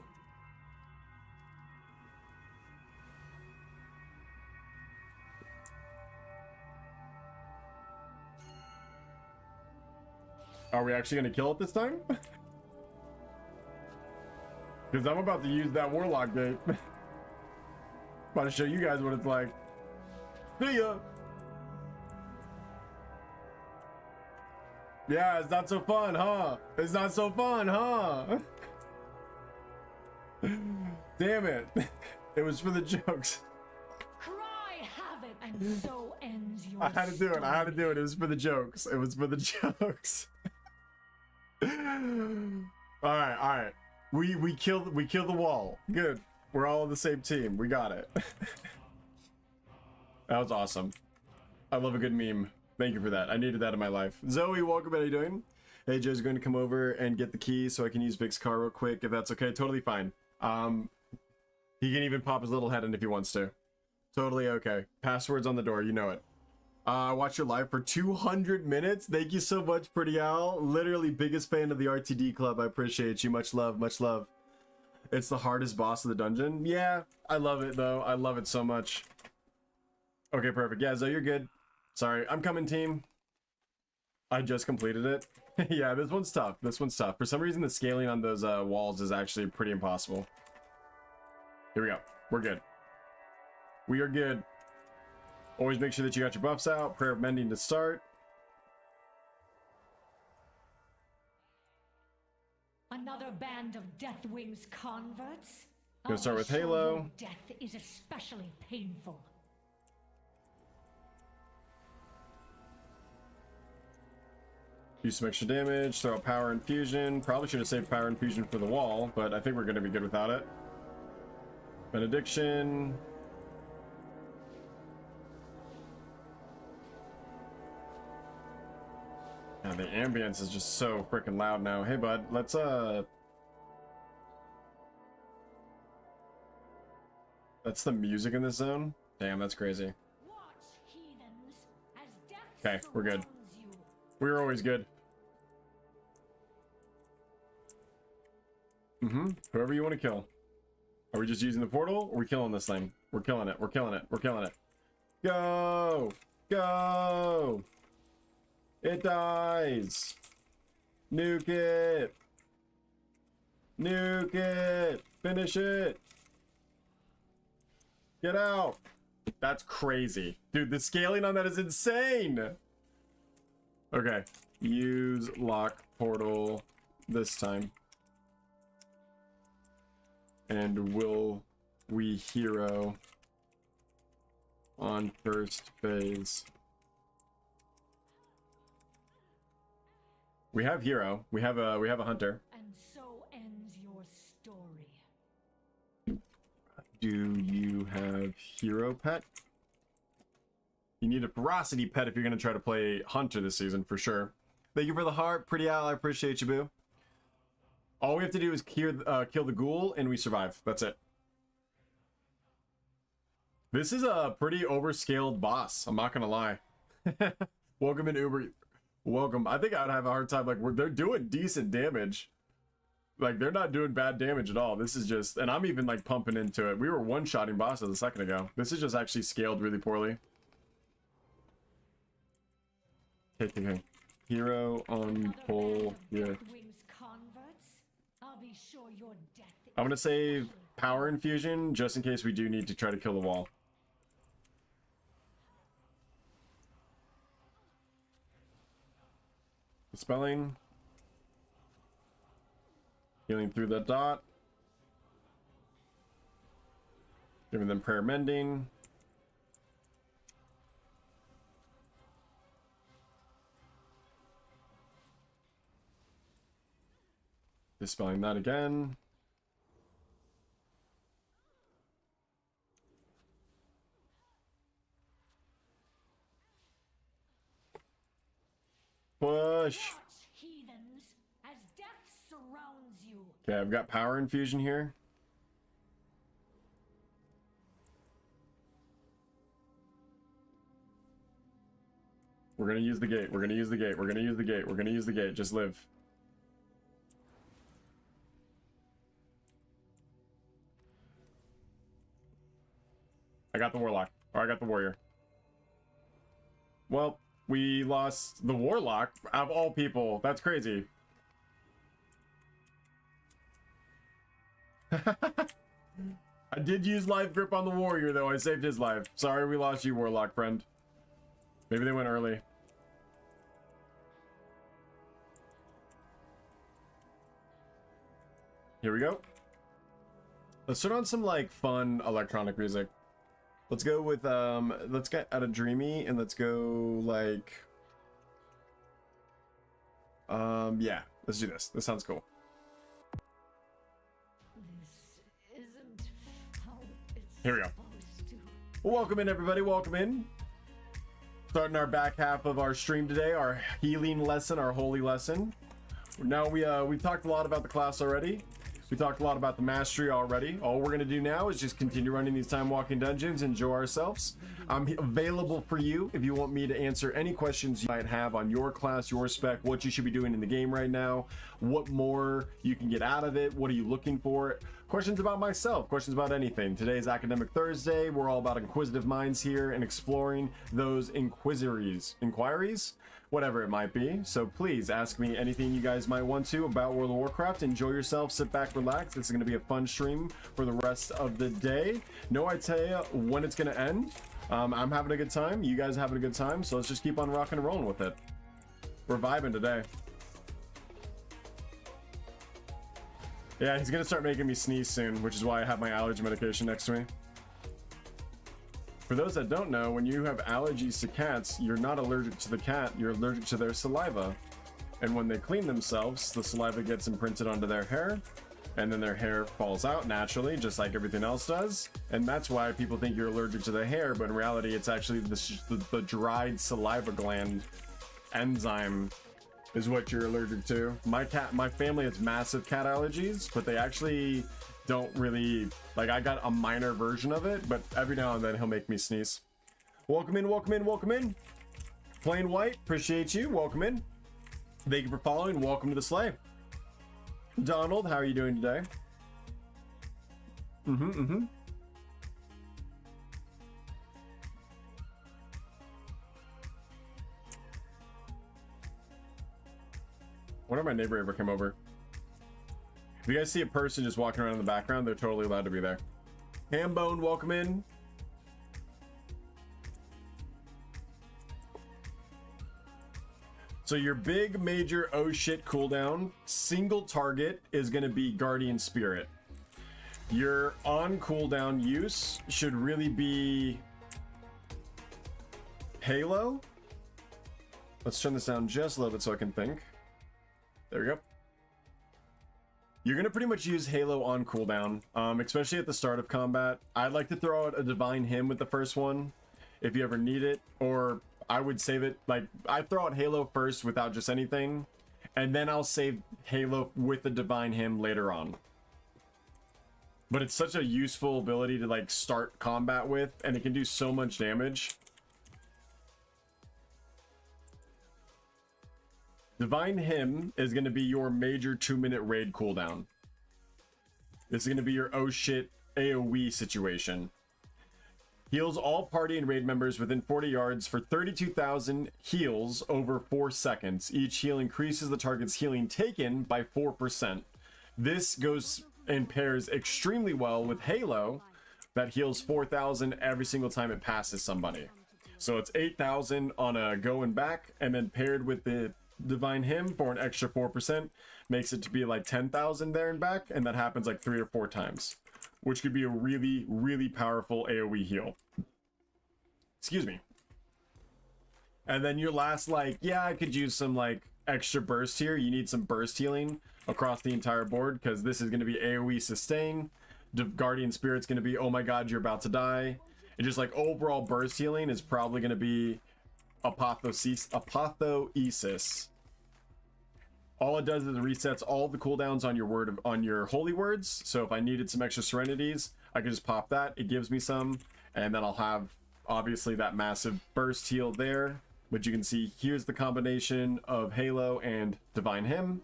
Are we actually going to kill it this time? Because I'm about to use that Warlock gate. About to show you guys what it's like. See ya! Yeah, it's not so fun, huh? It's not so fun, huh? Damn it. It was for the jokes. Cry havoc, and so ends your I had to do it. I had to story. do it. It was for the jokes. It was for the jokes. Alright, alright. We killed the wall. Good. We're all on the same team. We got it. That was awesome. I love a good meme. Thank you for that. I needed that in my life. Zoe, welcome. How are you doing? Hey, Joe's going to come over and get the keys so I can use Vic's car real quick, if that's okay. Totally fine. He can even pop his little head in if he wants to. Totally okay. Password's on the door. You know it. Watch your live for 200 minutes. Thank you so much, Pretty Owl. Literally biggest fan of the RTD club. I appreciate you. Much love. Much love. It's the hardest boss of the dungeon. Yeah, I love it, though. I love it so much. Okay, perfect. Yeah, Zoe, you're good. Sorry, I'm coming, team. I just completed it. Yeah, this one's tough. This one's tough. For some reason, the scaling on those walls is actually pretty impossible. Here we go. We're good. We are good. Always make sure that you got your buffs out. Prayer of Mending to start. Deathwing's converts? Gonna start with I'll be sure Halo. your death is especially painful. Do some extra damage, throw out power infusion. Probably should have saved power infusion for the wall, but I think we're gonna be good without it. Benediction. Man, the ambience is just so freaking loud now. Hey bud, let's that's the music in this zone? Damn, that's crazy. Watch, heathens, as death Okay, we're good. surrounds you. We were always good. Whoever you want to kill. Are we just using the portal? Or are we killing this thing? We're killing it. We're killing it. We're killing it. Go! Go! It dies! Nuke it! Nuke it! Finish it! Get out! That's crazy. Dude, the scaling on that is insane! Okay. Use lock portal this time. And will we hero on first phase? We have hero. We have a hunter. And so ends your story. Do you have hero pet? You need a ferocity pet if you're gonna try to play hunter this season for sure. Thank you for the heart, pretty owl. I appreciate you, boo. All we have to do is kill the ghoul and we survive. That's it. This is a pretty overscaled boss. I'm not gonna lie. Welcome in Uber. Welcome. I think I'd have a hard time. Like, they're doing decent damage. Like, they're not doing bad damage at all. This is just, and I'm even like pumping into it. We were one-shotting bosses a second ago. This is just actually scaled really poorly. Okay. Hero on pole here. I'm gonna save power infusion just in case we do need to try to kill the wall. Dispelling. Healing through that dot. Giving them prayer mending. Dispelling that again. Push. Heathens, as death surrounds you. Okay, I've got power infusion here. We're gonna use the gate. We're gonna use the gate. We're gonna use the gate. We're gonna use the gate. Just live. I got the warlock. Or I got the warrior. Well, we lost the warlock of all people. That's crazy. I did use life grip on the warrior though. I saved his life. Sorry we lost you, warlock friend. Maybe they went early. Here we go. Let's turn on some like fun electronic music. Let's go with let's get out of dreamy and let's go like yeah, let's do this. This sounds cool. This isn't how it's Here we go. supposed to. Welcome in everybody, welcome in. Starting our back half of our stream today, our healing lesson, our holy lesson. Now we've talked a lot about the class already. We talked a lot about the mastery already. All we're gonna do now is just continue running these time walking dungeons, enjoy ourselves. I'm available for you if you want me to answer any questions you might have on your class, your spec, what you should be doing in the game right now, what more you can get out of it, what are you looking for, questions about myself, questions about anything. Today's Academic Thursday. We're all about inquisitive minds here and exploring those inquiries, whatever it might be. So please ask me anything you guys might want to about World of Warcraft. Enjoy yourself, sit back, relax. This is going to be a fun stream for the rest of the day. No idea when it's going to end. I'm having a good time. You guys are having a good time. So let's just keep on rocking and rolling with it. We're vibing today. Yeah, he's gonna start making me sneeze soon, which is why I have my allergy medication next to me. For those that don't know, when you have allergies to cats, you're not allergic to the cat, you're allergic to their saliva. And when they clean themselves, the saliva gets imprinted onto their hair, and then their hair falls out naturally, just like everything else does. And that's why people think you're allergic to the hair, but in reality, it's actually the dried saliva gland enzyme is what you're allergic to. My family has massive cat allergies, but they actually don't really, like, I got a minor version of it, but every now and then he'll make me sneeze. Welcome in, welcome in, welcome in. Plain White, appreciate you, welcome in. Thank you for following, welcome to the sleigh. Donald, how are you doing today? Wonder if my neighbor ever came over. If you guys see a person just walking around in the background, they're totally allowed to be there. Hambone, welcome in. So your big major oh shit cooldown, single target is going to be Guardian Spirit. Your on cooldown use should really be Halo. Let's turn this down just a little bit so I can think. There we go. You're going to pretty much use Halo on cooldown, especially at the start of combat. I'd like to throw out a Divine Hymn with the first one if you ever need it, or I would save it. Like, I throw out Halo first without just anything, and then I'll save Halo with the Divine Hymn later on. But it's such a useful ability to, like, start combat with, and it can do so much damage. Divine Hymn is going to be your major 2-minute raid cooldown. This is going to be your oh shit AoE situation. Heals all party and raid members within 40 yards for 32,000 heals over 4 seconds. Each heal increases the target's healing taken by 4%. This goes and pairs extremely well with Halo that heals 4,000 every single time it passes somebody. So it's 8,000 on a go and back, and then paired with the Divine Hymn for an extra 4% makes it to be like 10,000 there and back, and that happens like 3 or 4 times, which could be a really, really powerful AoE heal. Excuse me. And then your last, like, yeah, I could use some like extra burst here. You need some burst healing across the entire board because this is going to be AoE sustain. Guardian Spirit's going to be, oh my god, you're about to die. And just like overall burst healing is probably going to be Apotheosis. All it does is it resets all the cooldowns on your holy words. So if I needed some extra serenities, I could just pop that. It gives me some, and then I'll have obviously that massive burst heal there. But you can see here's the combination of Halo and Divine Hymn.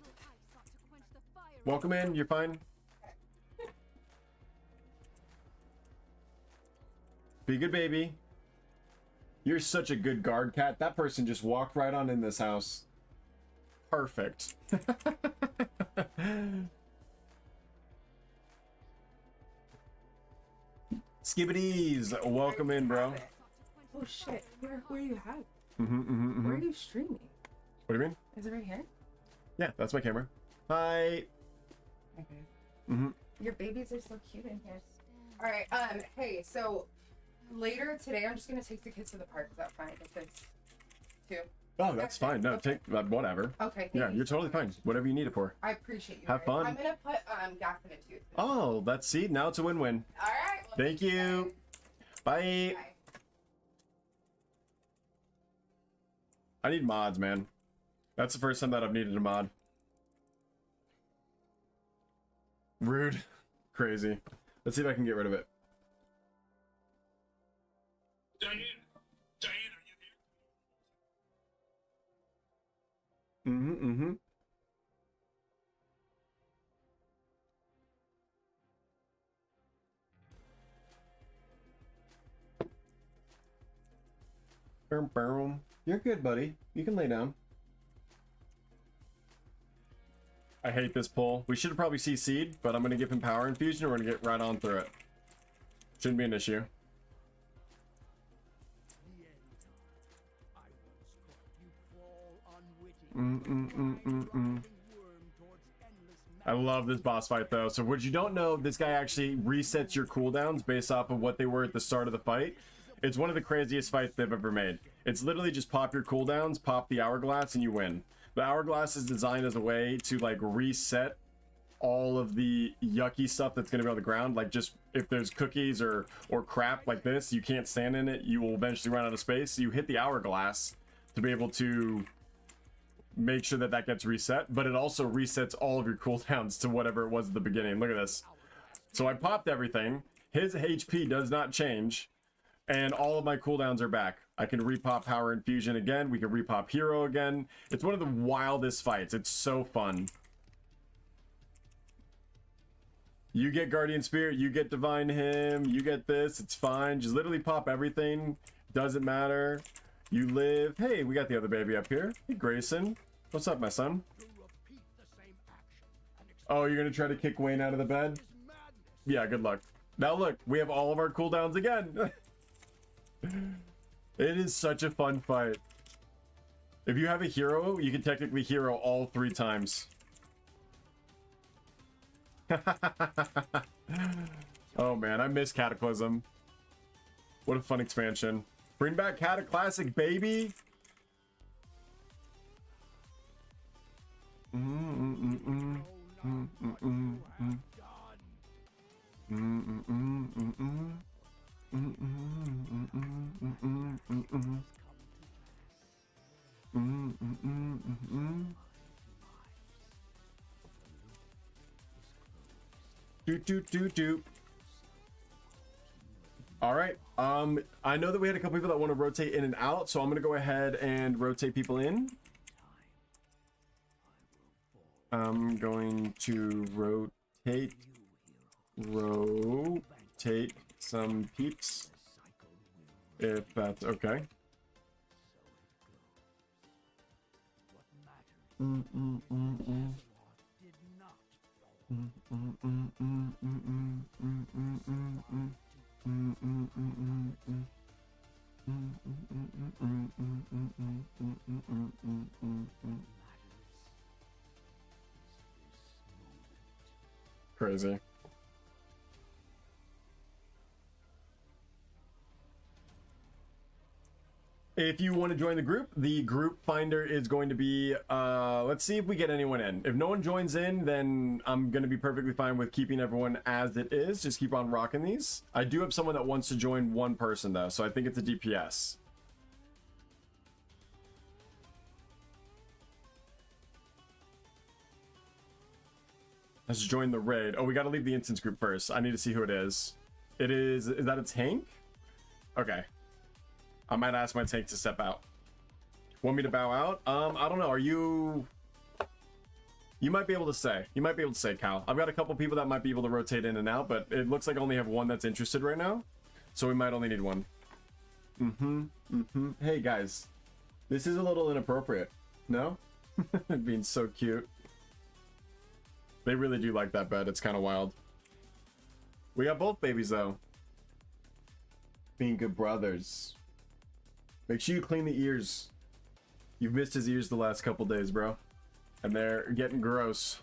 Welcome in, you're fine. Be a good baby. You're such a good guard cat. That person just walked right on in this house. Perfect. Skibbities, welcome in, bro. Oh shit, where are you at? Where Where are you streaming? What do you mean? Is it right here? Yeah, that's my camera. Hi. Okay. Your babies are so cute in here. Alright, hey, so later today I'm just gonna take the kids to the park. Is that fine? Because too. Oh, that's fine. No, take whatever. Okay. Yeah, you're totally fine. Whatever you need it for. I appreciate you. Have fun. I'm gonna put gas in it too. Oh, that's see. Now it's a win-win. Alright. Well, Thank you. Bye. Bye. I need mods, man. That's the first time that I've needed a mod. Rude. Crazy. Let's see if I can get rid of it. Diane, are you here? You're good, buddy. You can lay down. I hate this pull. We should have probably CC'd, but I'm going to give him power infusion and we're going to get right on through it. Shouldn't be an issue. I love this boss fight though. So what you don't know, this guy actually resets your cooldowns based off of what they were at the start of the fight. It's one of the craziest fights they've ever made. It's literally just pop your cooldowns, pop the hourglass, and you win. The hourglass is designed as a way to like reset all of the yucky stuff that's going to be on the ground. Like just if there's cookies or crap like this, you can't stand in it, you will eventually run out of space. So you hit the hourglass to be able to make sure that that gets reset, but it also resets all of your cooldowns to whatever it was at the beginning. Look at this. So I popped everything. His HP does not change, and all of my cooldowns are back. I can repop Power Infusion again. We can repop Hero again. It's one of the wildest fights. It's so fun. You get Guardian Spirit, you get Divine Hymn, you get this. It's fine. Just literally pop everything. Doesn't matter. You live. Hey, we got the other baby up here. Hey, Grayson. What's up, my son? Oh, you're going to try to kick Wayne out of the bed? Yeah, good luck. Now look, we have all of our cooldowns again. It is such a fun fight. If you have a hero, you can technically hero all 3 times. Oh man, I miss Cataclysm. What a fun expansion. Bring back Cataclassic, baby! Do. All right. I know that we had a couple people that want to rotate in and out, so I'm going to go ahead and rotate people in. I'm going to rotate some peeps, if that's okay. Crazy. If you want to join the group finder is going to be, let's see if we get anyone in. If no one joins in, then I'm going to be perfectly fine with keeping everyone as it is. Just keep on rocking these. I do have someone that wants to join one person though, so I think it's a DPS. Let's join the raid. Oh, we got to leave the instance group first. I need to see who it is. Is that a tank? Okay. I might ask my tank to step out. Want me to bow out? I don't know. Are you... You might be able to say. You might be able to say, Cal. I've got a couple people that might be able to rotate in and out, but it looks like I only have one that's interested right now. So we might only need one. Hey, guys. This is a little inappropriate. No? Being so cute. They really do like that bed. It's kind of wild. We got both babies, though. Being good brothers. Make sure you clean the ears. You've missed his ears the last couple days, bro. And they're getting gross.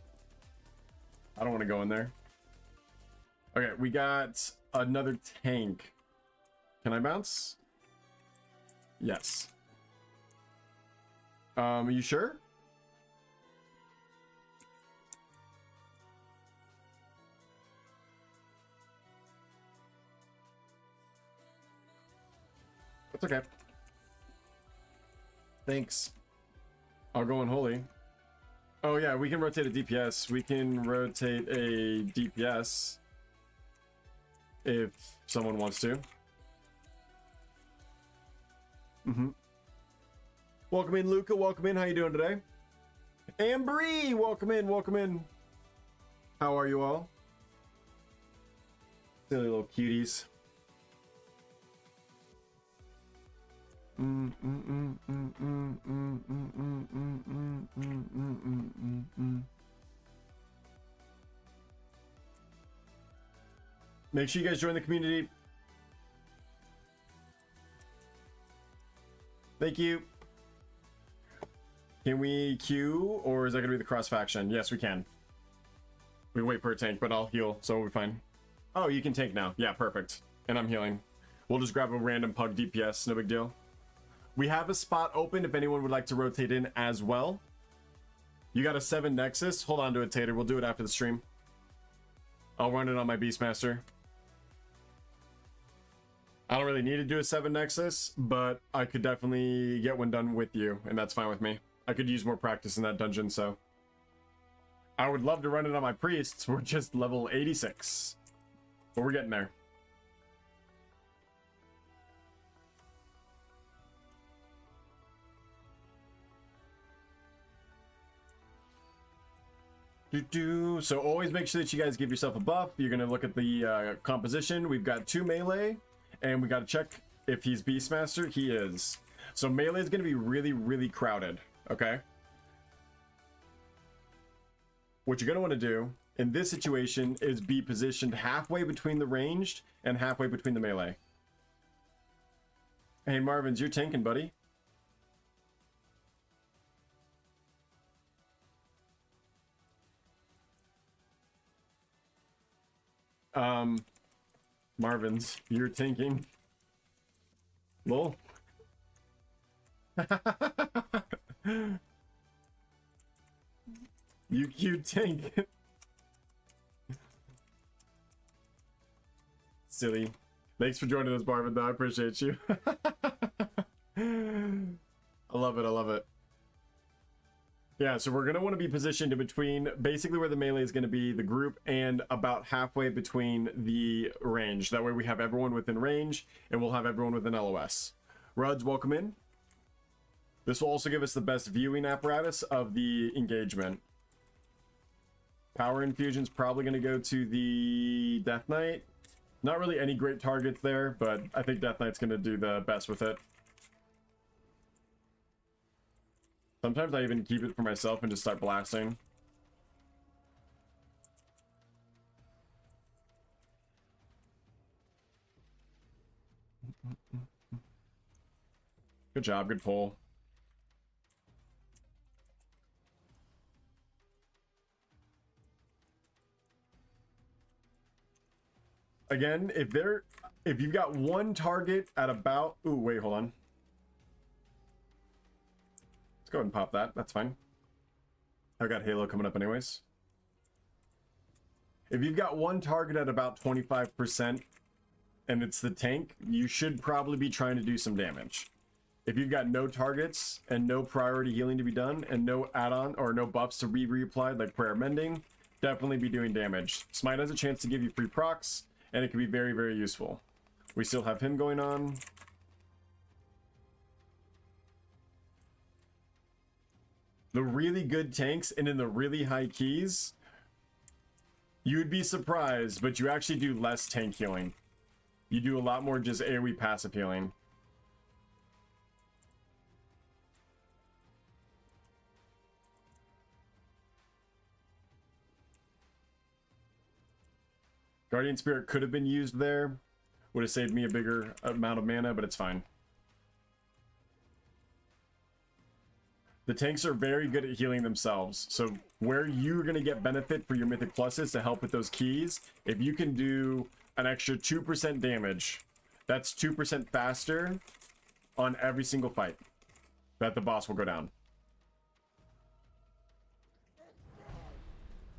I don't want to go in there. Okay, we got another tank. Can I bounce? Yes. Are you sure? That's okay. Thanks. I'll go in holy. Oh yeah, we can rotate a DPS. We can rotate a DPS if someone wants to. Welcome in, Luca. Welcome in. How you doing today? Ambry, welcome in. Welcome in. How are you all? Silly little cuties. Make sure you guys join the community. Thank you. Can we queue, or is that gonna be the cross faction? Yes, we can. We wait for a tank, but I'll heal, so we'll be fine. Oh, you can tank now. Yeah, perfect. And I'm healing. We'll just grab a random pug DPS, no big deal. We have a spot open if anyone would like to rotate in as well. You got a 7 Nexus? Hold on to it, Tater. We'll do it after the stream. I'll run it on my Beastmaster. I don't really need to do a 7 Nexus, but I could definitely get one done with you, and that's fine with me. I could use more practice in that dungeon, so... I would love to run it on my priests. We're just level 86. But we're getting there. So always make sure that you guys give yourself a buff. You're going to look at the composition. We've got 2 melee, and we got to check if he's Beastmaster. He is. So melee is going to be really, really crowded. Okay? What you're going to want to do in this situation is be positioned halfway between the ranged and halfway between the melee. Hey, Marvins, you're tanking, buddy. Marvins, you're tanking. Lol. You cute tank. Silly. Thanks for joining us, Marvin, though. I appreciate you. I love it. I love it. Yeah, so we're going to want to be positioned in between basically where the melee is going to be, the group, and about halfway between the range. That way we have everyone within range, and we'll have everyone within LOS. Ruds, welcome in. This will also give us the best viewing apparatus of the engagement. Power Infusion's probably going to go to the Death Knight. Not really any great targets there, but I think Death Knight's going to do the best with it. Sometimes I even keep it for myself and just start blasting. Good job, good pull. Again, if you've got one target at about... Ooh, wait, hold on. Go ahead and pop that. That's fine. I've got Halo coming up anyways. If you've got one target at about 25% and it's the tank, you should probably be trying to do some damage. If you've got no targets and no priority healing to be done and no add-on or no buffs to be reapplied like Prayer Mending, definitely be doing damage. Smite has a chance to give you free procs and it can be very, very useful. We still have him going on. The really good tanks and in the really high keys, you'd be surprised, but you actually do less tank healing. You do a lot more just AoE passive healing. Guardian Spirit could have been used there. Would have saved me a bigger amount of mana, but it's fine. The tanks are very good at healing themselves. So where you're going to get benefit for your Mythic Pluses to help with those keys, if you can do an extra 2% damage, that's 2% faster on every single fight that the boss will go down.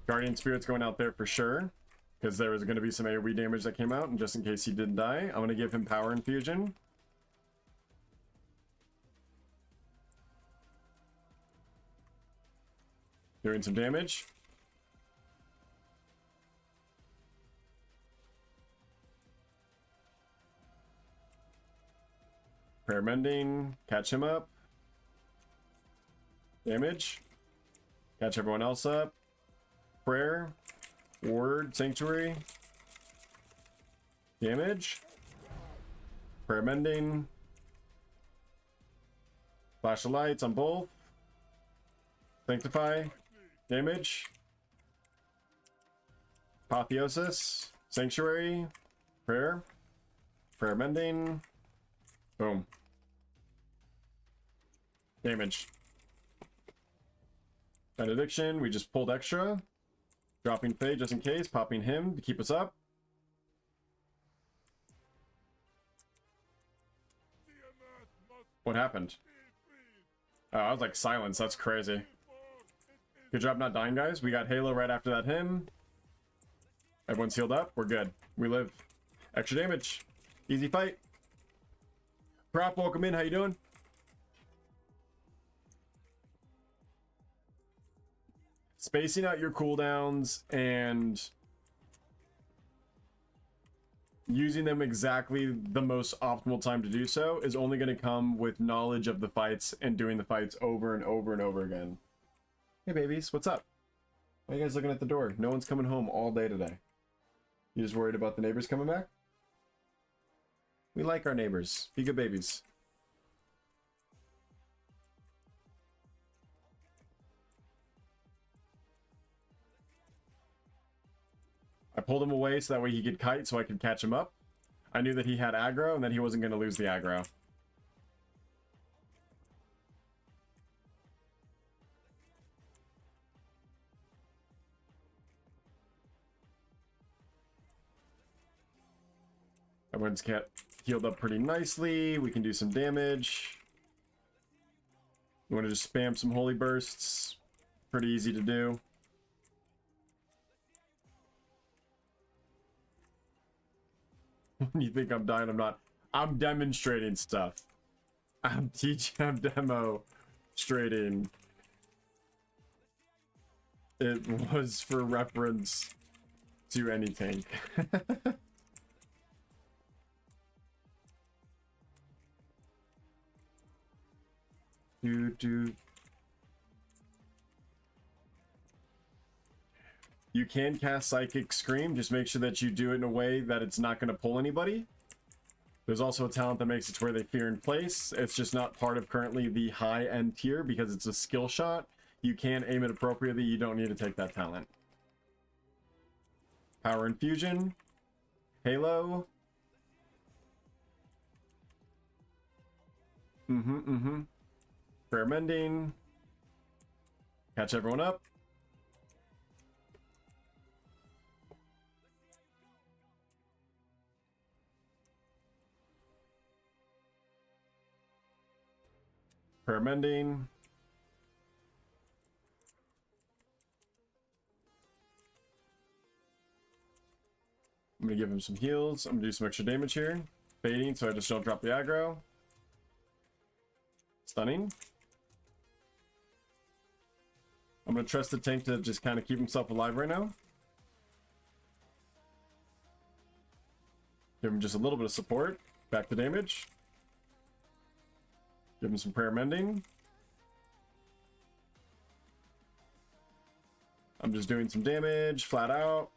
Guardian Spirit's going out there for sure, because there was going to be some AoE damage that came out, and just in case he didn't die, I'm going to give him Power Infusion. Doing some damage. Prayer Mending. Catch him up. Damage. Catch everyone else up. Prayer. Ward. Sanctuary. Damage. Prayer Mending. Flash of lights on both. Sanctify. Damage. Apotheosis. Sanctuary. Prayer. Prayer Mending. Boom. Damage. Benediction. We just pulled extra. Dropping Faye just in case. Popping him to keep us up. What happened? Oh, I was like silence. That's crazy. Good job not dying, guys. We got Halo right after that him. Everyone's healed up. We're good. We live. Extra damage. Easy fight. Prop, welcome in. How you doing? Spacing out your cooldowns and using them exactly the most optimal time to do so is only going to come with knowledge of the fights and doing the fights over and over and over again. Hey babies, what's up? Why are you guys looking at the door? No one's coming home all day today. You just worried about the neighbors coming back? We like our neighbors. Be good babies. I pulled him away so that way he could kite so I could catch him up. I knew that he had aggro and that he wasn't going to lose the aggro. Everyone's kept healed up pretty nicely. We can do some damage. You want to just spam some holy bursts. Pretty easy to do. You think I'm dying? I'm not. I'm demonstrating stuff. I'm teaching. I'm demonstrating. It was for reference to any tank. You can cast Psychic Scream, just make sure that you do it in a way that it's not going to pull anybody. There's also a talent that makes it to where they fear in place. It's just not part of currently the high-end tier because it's a skill shot. You can aim it appropriately, you don't need to take that talent. Power Infusion. Halo. Prayer Mending. Catch everyone up. Prayer Mending. I'm gonna give him some heals. I'm gonna do some extra damage here. Baiting so I just don't drop the aggro. Stunning. I'm gonna trust the tank to just kind of keep himself alive right now. Give him just a little bit of support. Back to damage. Give him some prayer mending. I'm just doing some damage, flat out.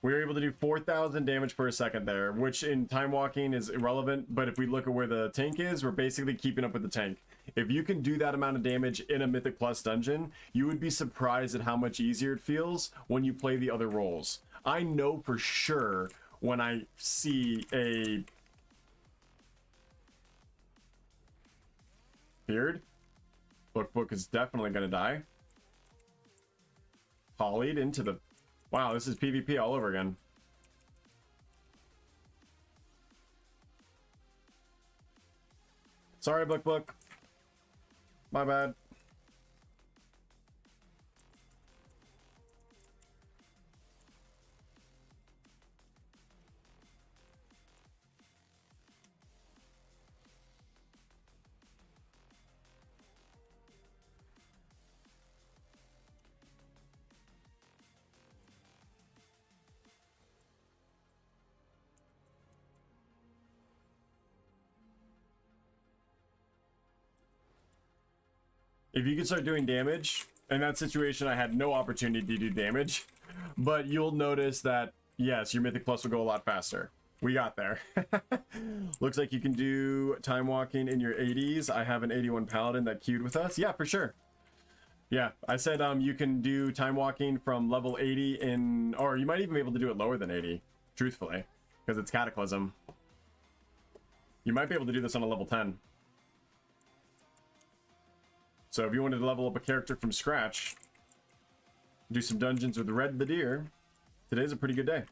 We were able to do 4,000 damage per second there, which in time walking is irrelevant, but if we look at where the tank is, we're basically keeping up with the tank. If you can do that amount of damage in a Mythic Plus dungeon, you would be surprised at how much easier it feels when you play the other roles. I know for sure when I see a Beard, Book is definitely gonna die. Hollied into the... Wow, this is PvP all over again. Sorry, Book. My bad. If you can start doing damage, in that situation I had no opportunity to do damage, but you'll notice that, yes, your Mythic Plus will go a lot faster. We got there. Looks like you can do time walking in your 80s. I have an 81 Paladin that queued with us. Yeah, for sure. Yeah, I said you can do time walking from level 80 in, or you might even be able to do it lower than 80, truthfully, because it's Cataclysm. You might be able to do this on a level 10. So if you wanted to level up a character from scratch, Do some dungeons with Red the Deer. Today's a pretty good day.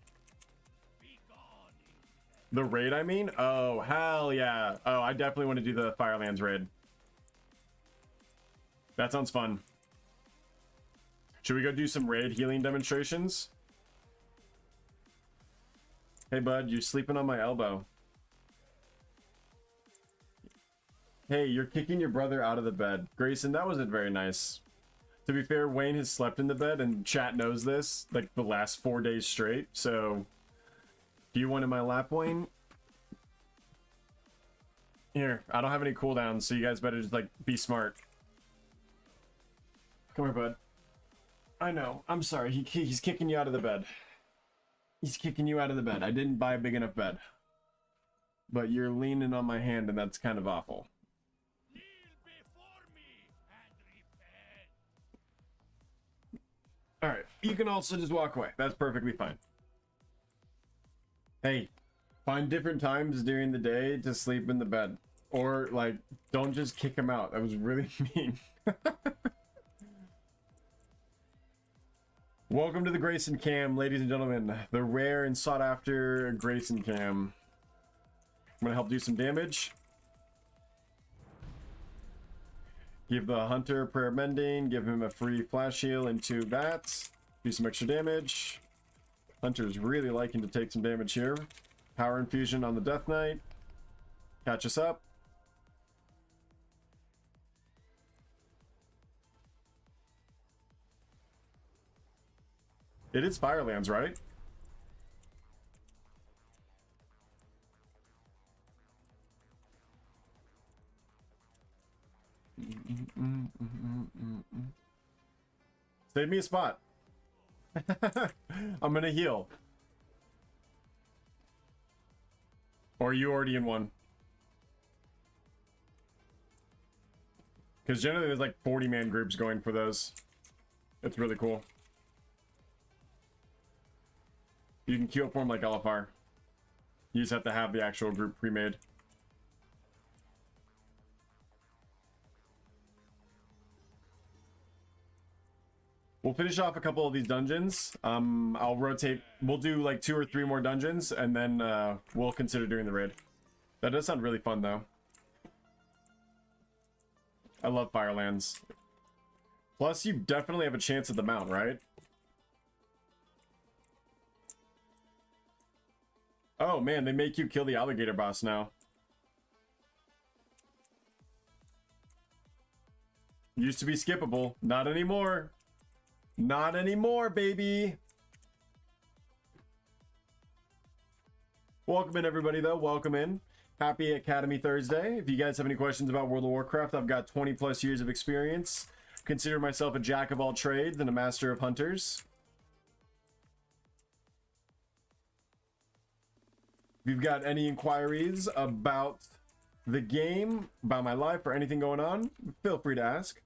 The raid, I mean? Oh, hell yeah. Oh, I definitely want to do the Firelands raid. That sounds fun. Should we go do some raid healing demonstrations? Hey, bud, you're sleeping on my elbow. Hey, you're kicking your brother out of the bed. Grayson, that wasn't very nice. To be fair, Wayne has slept in the bed, and chat knows this, like, the last 4 days straight, so... Do you want in my lap, Wayne? Here, I don't have any cooldowns, so you guys better just, like, be smart. Come here, bud. I know. I'm sorry. He's kicking you out of the bed. He's kicking you out of the bed. I didn't buy a big enough bed. But you're leaning on my hand, and that's kind of awful. Alright. You can also just walk away. That's perfectly fine. Hey, find different times during the day to sleep in the bed. Or, like, don't just kick him out. That was really mean. Welcome to the Grayson Cam, ladies and gentlemen. The rare and sought after Grayson Cam. I'm gonna help do some damage. Give the hunter prayer mending, give him a free flash heal and 2 bats. Do some extra damage. Hunter's really liking to take some damage here. Power infusion on the Death Knight. Catch us up. It is Firelands, right? Save me a spot. I'm gonna heal. Or are you already in one? Because generally there's like 40-man groups going for those. It's really cool. You can queue up for them like LFR. You just have to have the actual group pre-made. We'll finish off a couple of these dungeons. I'll rotate. We'll do like 2 or 3 more dungeons, and then we'll consider doing the raid. That does sound really fun, though. I love Firelands. Plus, you definitely have a chance at the mount, right? Oh man, they make you kill the alligator boss now. Used to be skippable. Not anymore. Not anymore, baby. Welcome in, everybody, though. Welcome in. Happy Academy Thursday. If you guys have any questions about World of Warcraft, I've got 20 plus years of experience. Consider myself a jack of all trades and a master of hunters. If you've got any inquiries about the game, about my life, or anything going on, feel free to ask.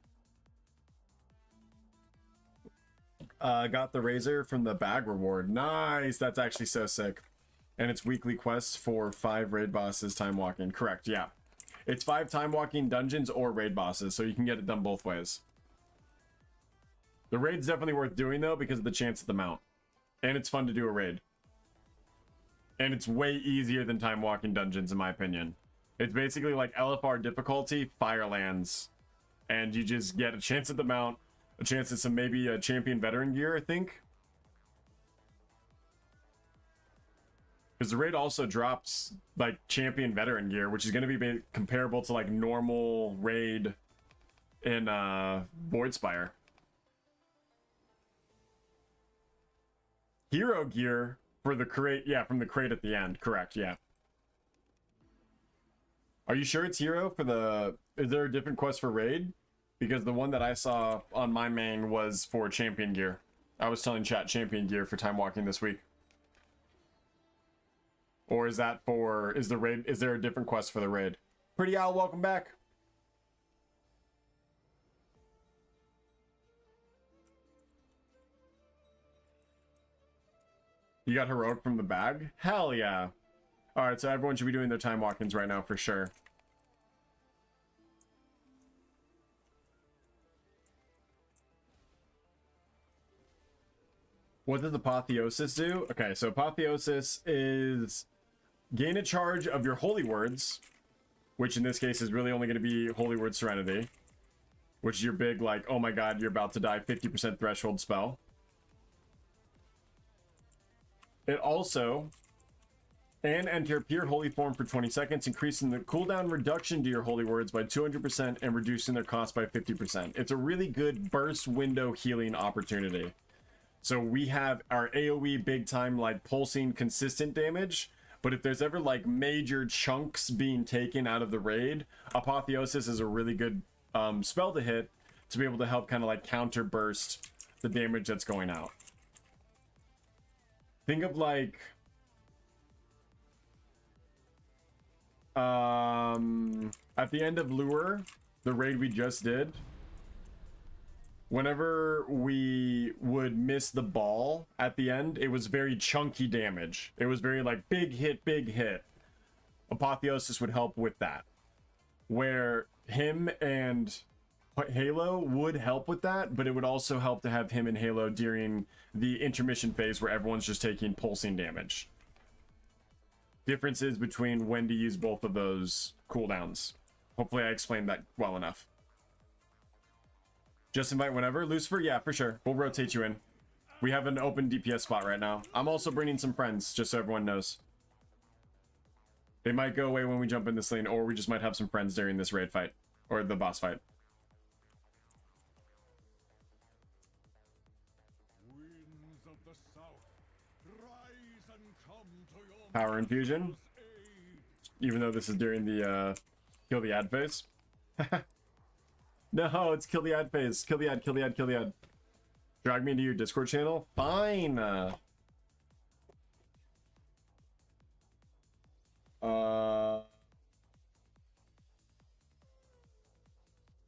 Got the Razor from the bag reward. Nice! That's actually so sick. And it's weekly quests for 5 raid bosses time walking. Correct, yeah. It's 5 time walking dungeons or raid bosses, so you can get it done both ways. The raid's definitely worth doing, though, because of the chance at the mount. And it's fun to do a raid. And it's way easier than time walking dungeons, in my opinion. It's basically like LFR difficulty, Firelands. And you just get a chance at the mount, a chance at some maybe a champion veteran gear, I think. Because the raid also drops like champion veteran gear, which is going to be comparable to like normal raid in Voidspire. Hero gear for the crate, yeah, from the crate at the end, correct, yeah. Are you sure it's hero for the... Is there a different quest for raid? Because the one that I saw on my main was for champion gear. I was telling chat champion gear for time walking this week. Or is that for... Is there a different quest for the raid? Pretty Owl, welcome back. You got heroic from the bag? Hell yeah. Alright, so everyone should be doing their time walk-ins right now for sure. What does Apotheosis do? Okay, so Apotheosis is gain a charge of your holy words, which in this case is really only going to be Holy Word Serenity, which is your big, like, oh my god, you're about to die 50% threshold spell. It also, and enter pure holy form for 20 seconds, increasing the cooldown reduction to your holy words by 200% and reducing their cost by 50%. It's a really good burst window healing opportunity. So we have our AoE big time, like pulsing consistent damage, but if there's ever like major chunks being taken out of the raid, Apotheosis is a really good spell to hit to be able to help kind of like counter burst the damage that's going out. Think of like at the end of Lure, the raid we just did, whenever we would miss the ball at the end, it was very chunky damage. It was very like big hit, big hit. Apotheosis would help with that. Where him and Halo would help with that, but it would also help to have him and Halo during the intermission phase where everyone's just taking pulsing damage. Differences between when to use both of those cooldowns. Hopefully I explained that well enough. Just invite whenever. Lucifer, yeah, for sure. We'll rotate you in. We have an open DPS spot right now. I'm also bringing some friends, just so everyone knows. They might go away when we jump in this lane, or we just might have some friends during this raid fight. Or the boss fight. Winds of the south, rise and come to your Power infusion. Even though this is during the kill the ad phase. No, it's kill the ad phase. Kill the ad, kill the ad, kill the ad. Drag me into your Discord channel? Fine.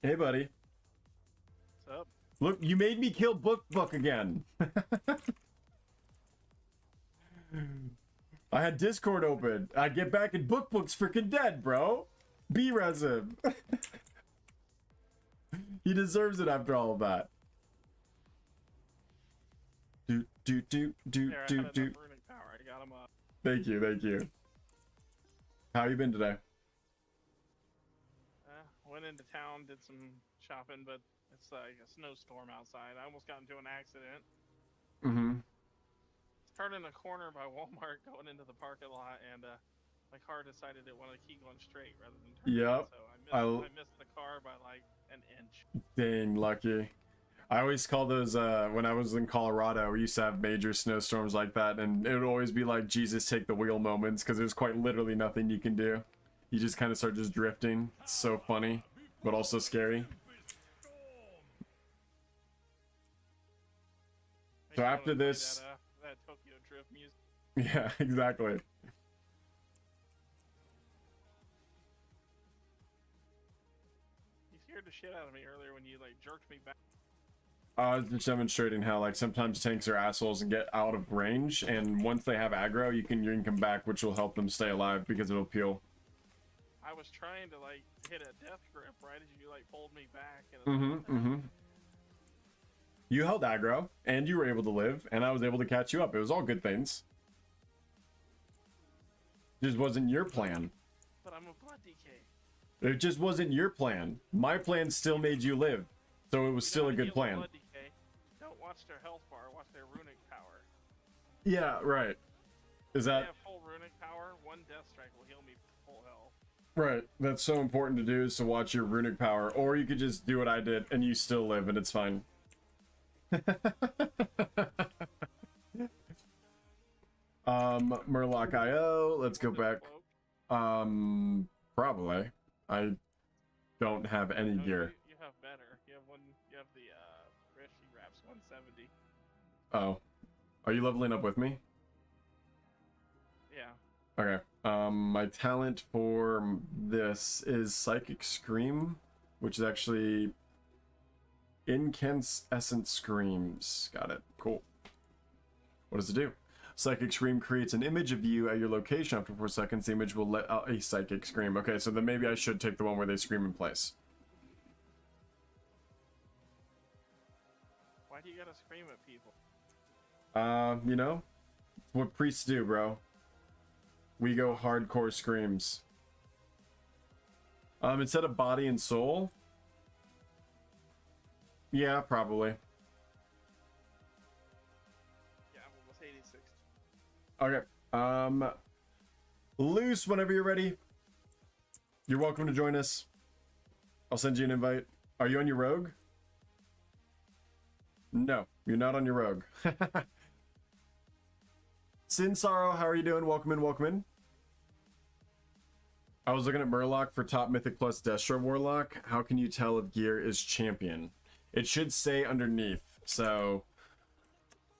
Hey, buddy. What's up? Look, you made me kill Book again. I had Discord open. I get back and Book's freaking dead, bro. B-res him. He deserves it after all of that. There, I had enough runic power. I got him up. Thank you, thank you. How you been today? Went into town, did some shopping, but it's like a snowstorm outside. I almost got into an accident. Mm-hmm. Started in a corner by Walmart going into the parking lot, and my car decided it wanted to keep going straight rather than turning. Yep. So I missed the car by like an inch. Dang, lucky. I always call those, when I was in Colorado, we used to have major snowstorms like that, and it would always be like, Jesus, take the wheel moments, because there's quite literally nothing you can do. You just kind of start just drifting. It's so funny, but also scary. So after this... That Tokyo Drift music. Yeah, exactly. You scared the shit out of me earlier when you like jerked me back. I was just demonstrating how like sometimes tanks are assholes and get out of range, and once they have aggro, you can yank them back, which will help them stay alive because it'll peel. I was trying to like hit a death grip right as you like pulled me back. And You held aggro, and you were able to live, and I was able to catch you up. It was all good things. It just wasn't your plan. But I'm a blood DK. It just wasn't your plan. My plan still made you live, so it was still a good plan. Blood DK. Don't watch their health bar, watch their runic power. Yeah, right. Is They that have full runic power, one death strike will heal me full health. right? That's so important to do, is to watch your runic power, or you could just do what I did and you still live, and it's fine. Murloc IO, let's go back. Probably. I don't have any No, gear. You have better. You have the Rishi Wraps 170. Oh. Are you leveling up with me? Yeah. Okay. My talent for this is Psychic Scream, which is actually Incandescent Screams. Got it. Cool. What does it do? Psychic Scream creates an image of you at your location. After 4 seconds, the image will let out a Psychic Scream. Okay, so then maybe I should take the one where they scream in place. Why do you gotta scream at people? You know, it's what priests do, bro. We go hardcore screams. Instead of body and soul. Yeah, probably. Yeah, I'm almost 86. Okay. Loose whenever you're ready. You're welcome to join us. I'll send you an invite. Are you on your rogue? No, you're not on your rogue. Sin Sorrow, how are you doing? Welcome in, welcome in. I was looking at Murloc for top Mythic plus Destro Warlock. How can you tell if gear is champion? It should say underneath. So,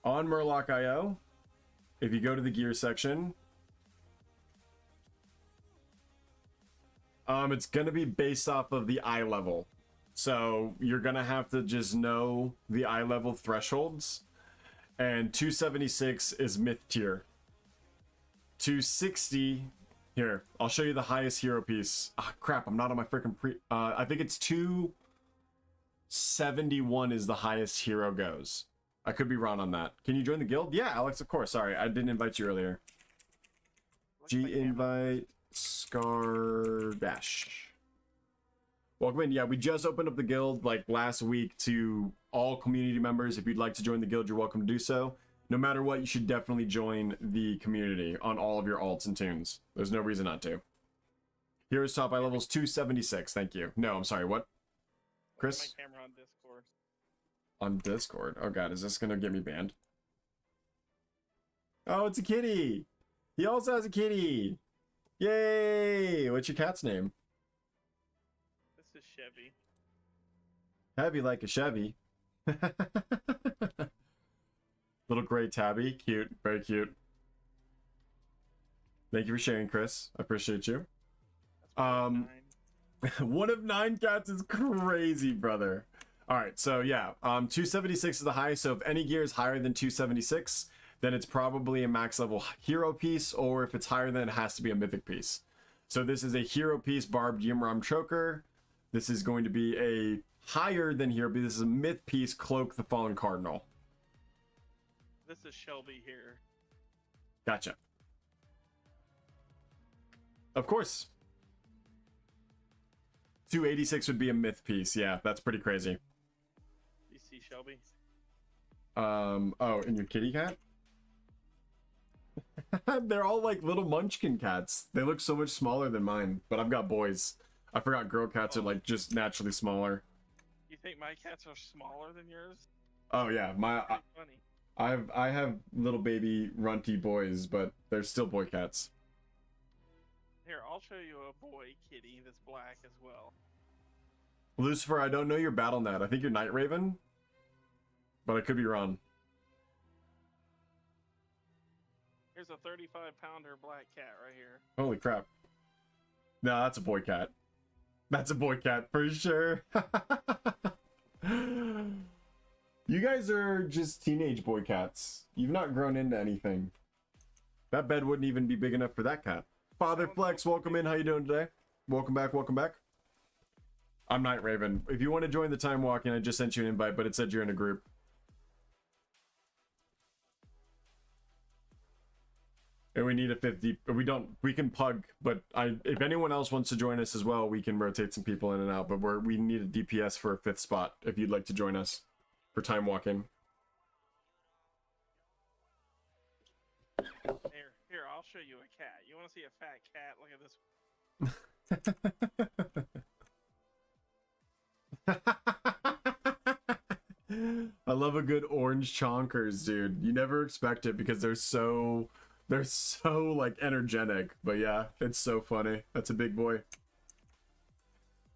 on Murloc.io, if you go to the gear section, it's going to be based off of the eye level. So, you're going to have to just know the eye level thresholds. And 276 is myth tier. 260, here, I'll show you the highest hero piece. Ah, crap, I'm not on my freaking I think it's 271 is the highest hero goes. I could be wrong on that. Can you join the guild? Yeah, Alex, of course. Sorry, I didn't invite you earlier. G invite Scar Dash. Welcome in. Yeah, we just opened up the guild like last week to all community members. If you'd like to join the guild, you're welcome to do so. No matter what, you should definitely join the community on all of your alts and tunes. There's no reason not to. Heroes top by levels 276. Thank you. No, I'm sorry. What? Chris? My camera on Discord. On Discord? Oh god, is this gonna get me banned? Oh, it's a kitty! He also has a kitty! Yay! What's your cat's name? This is Chevy. Heavy like a Chevy. Little gray tabby. Cute. Very cute. Thank you for sharing, Chris. I appreciate you. That's 1 of 9 cats is crazy, brother. All right, so yeah, 276 is the highest. So if any gear is higher than 276, then it's probably a max level hero piece, or if it's higher than, it has to be a mythic piece. So this is a hero piece, Barbed Yimram Choker. This is going to be a higher than hero piece. This is a myth piece, Cloak the Fallen Cardinal. This is Shelby here. Gotcha. Of course. 286 would be a myth piece. Yeah, that's pretty crazy. You see Shelby? Oh, and your kitty cat? They're all like little munchkin cats. They look so much smaller than mine, but I've got boys. I forgot girl cats are like just naturally smaller. You think my cats are smaller than yours? Oh yeah, Pretty funny. I have little baby runty boys, but they're still boy cats. Here, I'll show you a boy kitty that's black as well. Lucifer, I don't know your battle net. I think you're Night Raven, but I could be wrong. Here's a 35-pounder black cat right here. Holy crap. No, that's a boy cat. That's a boy cat for sure. You guys are just teenage boy cats. You've not grown into anything. That bed wouldn't even be big enough for that cat. Father Flex, welcome in. How you doing today? Welcome back, welcome back. I'm Night Raven. If you want to join the time walking, I just sent you an invite, but it said you're in a group. And we need a 50. We can pug, but if anyone else wants to join us as well, we can rotate some people in and out, but we need a DPS for a 5th spot if you'd like to join us for time walking. Here, I'll show you a cat. You want to see a fat cat? Look at this. I love a good orange chonkers, dude. You never expect it because they're so like energetic, but yeah, it's so funny. That's a big boy.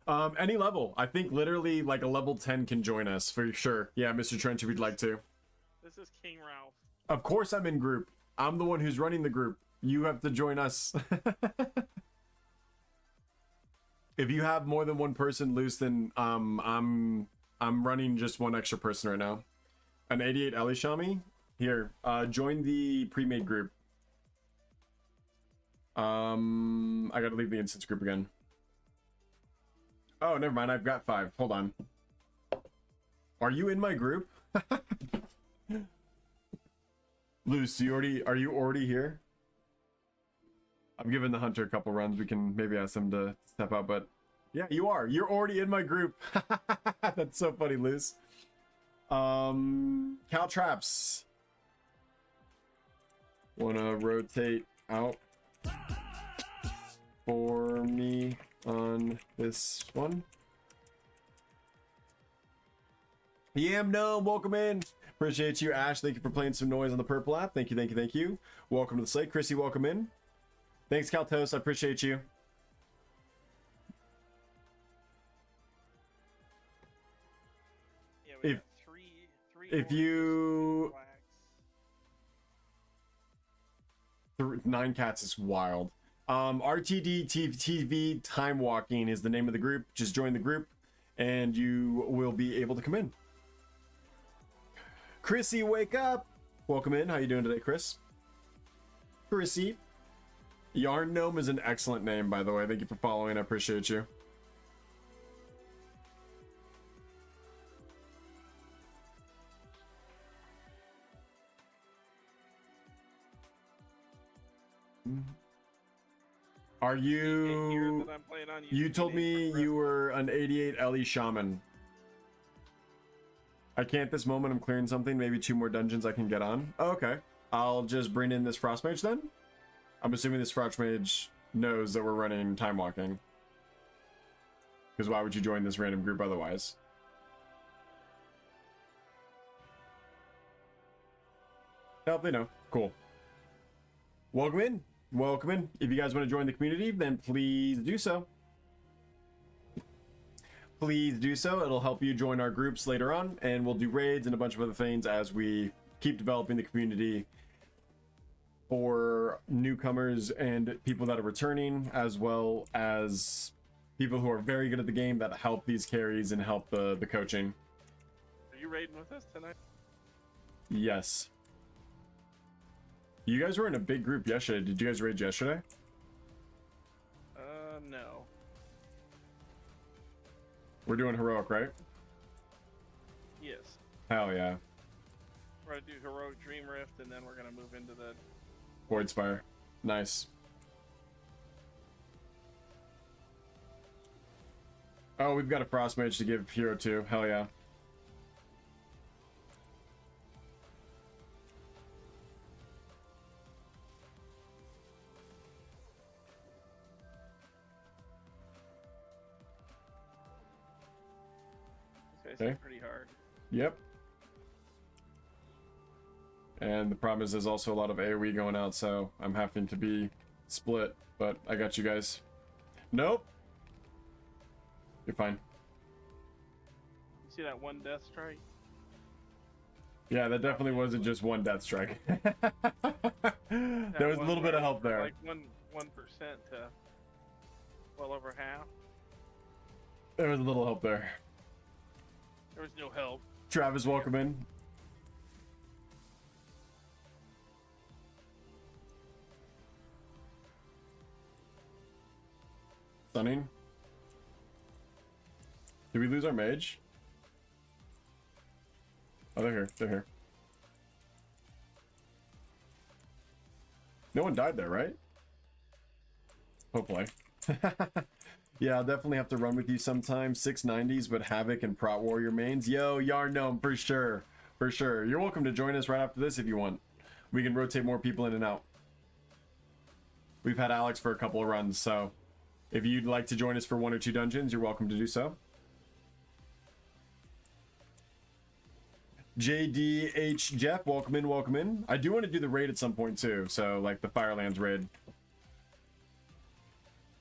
Any level. I think literally like a level 10 can join us for sure. Yeah, Mr. Trench, if you'd like to. This is King Ralph. Of course I'm in group. I'm the one who's running the group. You have to join us. If you have more than one person loose, then I'm running just one extra person right now. An 88 Elishami. Here, join the pre-made group. I gotta leave the instance group again. Oh, never mind. I've got 5. Hold on. Are you in my group? Luce, are you already here? I'm giving the hunter a couple runs. We can maybe ask him to step out, but yeah, you are. You're already in my group. That's so funny, Luce. Caltraps. Wanna rotate out for me on this one? Yam Gnome, welcome in. Appreciate you, Ash. Thank you for playing some noise on the purple app. Thank you, thank you, thank you. Welcome to the slate. Chrissy, welcome in. Thanks, Caltos. I appreciate you. Yeah, we If- got three if oranges, you- two blacks. 9 cats is wild. RTD TV Time Walking is the name of the group. Just join the group and you will be able to come in. Chrissy, wake up. Welcome in. How you doing today, Chris? Chrissy. Yarn Gnome is an excellent name, by the way. Thank you for following. I appreciate you. Are Can't hear you... that I'm playing on You YouTube told me name for you were an 88 Ellie Shaman. I can't this moment. I'm clearing something. Maybe 2 more dungeons I can get on. Oh, okay. I'll just bring in this Frost Mage then. I'm assuming this Frost Mage knows that we're running Time Walking. Because why would you join this random group otherwise? Help, they know. Cool. Welcome in. Welcome in. If you guys want to join the community, then please do so. Please do so. It'll help you join our groups later on, and we'll do raids and a bunch of other things as we keep developing the community for newcomers and people that are returning, as well as people who are very good at the game that help these carries and help the coaching. Are you raiding with us tonight? Yes. You guys were in a big group yesterday. Did you guys raid yesterday? No. We're doing heroic, right? Yes. Hell yeah. We're gonna do heroic Dream Rift, and then we're gonna move into the. Void Spire. Nice. Oh, we've got a Frost Mage to give Hero to. Hell yeah. This guy's Okay. hit pretty hard. Yep. And the problem is there's also a lot of AoE going out, so I'm having to be split, but I got you guys. Nope. You're fine. You see that one death strike? Yeah, that definitely wasn't just one death strike. There was a little bit of help there. Like 1% to well over half. There was a little help there. There was no help. Travis, welcome in. Stunning. Did we lose our mage? Oh, they're here. They're here. No one died there, right? Hopefully. Yeah, I'll definitely have to run with you sometime. 690s, but Havoc and Prot Warrior mains. Yo, Yarn Gnome, for sure. For sure. You're welcome to join us right after this if you want. We can rotate more people in and out. We've had Alex for a couple of runs, so if you'd like to join us for 1 or 2 dungeons, you're welcome to do so. JDH Jeff, welcome in, welcome in. I do want to do the raid at some point too, so like the Firelands raid.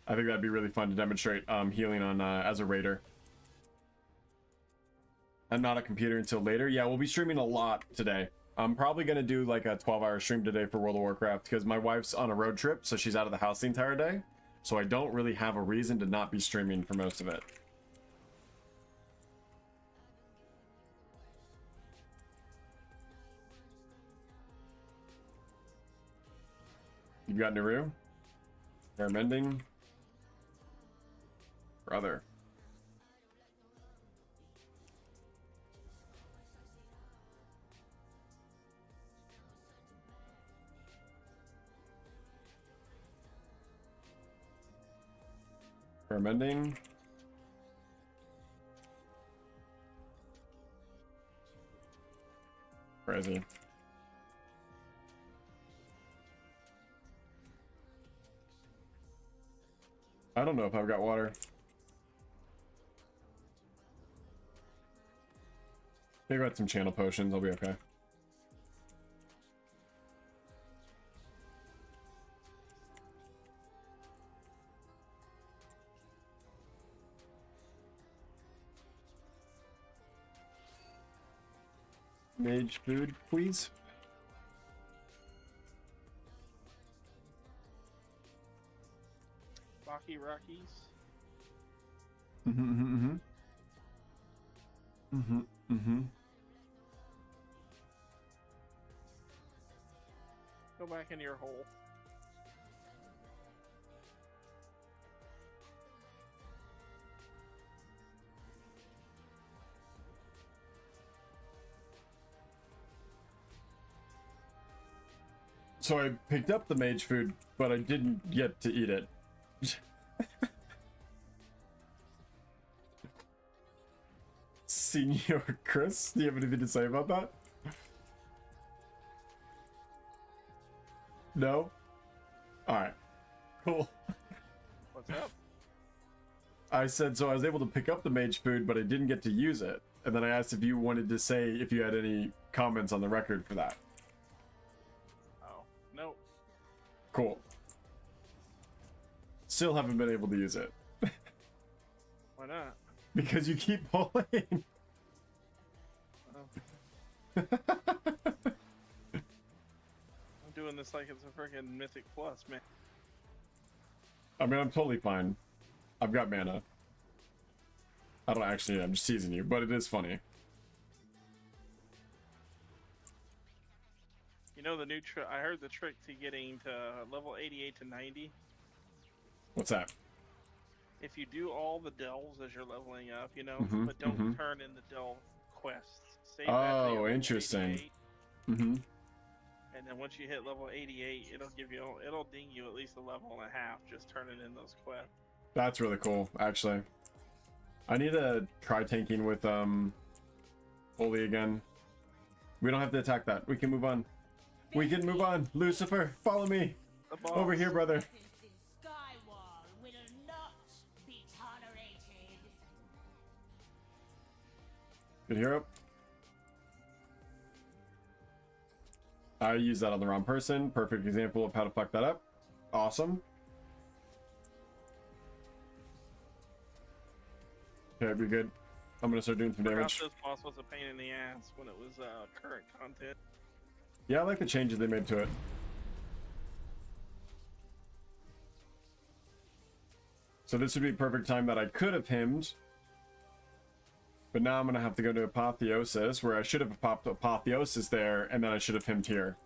I think that'd be really fun to demonstrate healing on as a raider. I'm not a computer until later. Yeah, we'll be streaming a lot today. I'm probably gonna do like a 12-hour stream today for World of Warcraft because my wife's on a road trip, so she's out of the house the entire day. So I don't really have a reason to not be streaming for most of it. You got Naru? Air mending? Brother. For mending. Crazy. I don't know if I've got water. I got some channel potions, I'll be okay. Mage food, please. Rocky Rockies. Go back in your hole. So I picked up the mage food, but I didn't get to eat it. Senior Chris, do you have anything to say about that? No? Alright. Cool. What's up? I said, so I was able to pick up the mage food, but I didn't get to use it. And then I asked if you wanted to say if you had any comments on the record for that. Oh, nope. Cool. Still haven't been able to use it. Why not? Because you keep pulling. I'm doing this like it's a freaking Mythic Plus, man. I mean, I'm totally fine. I've got mana. I don't actually, I'm just teasing you, but it is funny. You know the new trick? I heard the trick to getting to level 88 to 90. What's that? If you do all the delves as you're leveling up, you know, Mhm, but don't mhm. turn in the delve quests. Save that to Oh, level interesting. 88, Mm-hmm. and then once you hit level 88, it'll ding you at least a level and a half just turning in those quests. That's really cool, actually. I need to try tanking with Holy again. We don't have to attack that. We can move on. We can move on. Lucifer, follow me. The boss. Over here, brother. This skywall will not be tolerated. Good hero. I used that on the wrong person. Perfect example of how to fuck that up. Awesome. Okay, be good. I'm gonna start doing some Forgot damage. this boss was a pain in the ass when it was current content. Yeah, I like the changes they made to it. So this would be a perfect time that I could have hymned. But now I'm gonna have to go to Apotheosis, where I should have popped Apotheosis there, and then I should have hymned here.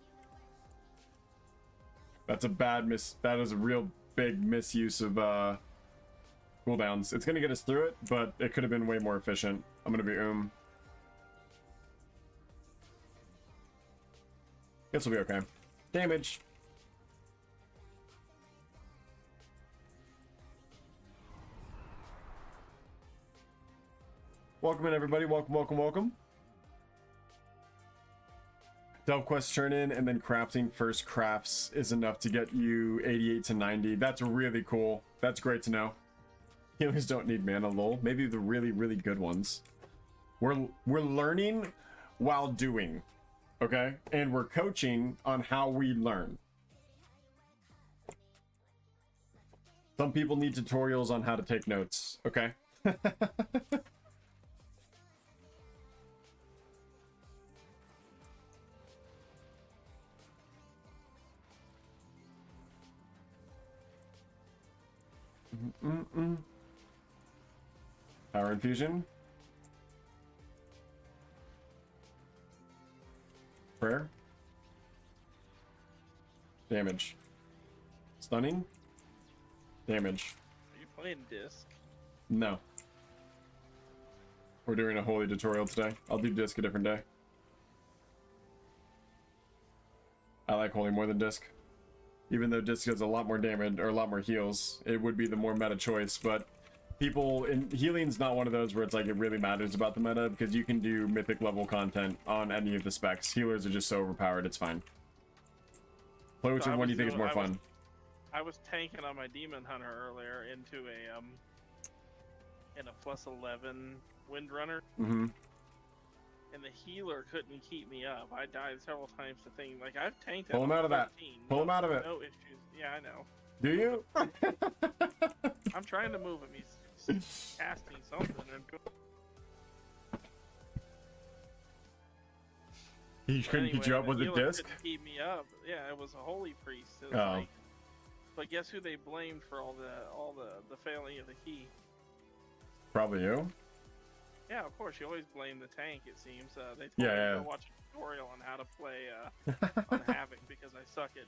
That's a bad that is a real big misuse of cooldowns. It's gonna get us through it, but it could have been way more efficient. I'm gonna be This will be okay. Damage. Welcome in, everybody. Welcome, welcome, welcome. Delve quests turn in, and then crafting first crafts is enough to get you 88 to 90. That's really cool. That's great to know. Healers don't need mana, lol. Maybe the really, really good ones. We're learning while doing, okay? And we're coaching on how we learn. Some people need tutorials on how to take notes, okay? Power infusion. Prayer. Damage. Stunning. Damage. Are you playing disc? No. We're doing a holy tutorial today. I'll do disc a different day. I like holy more than disc. Even though Disc does a lot more damage or a lot more heals, it would be the more meta choice. But people in healing's not one of those where it's like it really matters about the meta, because you can do mythic level content on any of the specs. Healers are just so overpowered, it's fine. Play whichever one you think is more fun. I was tanking on my Demon Hunter earlier into a +11 Windrunner. Mm-hmm. And the healer couldn't keep me up. I died several times to thing. Like, I've tanked it. Pull him out of that. Pull him out of it. No issues. Yeah, I know. Do you? I'm trying to move him. He's casting something. And He couldn't keep you up with the healer Disc? couldn't keep me up. Yeah, it was a holy priest. It was Oh. like, but guess who they blamed for all the failing of the key? Probably you. Yeah, of course. You always blame the tank. It seems they told Yeah, me to yeah. go watch a tutorial on how to play on Havoc because I suck at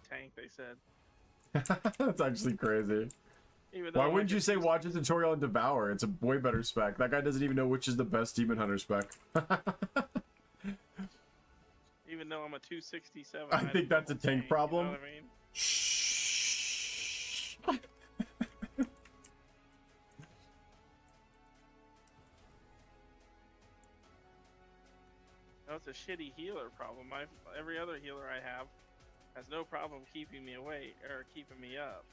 tank. They said. That's actually crazy. Even though Why I wouldn't you could say use- watch a tutorial on Devour? It's a way better spec. That guy doesn't even know which is the best Demon Hunter spec. Even though I'm a 267. I think that's a tank problem. You know what I mean? Shh. No, it's a shitty healer problem. Every other healer I have has no problem keeping me awake or keeping me up.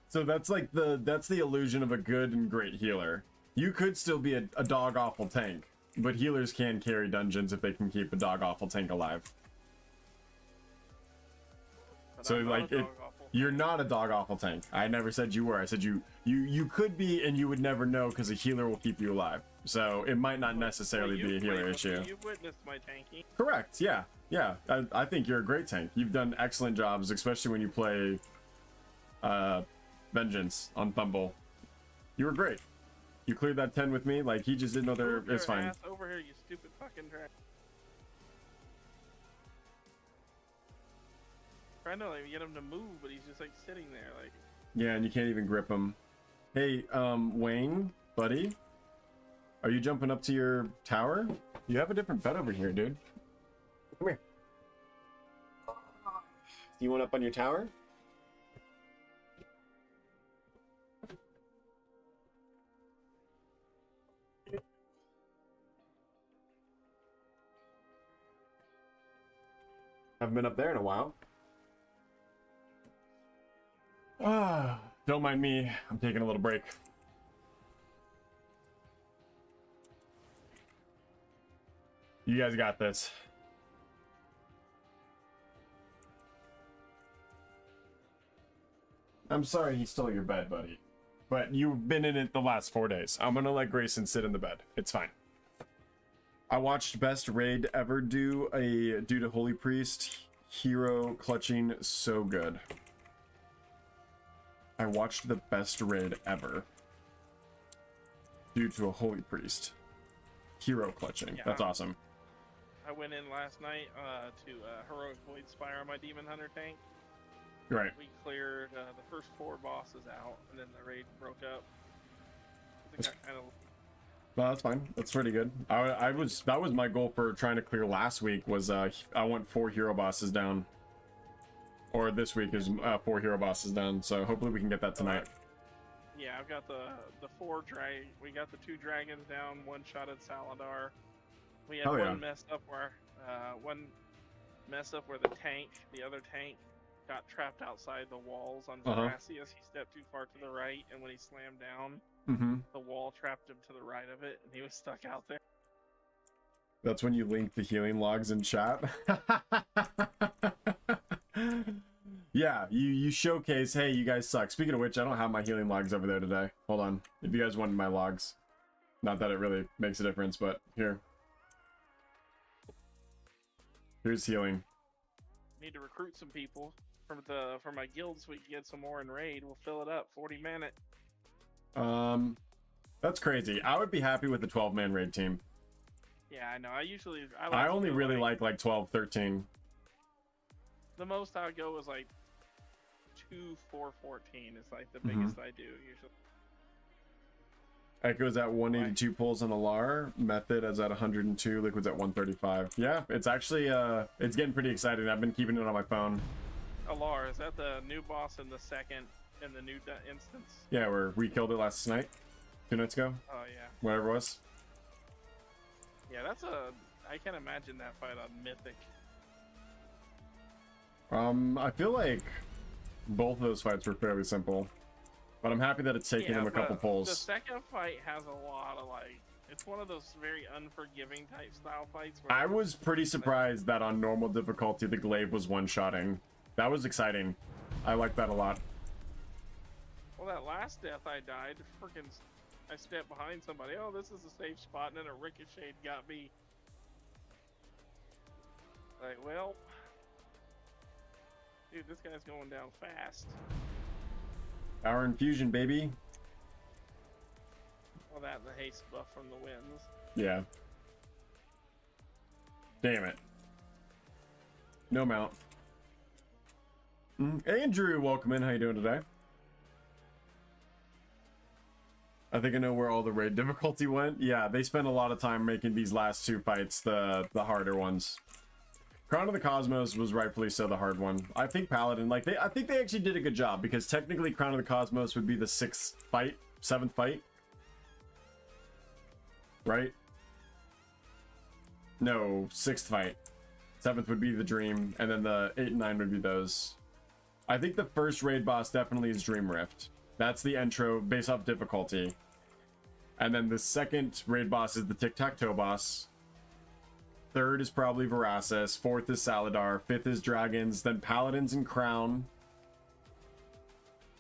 So that's like that's the illusion of a good and great healer. You could still be a dog awful tank, but healers can carry dungeons if they can keep a dog awful tank alive. But So I'm not like a it, dog awful. you're not a dog awful tank. I never said you were. I said you could be, and you would never know because a healer will keep you alive. So it might not necessarily be a healer issue. You've witnessed my tanking. Correct. Yeah. Yeah. I think you're a great tank. You've done excellent jobs, especially when you play Vengeance on Thumble. You were great. You cleared that 10 with me. Like, he just didn't know there. Move It's your fine. ass over here, you stupid fucking drag. Trying to like get him to move, but he's just like sitting there, like. Yeah, and you can't even grip him. Hey, Wayne, buddy, are you jumping up to your tower? You have a different bed over here, dude. Come here. You want up on your tower? Haven't been up there in a while. Don't mind me. I'm taking a little break. You guys got this. I'm sorry he stole your bed, buddy. But you've been in it the last 4 days. I'm gonna let Grayson sit in the bed. It's fine. I watched best raid ever do to Holy Priest. Hero clutching, so good. I watched the best raid ever due to a Holy Priest. Hero clutching. Yeah. That's awesome. I went in last night to Heroic Void Spire on my Demon Hunter tank. Right. We cleared the first 4 bosses out, and then the raid broke up. I think I kind of. No, that's fine. That's pretty good. That was my goal for trying to clear last week. Was I want 4 hero bosses down, or this week is 4 hero bosses down. So hopefully we can get that tonight. Yeah, I've got the 4 drag. We got the 2 dragons down. 1 shot at Saladar. We had Oh, yeah. one messed up where the tank, the other tank, got trapped outside the walls on Uh-huh. Zeracius. He stepped too far to the right, and when he slammed down, Mm-hmm. the wall trapped him to the right of it, and he was stuck out there. That's when you link the healing logs in chat. Yeah, you showcase, hey, you guys suck. Speaking of which, I don't have my healing logs over there today. Hold on. If you guys wanted my logs. Not that it really makes a difference, but here. Here's healing. Need to recruit some people for my guild so we can get some more in raid. We'll fill it up. 40 minute. That's crazy. I would be happy with the 12-man raid team. Yeah, I know. I I to only go, really like 12, 13. The most I would go is like 2, 4, 14 is like the Mhm. biggest I do usually. Echo's at 182 pulls on Alar. Method is at 102. Liquid's at 135. Yeah, it's actually it's getting pretty exciting. I've been keeping it on my phone. Alar, is that the new boss in the second in the new instance? Yeah, where we killed it last night, 2 nights ago, Oh yeah. whatever it was. Yeah, that's a. I can't imagine that fight on Mythic. I feel like both of those fights were fairly simple, but I'm happy that it's taken them a couple but pulls. The second fight has a lot of like. It's one of those very unforgiving type style fights. Where I was pretty surprised that on normal difficulty the glaive was one-shotting. That was exciting. I like that a lot. Well, that last death I died, freaking. I stepped behind somebody. Oh, this is a safe spot, and then a ricochet got me. Like, well, dude, this guy's going down fast. Power infusion, baby. Well, that and the haste buff from the winds. Yeah. Damn it. No mount. Andrew, welcome in. How you doing today? I think I know where all the raid difficulty went. Yeah, they spent a lot of time making these last 2 fights the harder ones. Crown of the Cosmos was rightfully so the hard one. I think Paladin, like I think they actually did a good job, because technically Crown of the Cosmos would be the 6th fight, 7th fight. Right? No, 6th fight. 7th would be the Dream, and then the 8 and 9 would be those. I think the first raid boss definitely is Dream Rift. That's the intro based off difficulty. And then the second raid boss is the Tic-Tac-Toe boss. 3rd is probably Veracis. 4th is Saladar. 5th is Dragons. Then Paladins and Crown.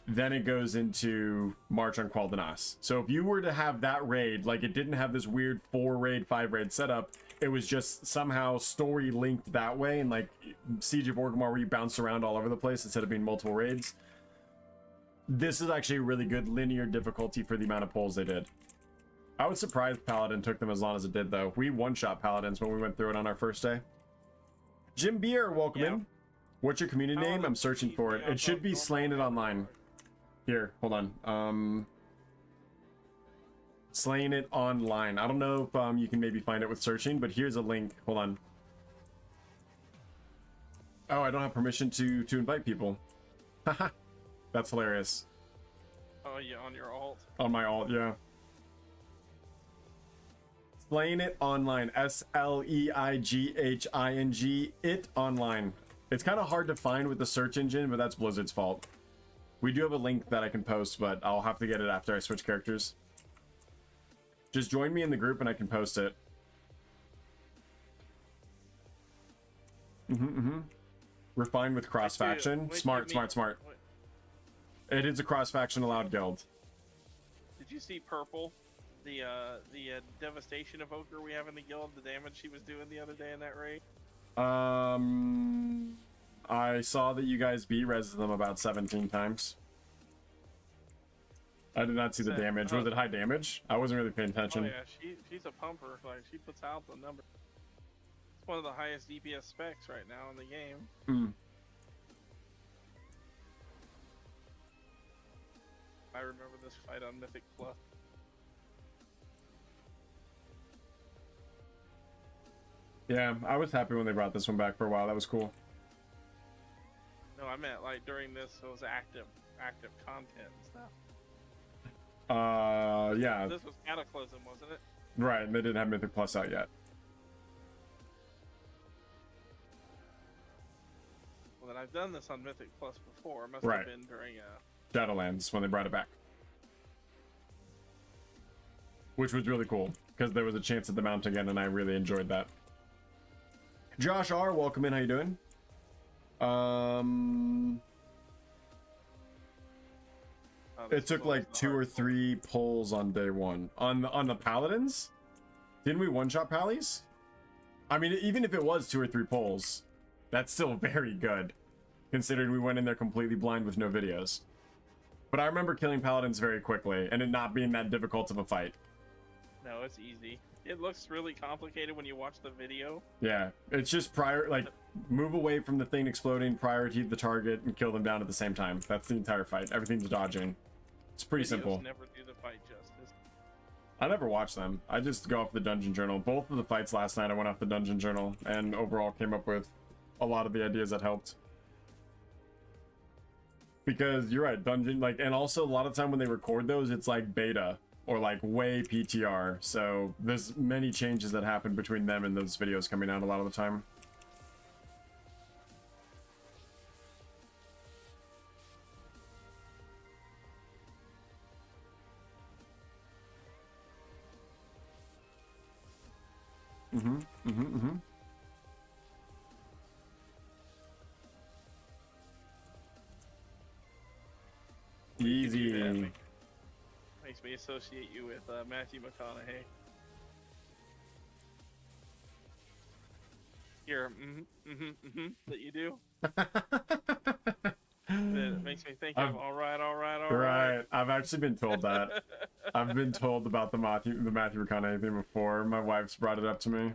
Then it goes into March on Quel'Danas. So if you were to have that raid, like it didn't have this weird 4 raid, 5 raid setup, it was just somehow story linked that way, and like Siege of Orgrimmar where you bounce around all over the place instead of being multiple raids. This is actually a really good linear difficulty for the amount of pulls they did. I was surprised Paladin took them as long as it did, though. We one-shot Paladins when we went through it on our first day. Jim Beer, welcome in. What's your community name? I'm searching for it. It should be Slaying It Online. Here, hold on. Slaying It Online. I don't know if you can maybe find it with searching, but here's a link. Hold on. Oh, I don't have permission to invite people. Haha. That's hilarious. Oh, yeah, on your alt. On my alt, yeah. Slaying It Online. SLEIGHING. It Online. It's kind of hard to find with the search engine, but that's Blizzard's fault. We do have a link that I can post, but I'll have to get it after I switch characters. Just join me in the group and I can post it. Refined with cross-faction. Smart. It is a cross-faction allowed guild. Did you see Purple? The Devastation Evoker we have in the guild, the damage she was doing the other day in that raid? I saw that you guys res them about 17 times. I did not see the damage. Was it high damage? I wasn't really paying attention. Oh yeah, she's a pumper. Like, she puts out the number. It's one of the highest DPS specs right now in the game. I remember this fight on Mythic Plus. Yeah, I was happy when they brought this one back for a while. That was cool. No, I meant like during this it was active content and stuff. Yeah. This was Cataclysm, wasn't it? Right, and they didn't have Mythic Plus out yet. Well, then I've done this on Mythic Plus before. It must Right. have been during Shadowlands when they brought it back. Which was really cool, because there was a chance at the mount again, and I really enjoyed that. Josh R, welcome in. How you doing? It took like 2 or 3 pulls on day 1 on the Paladins. Didn't we one-shot Pallies? I mean, even if it was 2 or 3 pulls, that's still very good, considering we went in there completely blind with no videos. But I remember killing Paladins very quickly, and it not being that difficult of a fight. No, it's easy. It looks really complicated when you watch the video. Yeah, it's just move away from the thing exploding, priority the target, and kill them down at the same time. That's the entire fight. Everything's dodging. It's pretty simple. Never do the fight justice. I never watch them. I just go off the dungeon journal. Both of the fights last night I went off the dungeon journal, and overall came up with a lot of the ideas that helped. Because you're right, dungeon, like, and also a lot of time when they record those, it's like beta or like way PTR. So there's many changes that happen between them and those videos coming out a lot of the time. Easy. Makes me associate you with Matthew McConaughey. Your that you do. That makes me think of all right. Right. I've actually been told that. I've been told about the Matthew McConaughey thing before. My wife's brought it up to me.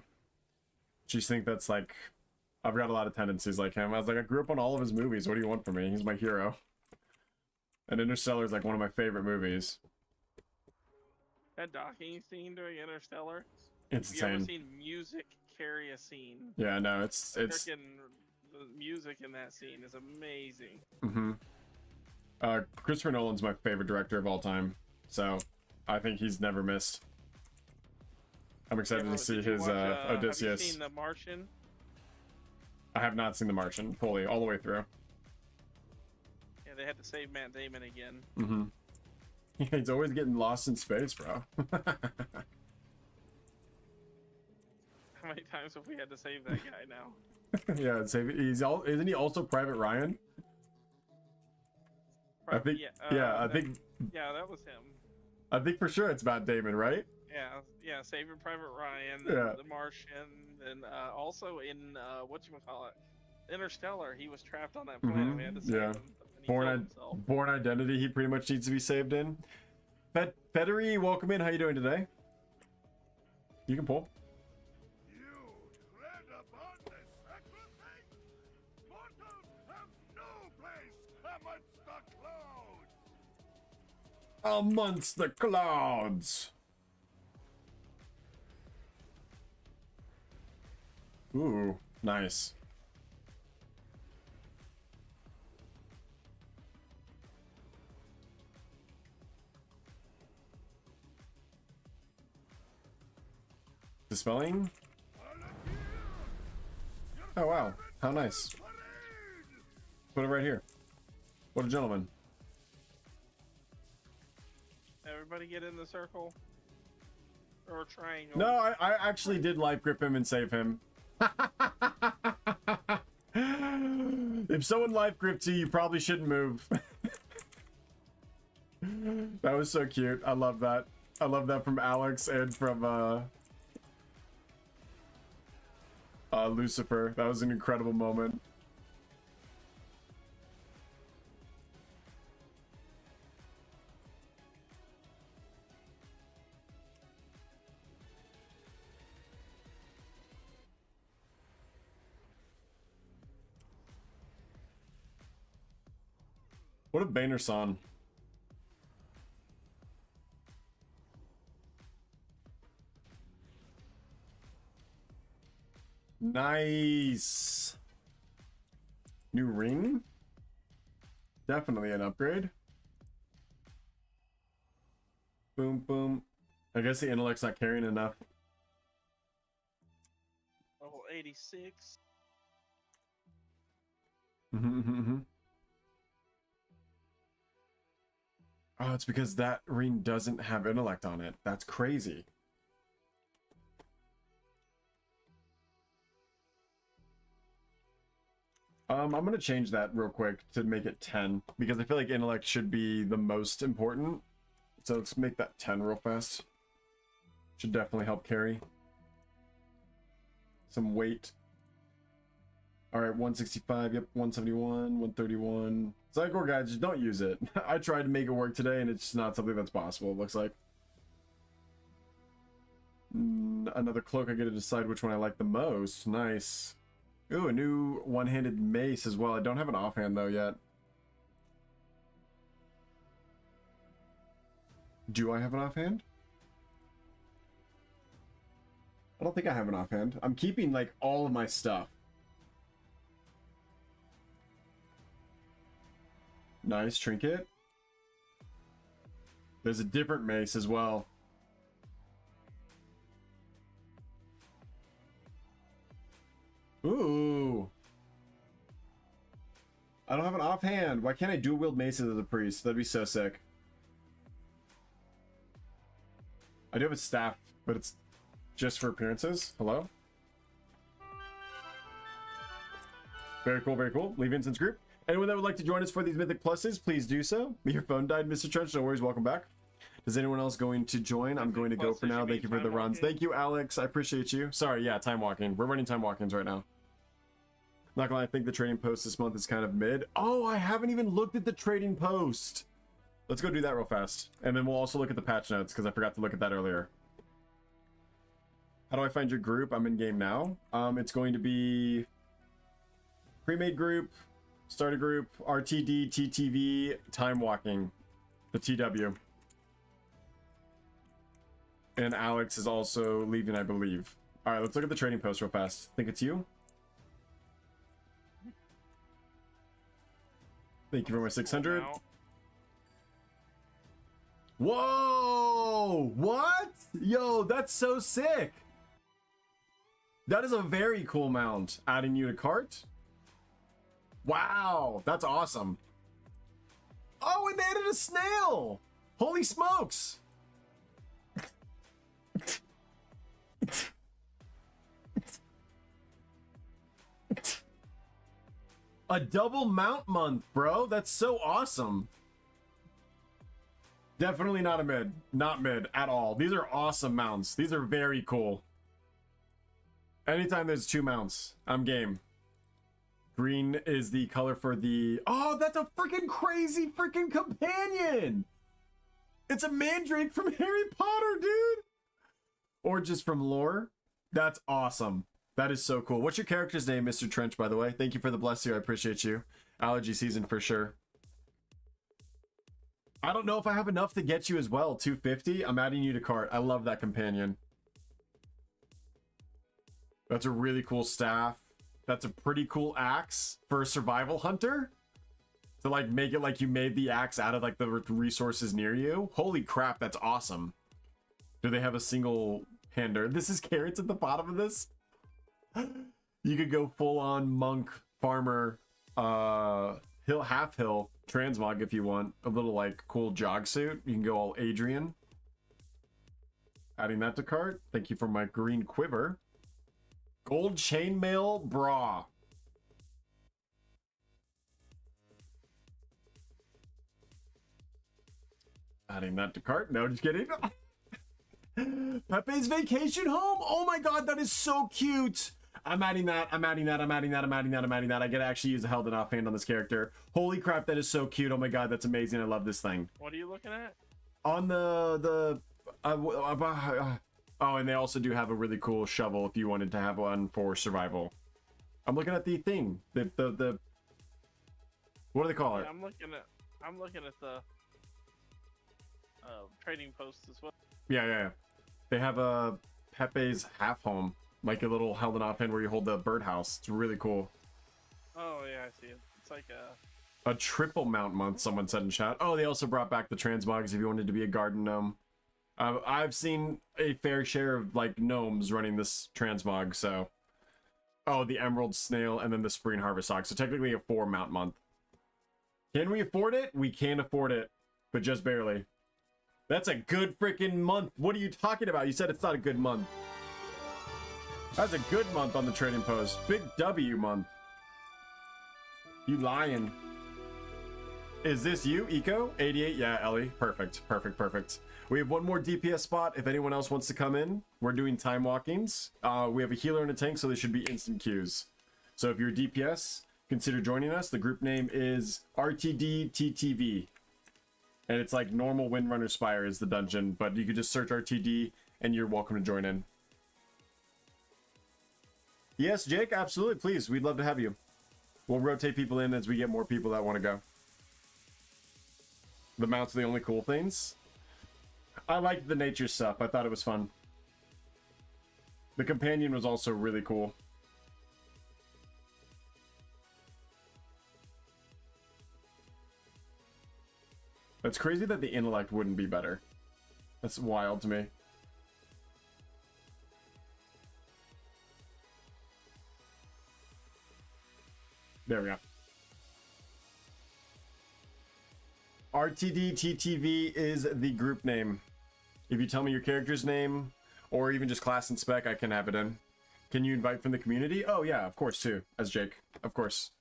She thinks that's like, I've got a lot of tendencies like him. I was like, I grew up on all of his movies. What do you want from me? He's my hero. And Interstellar is like one of my favorite movies. That docking scene during Interstellar. It's Have you ever insane. seen music carry a scene? Yeah, no, it's. Frickin' the music in that scene is amazing. Christopher Nolan's my favorite director of all time, so I think he's never missed. I'm excited to see his Odysseus. Have you seen The Martian? I have not seen The Martian fully, all the way through. Yeah, they had to save Matt Damon again. He's always getting lost in space, bro. How many times have we had to save that guy now? Yeah, isn't he also Private Ryan? I think. I think. Yeah, that was him. I think for sure it's Matt Damon, right? Yeah, Saving Private Ryan, Yeah. The Martian, and also in whatchamacallit, Interstellar, he was trapped on that planet. We had to save him. And he killed himself. Born Identity, he pretty much needs to be saved in. Federy, welcome in. How you doing today? You can pull. You tread upon this sacred thing? Mortals have no place amongst the clouds! Amongst the clouds. Ooh, nice. Dispelling? Oh wow, how nice. Put it right here. What a gentleman. Everybody get in the circle or triangle. No, I actually did life grip him and save him. If someone life gripped you, you probably shouldn't move. That was so cute. I love that. I love that from Alex and from Lucifer. That was an incredible moment. What a Boehner-san. Nice. New ring? Definitely an upgrade. Boom, boom. I guess the intellect's not carrying enough. Level 86. Oh, it's because that ring doesn't have intellect on it. That's crazy. I'm gonna change that real quick to make it 10 because I feel like intellect should be the most important. So let's make that 10 real fast. Should definitely help carry. Some weight. All right, 165. Yep, 171, 131. Psycho guys, just don't use it. I tried to make it work today, and it's just not something that's possible. It looks like. Another cloak. I get to decide which one I like the most. Nice. Ooh, a new one-handed mace as well. I don't have an offhand though yet. Do I have an offhand? I don't think I have an offhand. I'm keeping like all of my stuff. Nice trinket. There's a different mace as well. Ooh. I don't have an offhand. Why can't I dual wield maces as a priest? That'd be so sick. I do have a staff, but it's just for appearances. Hello? Very cool, very cool. Leave Vincent's group. Anyone that would like to join us for these Mythic Pluses, please do so. Your phone died, Mr. Trench. No worries, welcome back. Is anyone else going to join? I'm going to go for now. Thank you for the runs. Thank you, Alex. I appreciate you. Sorry, yeah, time walking. We're running time walk-ins right now. Not gonna lie, I think the trading post this month is kind of mid. Oh, I haven't even looked at the trading post. Let's go do that real fast. And then we'll also look at the patch notes because I forgot to look at that earlier. How do I find your group? I'm in game now. It's going to be pre-made group, start a group, RTD, TTV, time walking, the TW. And Alex is also leaving, I believe. All right, let's look at the trading post real fast. Think it's you? Thank you for my 600. Whoa! What? Yo, that's so sick. That is a very cool mount. Adding you to cart. Wow, that's awesome. Oh, and they added a snail. Holy smokes. A double mount month, bro. That's so awesome. Definitely not a mid. Not mid at all. These are awesome mounts. These are very cool. Anytime there's two mounts, I'm game. Green is the color for the... Oh, that's a freaking crazy freaking companion. It's a mandrake from Harry Potter, dude. Or just from lore. That's awesome. That is so cool. What's your character's name, Mr. Trench, by the way? Thank you for the bless you. I appreciate you. Allergy season for sure. I don't know if I have enough to get you as well. 250. I'm adding you to cart. I love that companion. That's a really cool staff. That's a pretty cool axe for a survival hunter. To like make it like you made the axe out of like the resources near you. Holy crap, that's awesome. Do they have a single hander? This is carrots at the bottom of this. You could go full on monk farmer half hill transmog if you want a little like cool jog suit. You can go all Adrian. Adding that to cart. Thank you for my green quiver. Gold chainmail bra. Adding that to cart. No, just kidding. Pepe's vacation home. Oh my god, that is so cute. I'm adding that. I'm adding that. I'm adding that. I'm adding that. I'm adding that. I get to actually use a held and offhand on this character. Holy crap, that is so cute. Oh my god, that's amazing. I love this thing. What are you looking at? On the oh, and they also do have a really cool shovel if you wanted to have one for survival. I'm looking at the thing. The what do they call it? I'm looking at the trading posts as well. Yeah. They have a Pepe's half home, like a little held and offhand where you hold the birdhouse. It's really cool. Oh yeah, I see it. It's like a triple mount month. Someone said in chat. Oh, they also brought back the transmogs if you wanted to be a garden gnome. I've seen a fair share of like gnomes running this transmog. So, oh, the emerald snail and then the spring harvest ox. So technically a 4 mount month. Can we afford it? We can afford it, but just barely. That's a good freaking month. What are you talking about? You said it's not a good month. That's a good month on the trading post. Big W month. You lying. Is this you, Eco? 88? Yeah, Ellie. Perfect. We have one more DPS spot. If anyone else wants to come in, we're doing time walkings. We have a healer and a tank, so there should be instant queues. So if you're a DPS, consider joining us. The group name is RTD TTV. And it's like normal Windrunner Spire is the dungeon, but you could just search RTD and you're welcome to join in. Yes, Jake, absolutely. Please, we'd love to have you. We'll rotate people in as we get more people that want to go. The mounts are the only cool things. I liked the nature stuff. I thought it was fun. The companion was also really cool. It's crazy that the intellect wouldn't be better. That's wild to me. There we go. RTD TTV is the group name. If you tell me your character's name, or even just class and spec, I can have it in. Can you invite from the community? Oh yeah, of course too, as Jake, of course.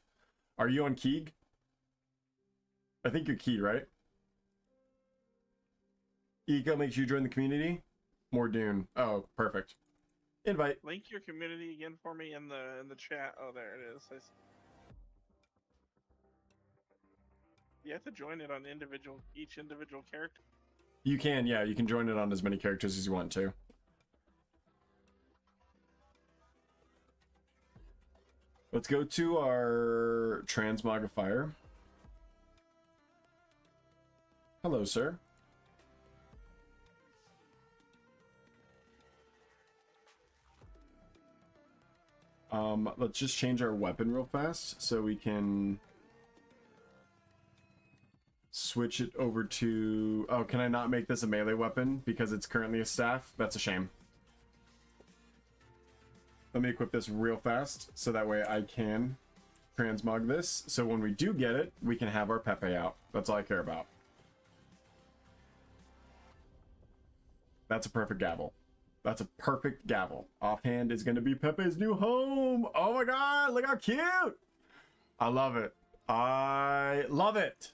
Are you on Keeg? I think you're Key, right? Eco makes you join the community? More Dune. Oh, perfect. Invite. Link your community again for me in the chat. Oh, there it is. You have to join it on each individual character. You can, yeah, you can join it on as many characters as you want to. Let's go to our transmogrifier. Hello, sir. Let's just change our weapon real fast so we can switch it over to... Oh, can I not make this a melee weapon because it's currently a staff? That's a shame. Let me equip this real fast so that way I can transmog this. So when we do get it, we can have our Pepe out. That's all I care about. That's a perfect gavel. That's a perfect gavel. Offhand is going to be Pepe's new home. Oh my god, look how cute. I love it. I love it.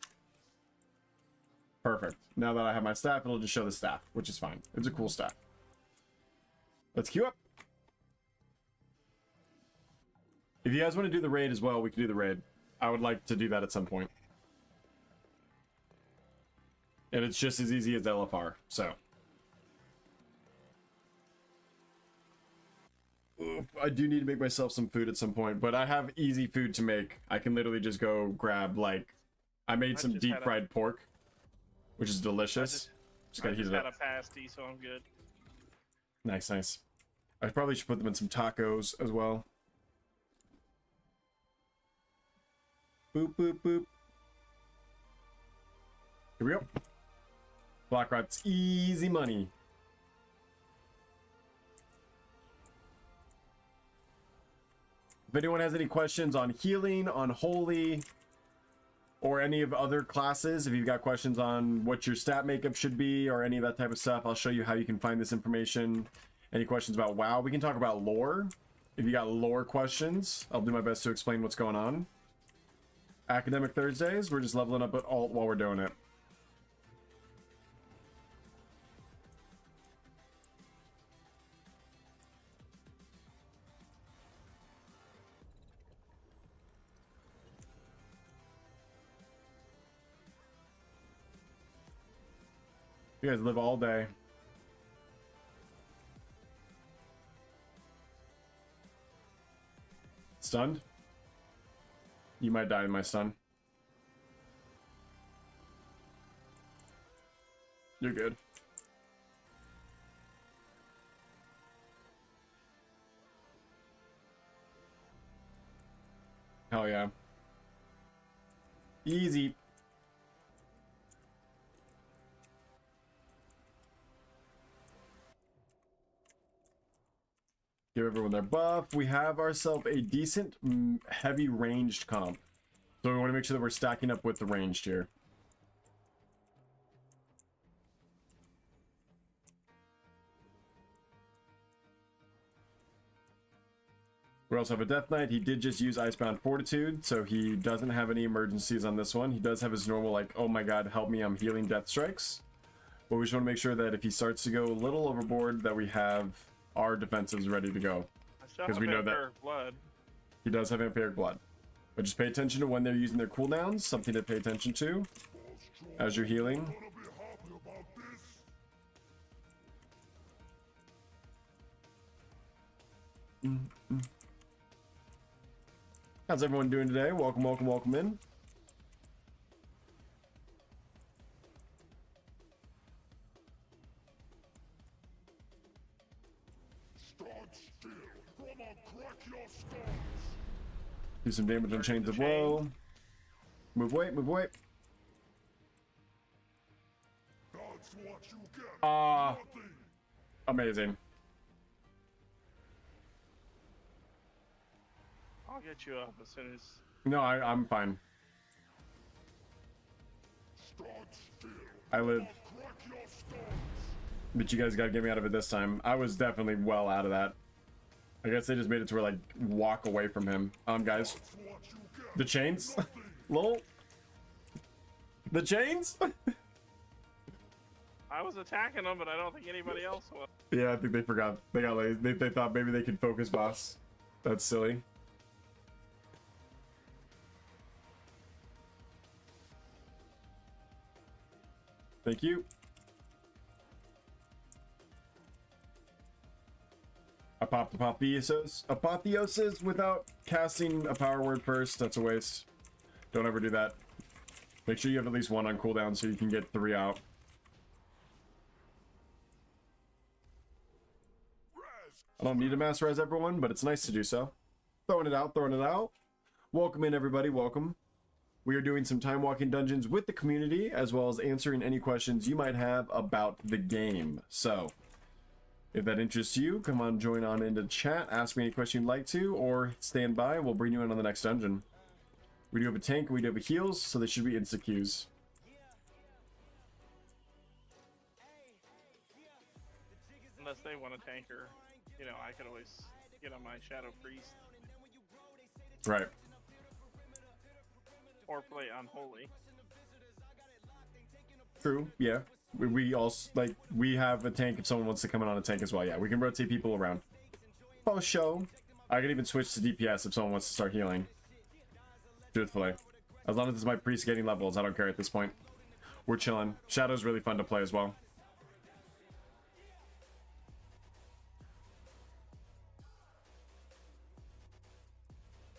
Perfect. Now that I have my staff, it'll just show the staff, which is fine. It's a cool staff. Let's queue up. If you guys want to do the raid as well, we can do the raid. I would like to do that at some point. And it's just as easy as LFR, so. Oof, I do need to make myself some food at some point, but I have easy food to make. I can literally just go grab, like, I made some deep fried pork, which is delicious. Just gotta heat it up. I just had a pasty, so I'm good. Nice, nice. I probably should put them in some tacos as well. Boop, boop, boop. Here we go. Black Rat's easy money. If anyone has any questions on healing, on holy, or any of other classes, if you've got questions on what your stat makeup should be or any of that type of stuff, I'll show you how you can find this information. Any questions about WoW? We can talk about lore. If you got lore questions, I'll do my best to explain what's going on. Academic Thursdays, we're just leveling up at alt while we're doing it. You guys live all day. Stunned? You might die, my son. You're good. Hell yeah. Easy. Give everyone their buff. We have ourselves a decent heavy ranged comp. So we want to make sure that we're stacking up with the ranged here. We also have a Death Knight. He did just use Icebound Fortitude, so he doesn't have any emergencies on this one. He does have his normal, like, oh my god, help me, I'm healing death strikes. But we just want to make sure that if he starts to go a little overboard, that we have our defenses ready to go. Because we know that blood. He does have Vampiric Blood. But just pay attention to when they're using their cooldowns, something to pay attention to as you're healing. How's everyone doing today? Welcome, welcome, welcome in. Do some damage on Chains of Woe. Move away, move away. what you get. Amazing. I'll get you up as soon as. No, I'm fine. Stand still. I live. I'll crack your skulls. But you guys gotta get me out of it this time. I was definitely well out of that. I guess they just made it to where, like, walk away from him. Guys. That's what you get. The chains? Lol. The chains? I was attacking them, but I don't think anybody else was. Yeah, I think they forgot. They got lazy. They thought maybe they could focus boss. That's silly. Thank you. Apotheosis without casting a power word first. That's a waste. Don't ever do that. Make sure you have at least one on cooldown so you can get 3 out. I don't need to mass res everyone, but it's nice to do so. Throwing it out, throwing it out. Welcome in, everybody. Welcome. We are doing some time walking dungeons with the community, as well as answering any questions you might have about the game. So, if that interests you, come on, join on into chat, ask me any question you'd like to, or stand by, and we'll bring you in on the next dungeon. We do have a tank, we do have a heals, so they should be insta queues. Unless they want a tanker, you know, I could always get on my Shadow Priest Right. or play Unholy. True, yeah. We also, like, we have a tank if someone wants to come in on a tank as well. Yeah, we can rotate people around. Oh, show. I can even switch to DPS if someone wants to start healing. Truthfully. As long as it's my priest getting levels, I don't care at this point. We're chilling. Shadow's really fun to play as well.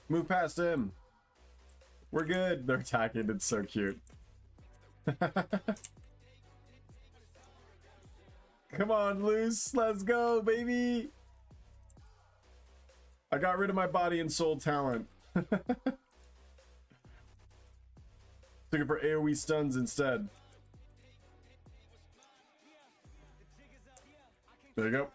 Move past him. We're good. They're attacking. It's so cute. Come on, Luce. Let's go, baby. I got rid of my body and soul talent. Took it for AoE stuns instead. There you go.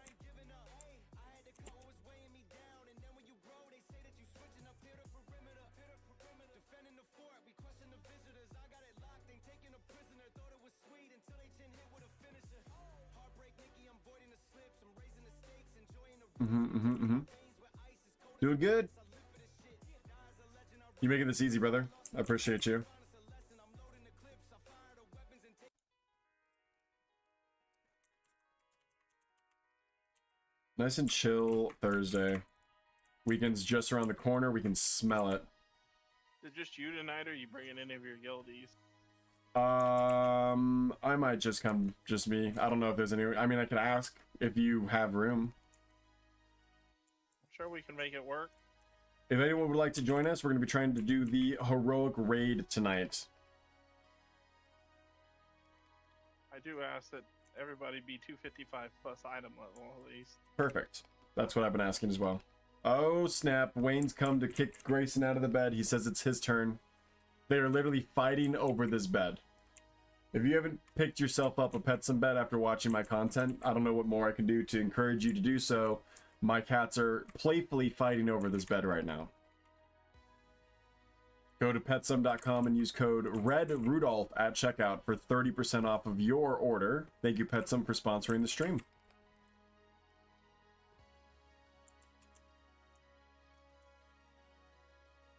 Doing good. You making this easy, brother. I appreciate you. Nice and chill Thursday. Weekend's just around the corner. We can smell it. Is it just you tonight, or are you bringing any of your guildies? I might just come, just me. I don't know if there's any. I mean, I could ask if you have room. I'm sure we can make it work. If anyone would like to join us, we're going to be trying to do the heroic raid tonight. I do ask that everybody be 255 plus item level at least. Perfect. That's what I've been asking as well. Oh, snap. Wayne's come to kick Grayson out of the bed. He says it's his turn. They are literally fighting over this bed. If you haven't picked yourself up a Petsum bed after watching my content, I don't know what more I can do to encourage you to do so. My cats are playfully fighting over this bed right now. Go to Petsum.com and use code REDRudolph at checkout for 30% off of your order. Thank you, Petsum, for sponsoring the stream.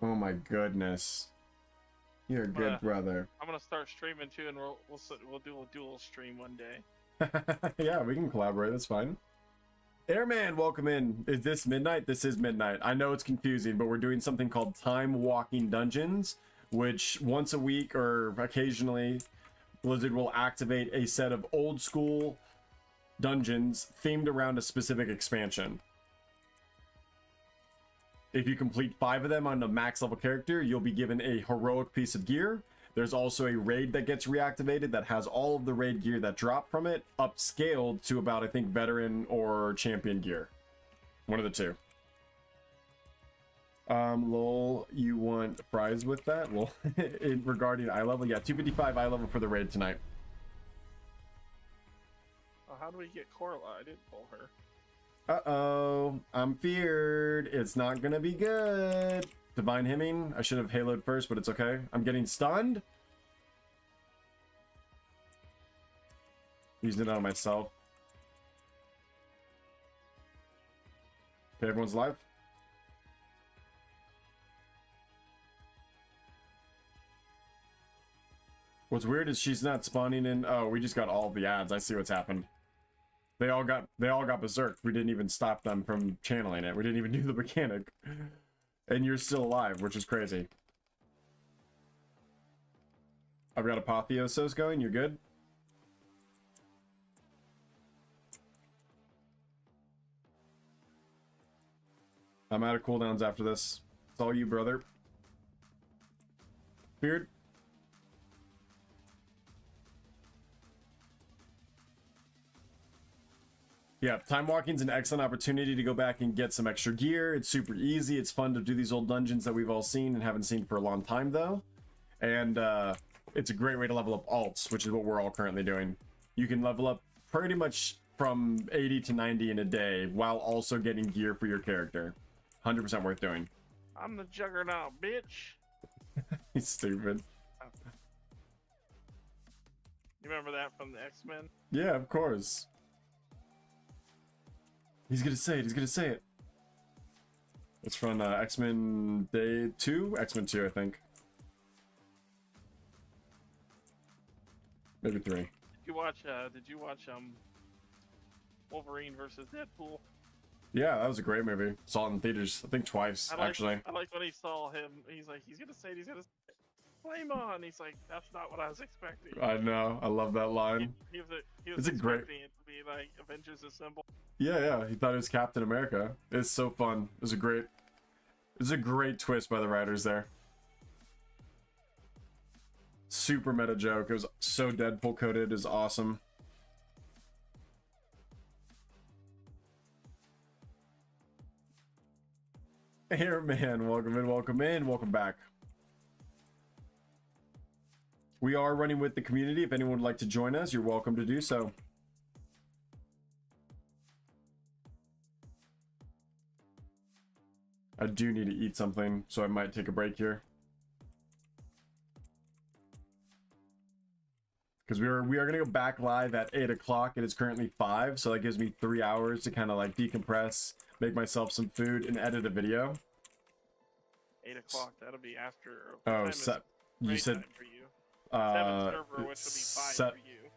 Oh my goodness. You're a good brother. I'm gonna start streaming too, and we'll do a dual stream one day. Yeah, we can collaborate. That's fine. Airman, welcome in. Is this midnight? This is midnight. I know it's confusing, but we're doing something called Time Walking Dungeons, which once a week or occasionally Blizzard will activate a set of old school dungeons themed around a specific expansion. If you complete 5 of them on a max level character, you'll be given a heroic piece of gear. There's also a raid that gets reactivated that has all of the raid gear that dropped from it upscaled to about, I think, veteran or champion gear. One of the two. Lol, you want fries with that? Well, regarding eye level, yeah, 255 eye level for the raid tonight. How do we get Corla? I didn't pull her. Uh-oh. I'm feared. It's not gonna be good. Divine Hymning. I should have haloed first, but it's okay. I'm getting stunned. Using it on myself. Okay, everyone's alive. What's weird is she's not spawning in. Oh, we just got all the ads. I see what's happened. They all got berserked. We didn't even stop them from channeling it. We didn't even do the mechanic. And you're still alive, which is crazy. I've got Apotheosis going. You're good? I'm out of cooldowns after this. It's all you, brother. Beard. Yeah, time walking's an excellent opportunity to go back and get some extra gear. It's super easy. It's fun to do these old dungeons that we've all seen and haven't seen for a long time, though. And it's a great way to level up alts, which is what we're all currently doing. You can level up pretty much from 80 to 90 in a day while also getting gear for your character. 100% worth doing. I'm the Juggernaut, bitch. He's stupid. You remember that from the X-Men? Yeah, of course. He's gonna say it. He's gonna say it. It's from X-Men Day 2? X-Men 2, I think. Maybe 3. Did you watch Wolverine versus Deadpool? Yeah, that was a great movie. Saw it in theaters, I think twice, actually. I like when he saw him. He's like, he's gonna say it, he's gonna say, flame on. He's like, that's not what I was expecting. I know. I love that line. He was It's a great- expecting it to be like Avengers Assemble. Yeah. He thought it was Captain America. It's so fun. It was a great twist by the writers there. Super meta joke. It was so Deadpool coded. Is awesome. Airman, welcome in, welcome back. We are running with the community. If anyone would like to join us, you're welcome to do so. I do need to eat something, so I might take a break here. Because we are gonna go back live at 8 o'clock. It is currently 5, so that gives me 3 hours to kind of like decompress, make myself some food, and edit a video. 8 o'clock. That'll be after. Oh, you said time for you. 7 server, which will be 5 for you.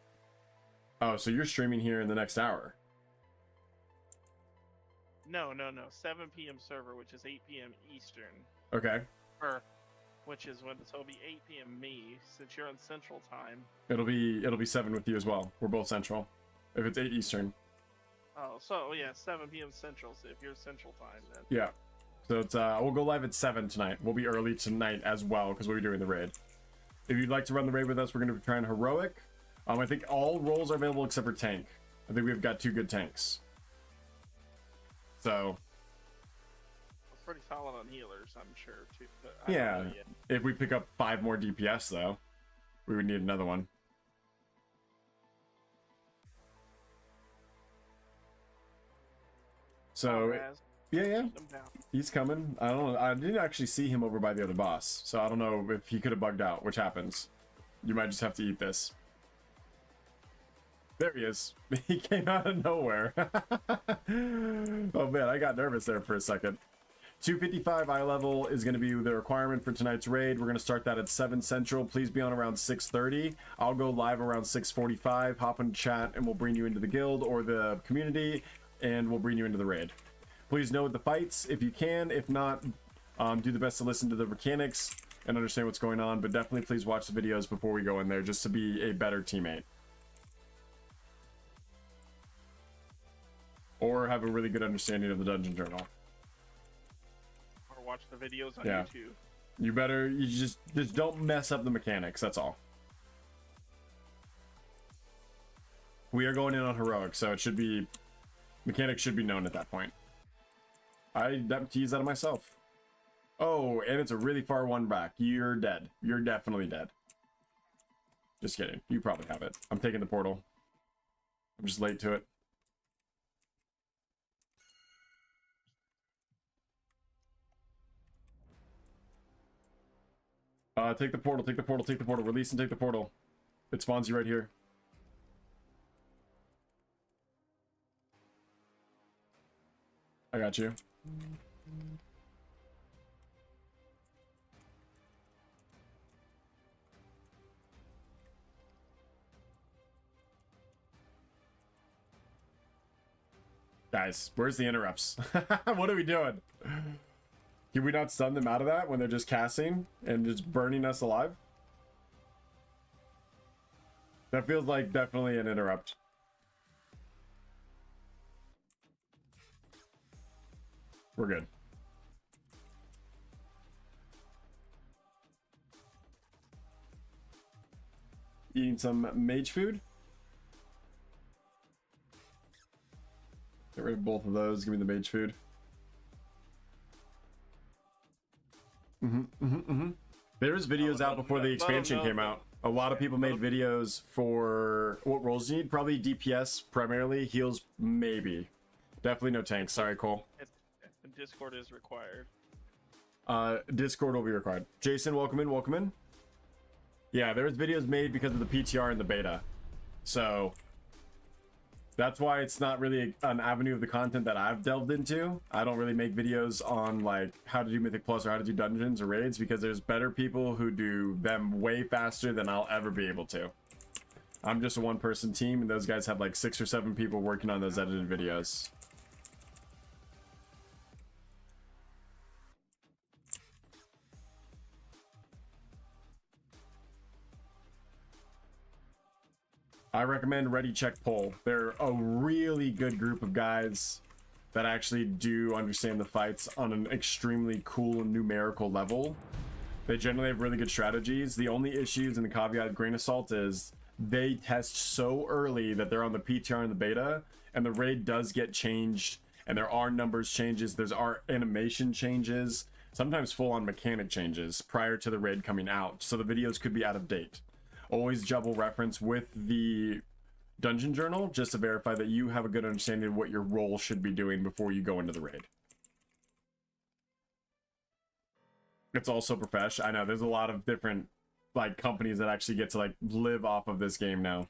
Oh, so you're streaming here in the next hour? No. 7 p.m. server, which is 8 p.m. Eastern. Okay. Which is when it'll be 8 p.m. me, since you're on Central Time. It'll be 7 with you as well. We're both Central. If it's 8 Eastern. Oh, so yeah, 7 p.m. Central. So if you're Central Time, then. Yeah. So it's we'll go live at 7 tonight. We'll be early tonight as well because we'll be doing the raid. If you'd like to run the raid with us, we're going to be trying heroic. I think all roles are available except for tank. I think we've got 2 good tanks. So. It's pretty solid on healers, I'm sure too. But Yeah. If we pick up 5 more DPS though, we would need another one. So. Yeah. He's coming. I don't know. I didn't actually see him over by the other boss, so I don't know if he could have bugged out, which happens. You might just have to eat this. There he is. He came out of nowhere. Oh man, I got nervous there for a second. 255 eye level is going to be the requirement for tonight's raid. We're going to start that at 7 Central. Please be on around 6:30. I'll go live around 6:45. Hop in chat and we'll bring you into the guild or the community, and we'll bring you into the raid. Please know the fights if you can. If not, do the best to listen to the mechanics and understand what's going on. But definitely please watch the videos before we go in there just to be a better teammate. Or have a really good understanding of the dungeon journal. Or watch the videos on Yeah. YouTube. You just don't mess up the mechanics, that's all. We are going in on heroic, so it should be mechanics should be known at that point. I teased that of myself. Oh, and it's a really far one back. You're dead. You're definitely dead. Just kidding. You probably have it. I'm taking the portal. I'm just late to it. Take the portal, take the portal, take the portal. Release and take the portal. It spawns you right here. I got you. Guys, where's the interrupts? What are we doing? Can we not stun them out of that when they're just casting and just burning us alive? That feels like definitely an interrupt. We're good. Eating some mage food. Get rid of both of those. Give me the mage food. There's videos out before the expansion came out. A lot of people made videos for what roles you need. Probably DPS primarily. Heals maybe. Definitely no tanks. Sorry, Cole. Discord is required. Discord will be required. Jason, welcome in. Welcome in. Yeah, there was videos made because of the PTR and the beta. So that's why it's not really an avenue of the content that I've delved into. I don't really make videos on like how to do Mythic Plus or how to do dungeons or raids because there's better people who do them way faster than I'll ever be able to. I'm just a one-person team and those guys have like 6 or 7 people working on those edited videos. I recommend Ready Check Poll. They're a really good group of guys that actually do understand the fights on an extremely cool and numerical level. They generally have really good strategies. The only issues and the caveat grain of salt is they test so early that they're on the PTR and the beta, and the raid does get changed, and there are numbers changes, there's our animation changes, sometimes full-on mechanic changes prior to the raid coming out, so the videos could be out of date. Always double reference with the dungeon journal just to verify that you have a good understanding of what your role should be doing before you go into the raid. It's also professional. I know there's a lot of different like companies that actually get to like live off of this game now.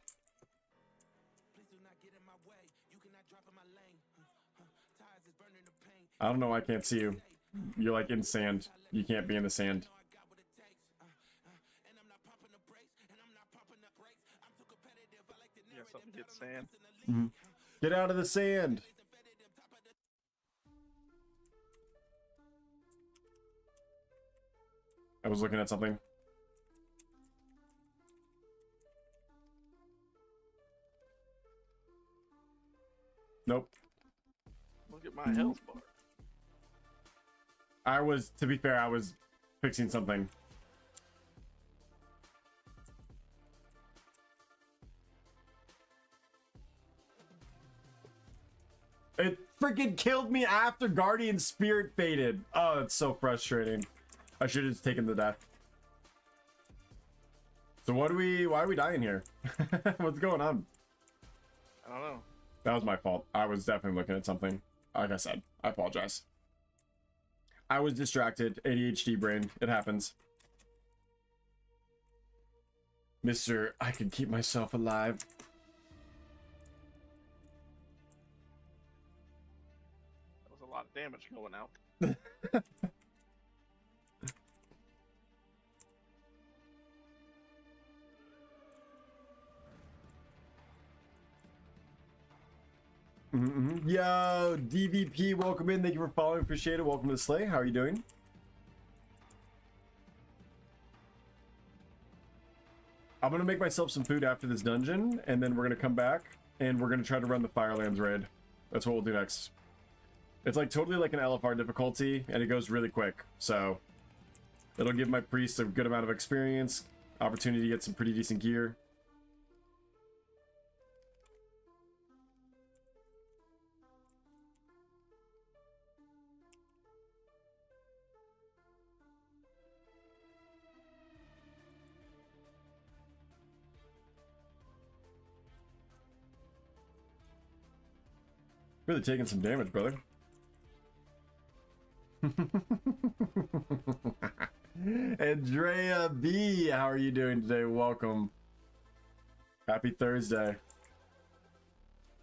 I don't know why I can't see you. You're like in sand. You can't be in the sand. Get sand. Get out of the sand. I was looking at something. Nope. Look at my health bar. I was, to be fair, I was fixing something. It freaking killed me after Guardian Spirit faded. Oh, it's so frustrating. I should have just taken the death. So why are we dying here? What's going on? I don't know. That was my fault. I was definitely looking at something. Like I said, I apologize. I was distracted. ADHD brain. It happens. Mr. I can keep myself alive. That was a lot of damage going out. Yo, DVP, welcome in. Thank you for following. Appreciate it. Welcome to the Slay. How are you doing? I'm gonna make myself some food after this dungeon, and then we're gonna come back and we're gonna try to run the Firelands raid. That's what we'll do next. It's like totally like an LFR difficulty, and it goes really quick. So it'll give my priest a good amount of experience, opportunity to get some pretty decent gear. Really taking some damage, brother. Andrea B, how are you doing today? Welcome. Happy Thursday.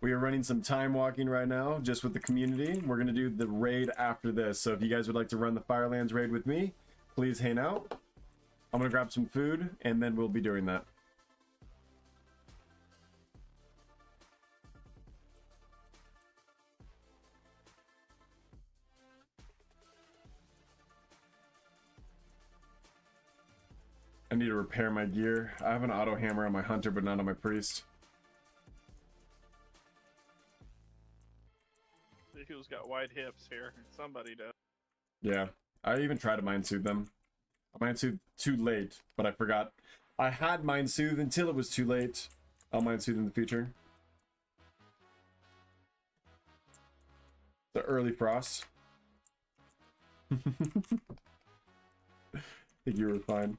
We are running some time walking right now, just with the community. We're gonna do the raid after this. So if you guys would like to run the Firelands raid with me, please hang out. I'm gonna grab some food and then we'll be doing that. I need to repair my gear. I have an auto hammer on my hunter, but not on my priest. Who's got wide hips here? Somebody does. Yeah, I even tried to mind soothe them. I mind soothe too late, but I forgot. I had mind soothe until it was too late. I'll mind soothe in the future. The early frost. I think you were fine.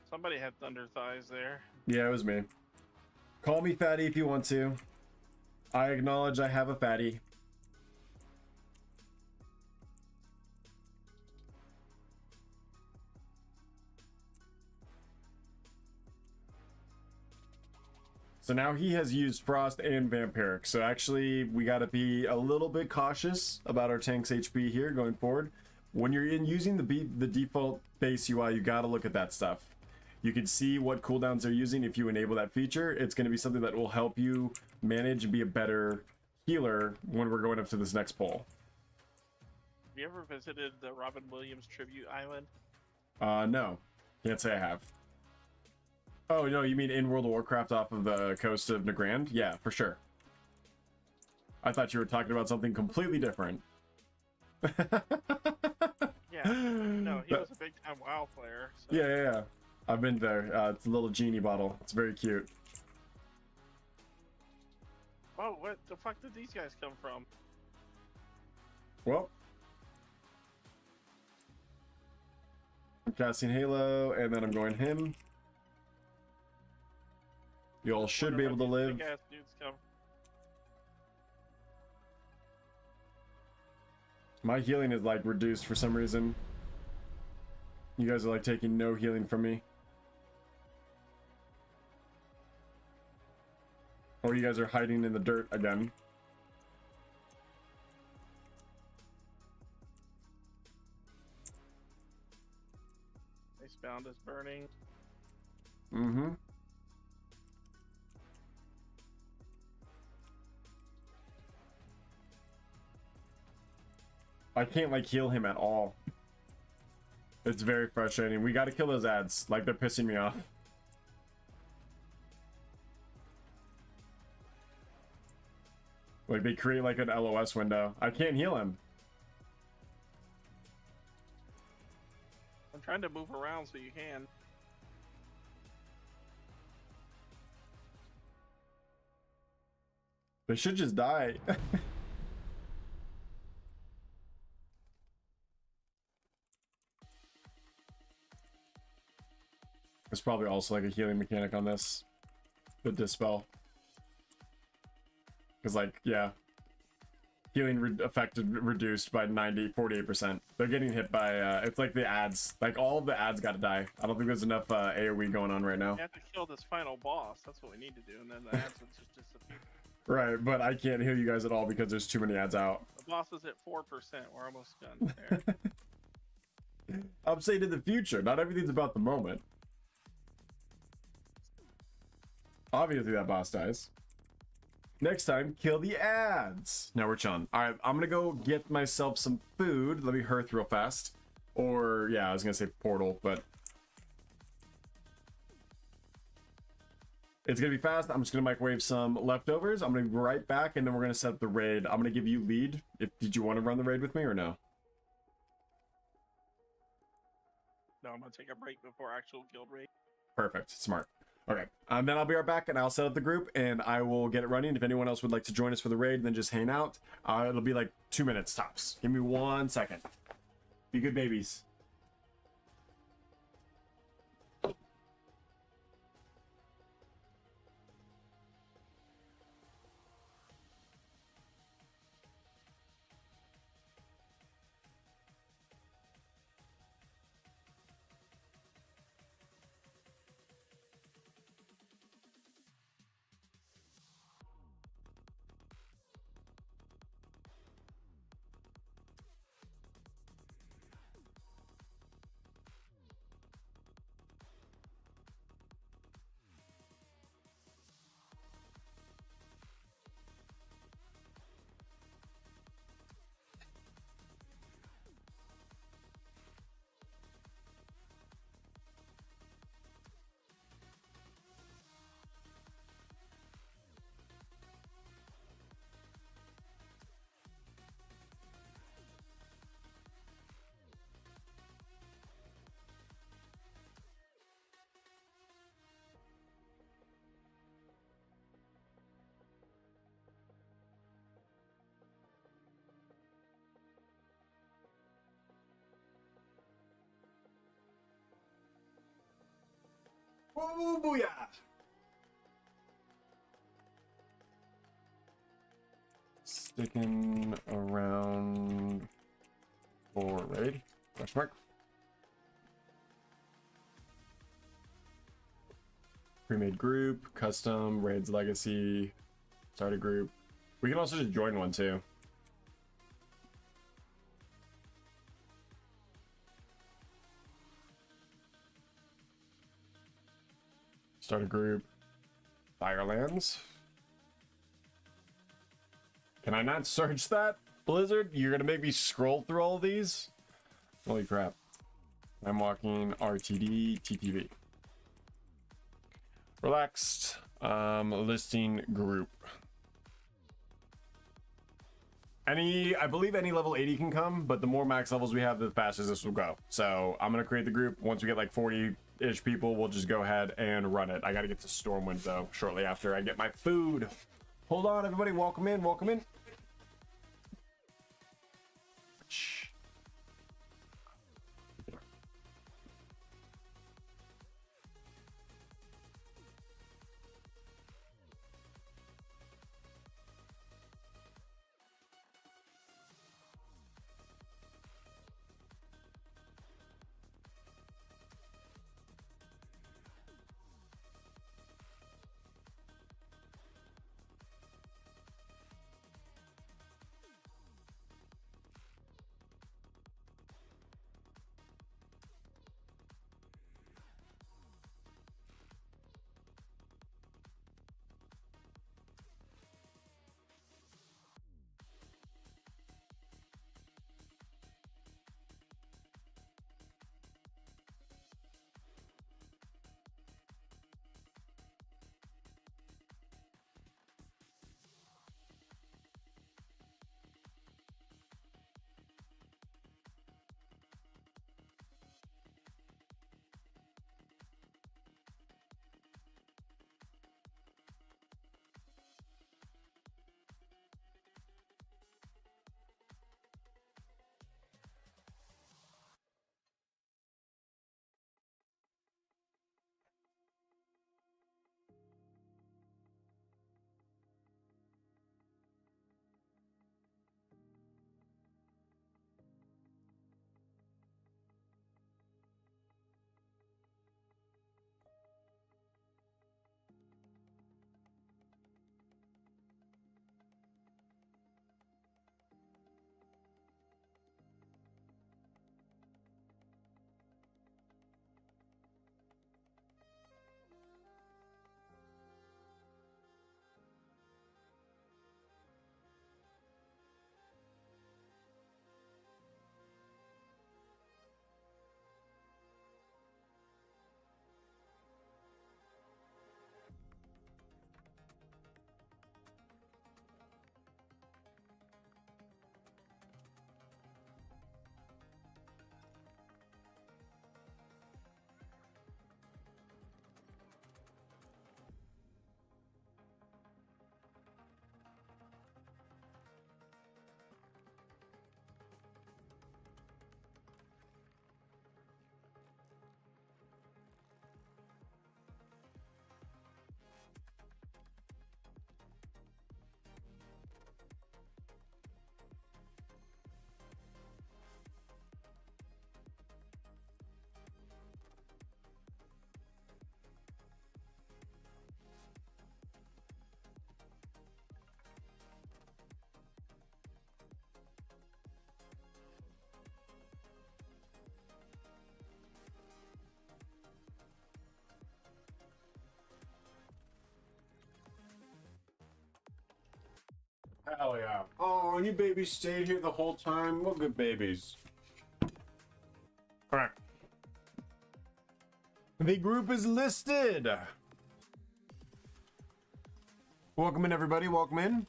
Somebody had thunder thighs there. Yeah, it was me. Call me fatty if you want to. I acknowledge I have a fatty. So now he has used Frost and Vampiric. So actually, we got to be a little bit cautious about our tank's HP here going forward. When you're using the default base UI, you got to look at that stuff. You can see what cooldowns they're using. If you enable that feature, it's going to be something that will help you manage and be a better healer when we're going up to this next poll. Have you ever visited the Robin Williams Tribute Island? No. Can't say I have. Oh, no, you mean in World of Warcraft off of the coast of Nagrand? Yeah, for sure. I thought you were talking about something completely different. Yeah. No, he was a big time WoW player. So. Yeah. I've been there. It's a little genie bottle. It's very cute. Oh, what the fuck did these guys come from? Well. I'm casting Halo, and then I'm going him. You all should be able to live. Big-ass dudes come. My healing is like reduced for some reason. You guys are like taking no healing from me. Or you guys are hiding in the dirt again. Icebound is burning. Mm-hmm. I can't like heal him at all. It's very frustrating. We gotta kill those ads. Like they're pissing me off. Like they create like an LOS window. I can't heal him. I'm trying to move around so you can. They should just die. There's probably also like a healing mechanic on this. The dispel. Because like, yeah. Healing affected reduced by 48%. They're getting hit by, it's like the ads. Like all of the ads gotta die. I don't think there's enough AoE going on right now. You have to kill this final boss. That's what we need to do, and then the ads will just disappear. Right, but I can't heal you guys at all because there's too many ads out. The boss is at 4%. We're almost done there. I'm saying in the future. Not everything's about the moment. Obviously that boss dies. Next time, kill the ads. Now we're chilling. All right, I'm gonna go get myself some food. Let me hearth real fast. Or, yeah, I was gonna say portal, but it's gonna be fast. I'm just gonna microwave some leftovers. I'm gonna be right back, and then we're gonna set up the raid. I'm gonna give you lead. Did you want to run the raid with me or no? No, I'm gonna take a break before actual guild raid. Perfect. Smart. Okay. Then I'll be right back, and I'll set up the group, and I will get it running. If anyone else would like to join us for the raid, then just hang out. It'll be like 2 minutes tops. Give me 1 second. Be good babies. Oh, booyah! Sticking around for raid? Question mark. Pre-made group, custom, raids, legacy, start a group. We can also just join one too. Start a group. Firelands. Can I not search that, Blizzard? You're gonna make me scroll through all of these? Holy crap. I'm walking RTD TTV. Relaxed. Listing group. I believe any level 80 can come, but the more max levels we have, the faster this will go. So I'm gonna create the group. Once we get like 40-ish people, we'll just go ahead and run it. I gotta get to Stormwind though, shortly after I get my food. Hold on, everybody. Welcome in. Welcome in. Hell yeah. Oh, you babies stayed here the whole time? What good babies. Alright. The group is listed. Welcome in, everybody. Welcome in.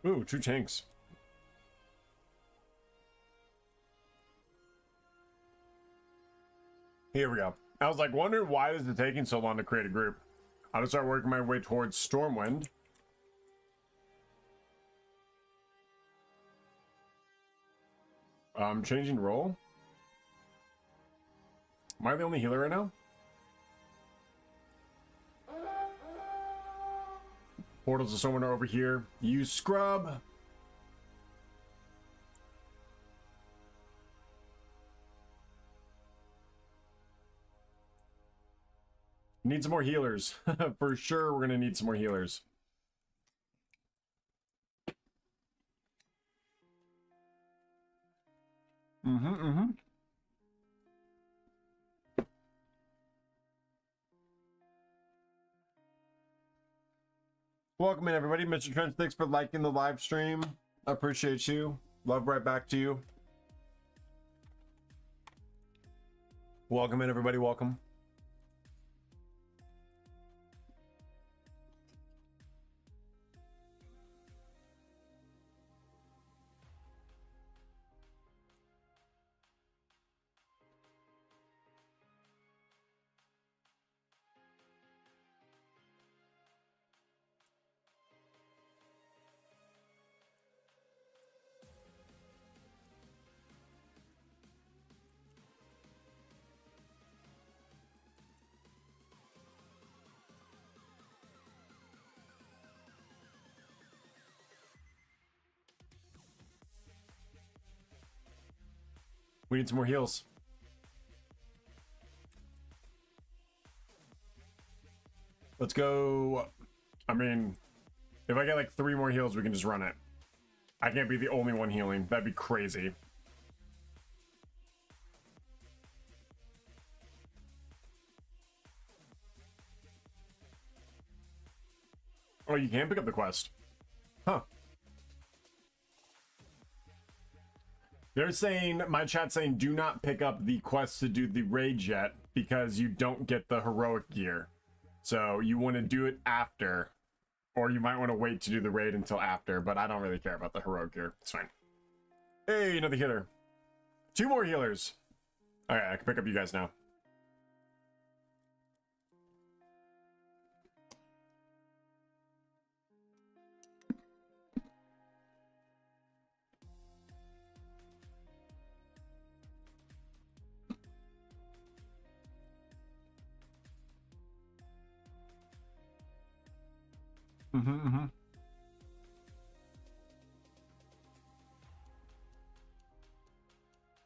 Ooh, 2 tanks. Here we go. I was like wondering why is it taking so long to create a group. I'll just start working my way towards Stormwind. Changing role. Am I the only healer right now? Portals to someone over here. Use scrub. Need some more healers. For sure, we're gonna need some more healers. Welcome in, everybody. Mr. Trench, thanks for liking the live stream. I appreciate you. Love right back to you. Welcome in, everybody. Welcome. We need some more heals. Let's go. I mean, if I get like 3 more heals, we can just run it. I can't be the only one healing. That'd be crazy. Oh, you can pick up the quest. Huh. They're saying, my chat's saying, do not pick up the quest to do the raid yet because you don't get the heroic gear. So you want to do it after, or you might want to wait to do the raid until after, but I don't really care about the heroic gear. It's fine. Hey, another healer. 2 more healers. All right, I can pick up you guys now.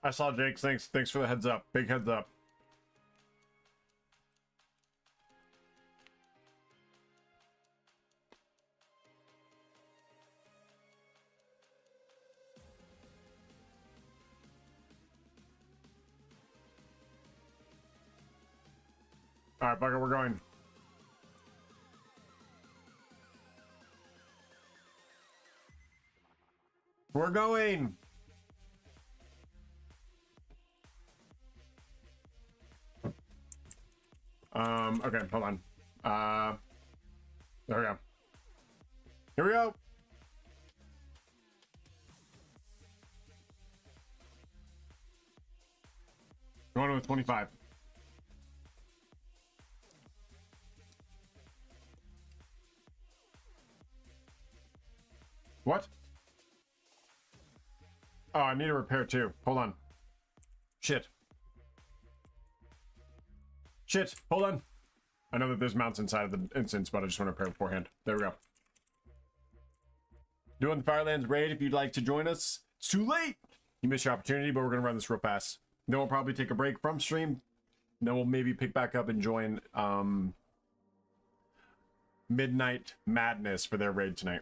I saw Jake. Thanks for the heads up. Big heads up. All right, Bugger, we're going. We're going. Okay, hold on. There we go. Here we go. Going with 25. What? Oh, I need a repair too. Hold on. Shit. Shit. Hold on. I know that there's mounts inside of the instance, but I just want to repair beforehand. There we go. Doing the Firelands raid if you'd like to join us. It's too late. You missed your opportunity, but we're going to run this real fast. Then we'll probably take a break from stream. Then we'll maybe pick back up and join Midnight Madness for their raid tonight.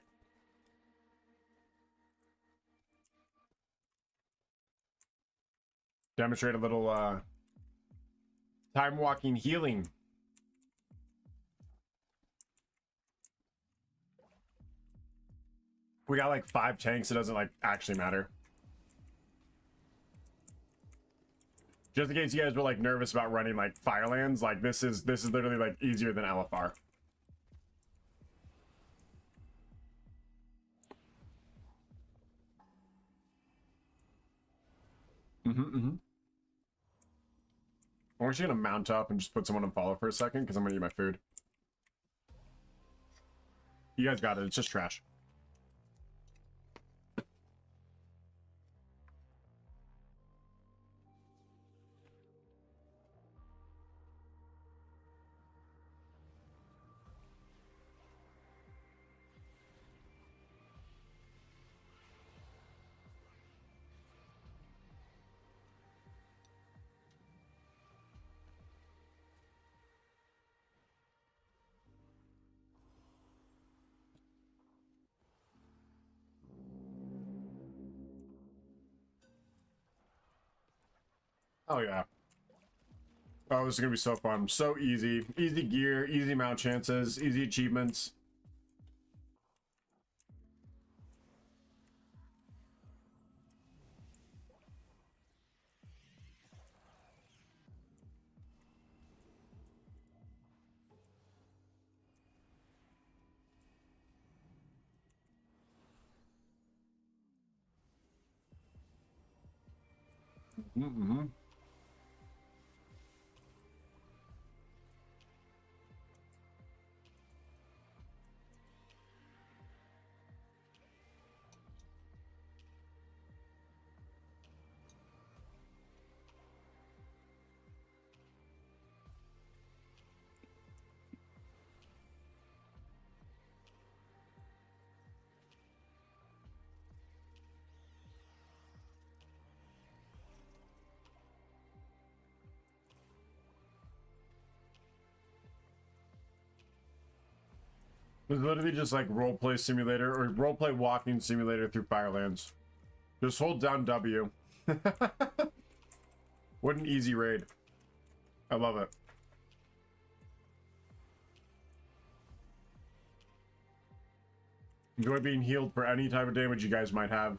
Demonstrate a little time walking healing. We got like 5 tanks. It doesn't like actually matter. Just in case you guys were like nervous about running like Firelands, like this is literally like easier than LFR. I'm actually gonna mount up and just put someone on follow for a second because I'm gonna eat my food. You guys got it. It's just trash. Oh yeah. Oh, this is gonna be so fun. So easy. Easy gear, easy mount chances, easy achievements. Mm-hmm. It's literally just like roleplay simulator or roleplay walking simulator through Firelands. Just hold down W. What an easy raid. I love it. Enjoy being healed for any type of damage you guys might have.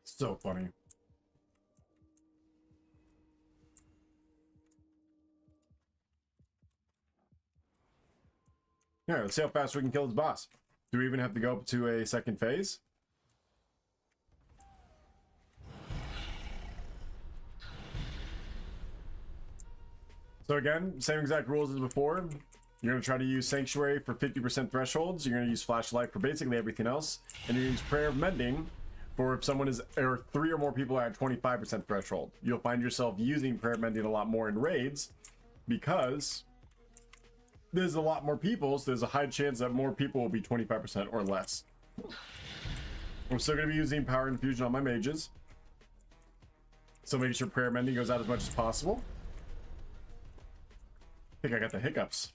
So funny. Yeah, let's see how fast we can kill this boss. Do we even have to go up to a second phase? So again, same exact rules as before. You're going to try to use Sanctuary for 50% thresholds. You're going to use Flashlight for basically everything else. And you use Prayer of Mending for if someone is, or 3 or more people are at 25% threshold. You'll find yourself using Prayer of Mending a lot more in raids because there's a lot more people, so there's a high chance that more people will be 25% or less. I'm still going to be using Power Infusion on my mages. So make sure Prayer Mending goes out as much as possible. I think I got the hiccups.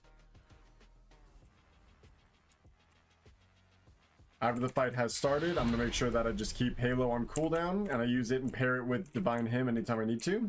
After the fight has started, I'm going to make sure that I just keep Halo on cooldown, and I use it and pair it with Divine Hymn anytime I need to.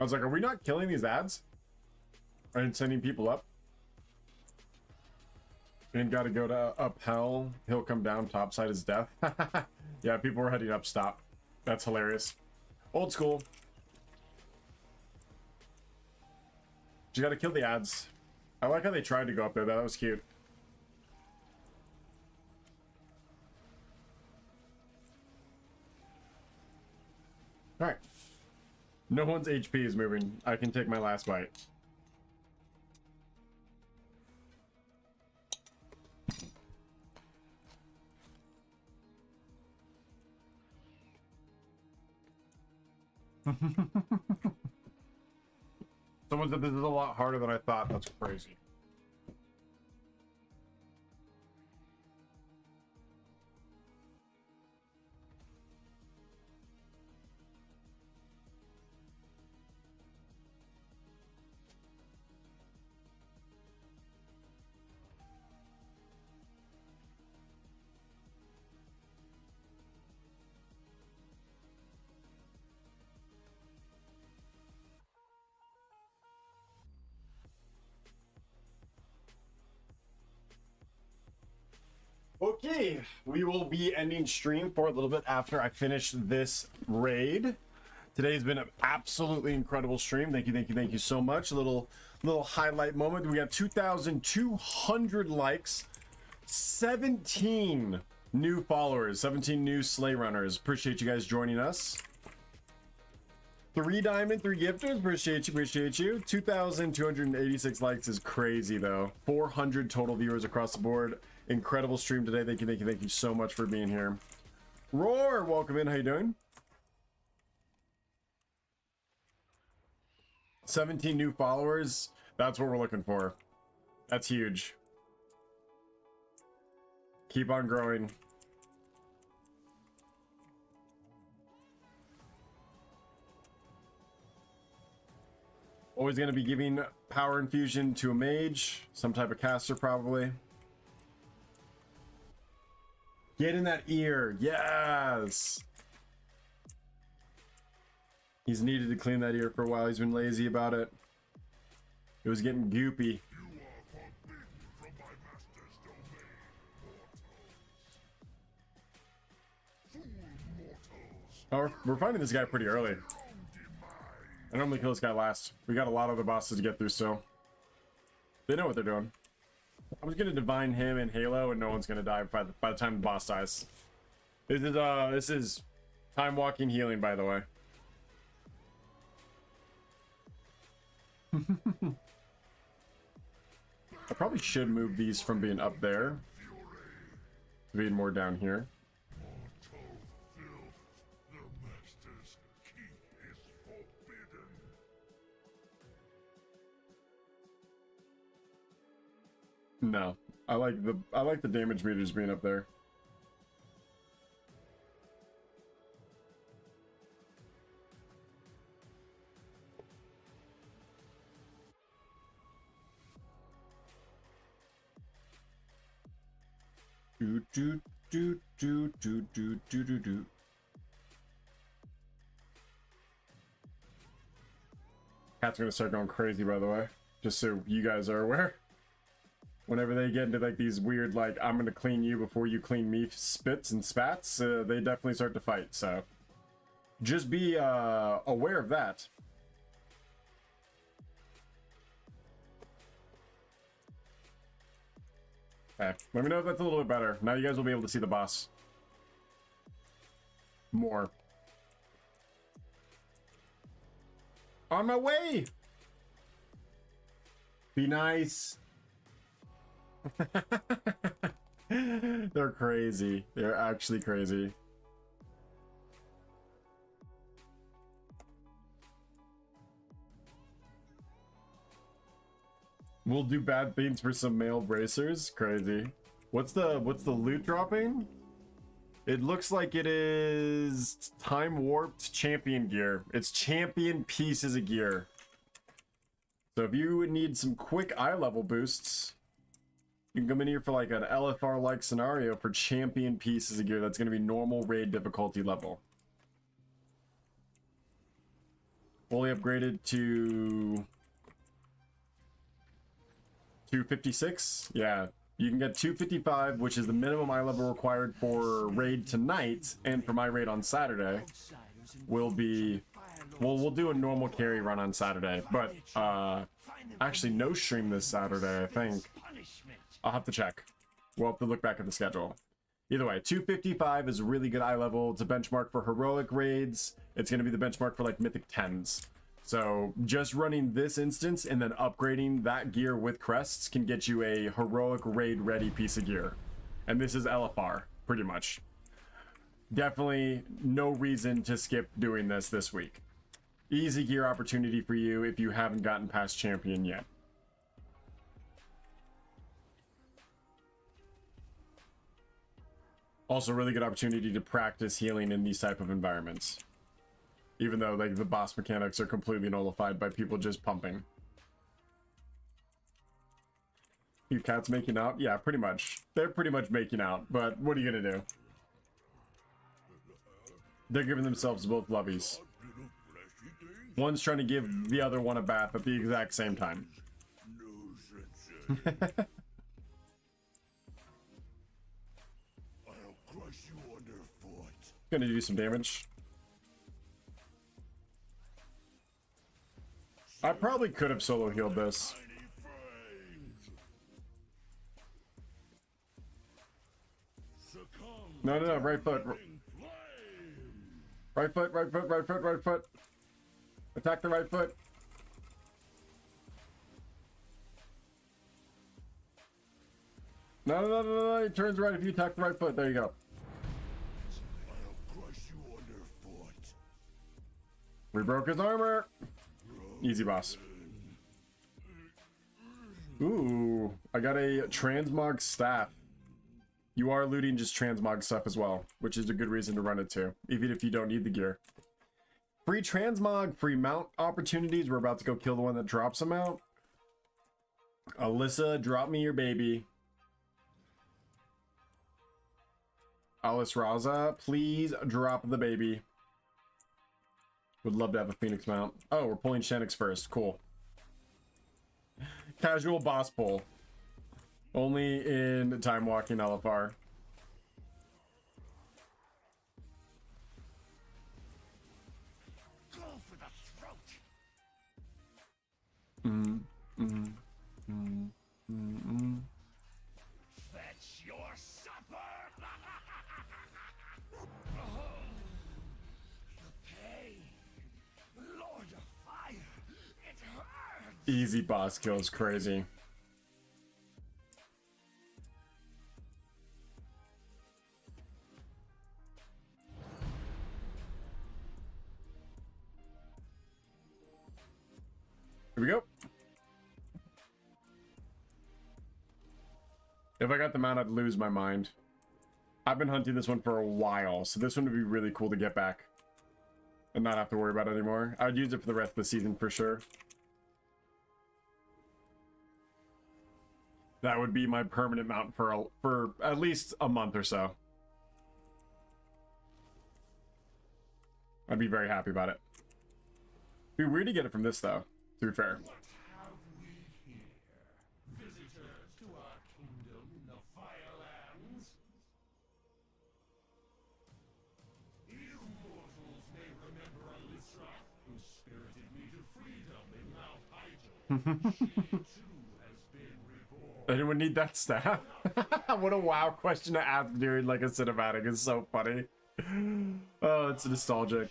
I was like, are we not killing these ads? And sending people up? And gotta go to up hell. He'll come down topside his death. Yeah, people were heading up stop. That's hilarious. Old school. You gotta kill the ads. I like how they tried to go up there. That was cute. Alright. No one's HP is moving. I can take my last bite. Someone said this is a lot harder than I thought. That's crazy. Okay, we will be ending stream for a little bit after I finish this raid. Today's been an absolutely incredible stream. Thank you so much. A little highlight moment. We got 2,200 likes, 17 new followers, 17 new Slay Runners. Appreciate you guys joining us. 3 diamond, 3 gifters. Appreciate you. 2,286 likes is crazy though. 400 total viewers across the board. Incredible stream today. Thank you so much for being here. Roar, welcome in. How you doing? 17 new followers. That's what we're looking for. That's huge. Keep on growing. Always going to be giving power infusion to a mage, some type of caster probably. Get in that ear. Yes. He's needed to clean that ear for a while. He's been lazy about it. It was getting goopy. Oh, we're finding this guy pretty early. I normally kill this guy last. We got a lot of the bosses to get through still. They know what they're doing. I was gonna divine him in Halo, and no one's gonna die by the time the boss dies. This is time walking healing, by the way. I probably should move these from being up there to being more down here. No, I like the damage meters being up there. Do. Cat's gonna start going crazy, by the way, just so you guys are aware. Whenever they get into like these weird, like, I'm gonna clean you before you clean me spits and spats, they definitely start to fight. So just be aware of that. Okay, let me know if that's a little bit better. Now you guys will be able to see the boss more. On my way. Be nice. They're crazy. They're actually crazy. We'll do bad things for some male bracers. Crazy. What's the loot dropping? It looks like it is time warped champion gear. It's champion pieces of gear. So if you would need some quick eye level boosts, you can come in here for like an LFR like scenario for champion pieces of gear. That's going to be normal raid difficulty level. Fully upgraded to 256. Yeah, you can get 255, which is the minimum eye level required for raid tonight, and for my raid on Saturday will be, well, we'll do a normal carry run on Saturday, but actually no stream this Saturday, I think. I'll have to check. We'll have to look back at the schedule. Either way, 255 is a really good eye level. It's a benchmark for heroic raids. It's going to be the benchmark for like mythic 10s. So just running this instance and then upgrading that gear with crests can get you a heroic raid ready piece of gear. And this is LFR, pretty much. Definitely no reason to skip doing this week. Easy gear opportunity for you if you haven't gotten past champion yet. Also, really good opportunity to practice healing in these type of environments. Even though like the boss mechanics are completely nullified by people just pumping. You cats making out? Yeah, pretty much. They're pretty much making out, but what are you gonna do? They're giving themselves both lovies. One's trying to give the other one a bath at the exact same time. Gonna do some damage. I probably could have solo healed this. No, no, no, right foot. Right foot, right foot, right foot, right foot. Attack the right foot. No, no, no, no, no, he turns right if you attack the right foot. There you go. I'll crush you underfoot. We broke his armor. Easy, boss. Ooh, I got a transmog staff. You are looting just transmog stuff as well, which is a good reason to run it too, even if you don't need the gear. Free transmog, free mount opportunities. We're about to go kill the one that drops them out. Alyssa, drop me your baby. Alice Raza, please drop the baby. Would love to have a Phoenix mount. Oh, we're pulling Shenix first. Cool. Casual boss pull. Only in time walking LFR. Go for the throat. That's your supper. The pain. Lord of Fire. It hurts. Easy boss kills, crazy. Here we go. If I got the mount, I'd lose my mind. I've been hunting this one for a while, so this one would be really cool to get back and not have to worry about it anymore. I would use it for the rest of the season for sure. That would be my permanent mount for at least a month or so. I'd be very happy about it. It'd be weird to get it from this though, to be fair. What have we here? Visitors to our kingdom in the Firelands? You mortals may remember Alyssa, who spirited me to freedom in Mount Hyjal. She too has been reborn. Anyone need that staff? What a wow question to ask during like a cinematic. It's so funny. Oh, it's nostalgic.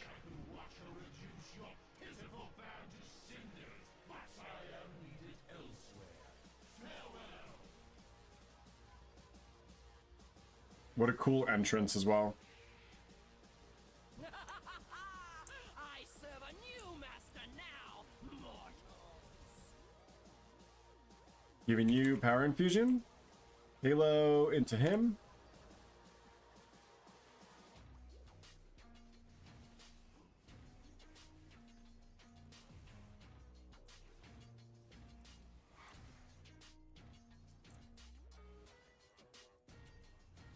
Watch her reduce your pitiful band to cinders, but I am needed elsewhere. Farewell. What a cool entrance as well. I serve a new master now, mortals. Giving you power infusion. Halo into him.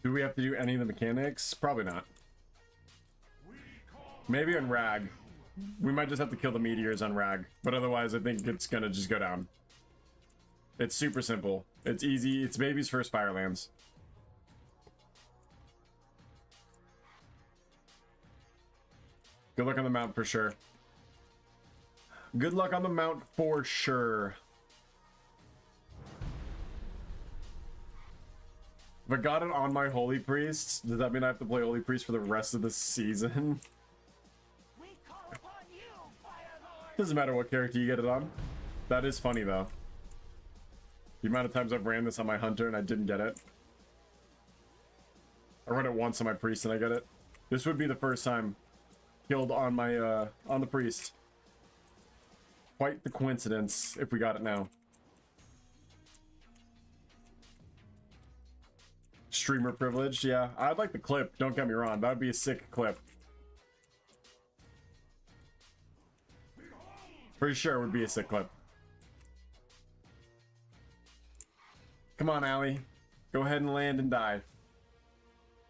Do we have to do any of the mechanics? Probably not. Maybe on Rag. We might just have to kill the meteors on Rag. But otherwise, I think it's gonna just go down. It's super simple. It's easy. It's baby's first Firelands. Good luck on the mount for sure. Good luck on the mount for sure. If I got it on my Holy Priest, does that mean I have to play Holy Priest for the rest of the season? We call upon you, Firelord. Doesn't matter what character you get it on. That is funny though. The amount of times I've ran this on my Hunter and I didn't get it. I run it once on my Priest and I get it. This would be the first time killed on my on the Priest. Quite the coincidence if we got it now. Streamer privileged, yeah. I'd like the clip, don't get me wrong. That would be a sick clip. Pretty sure it would be a sick clip. Come on, Allie. Go ahead and land and die.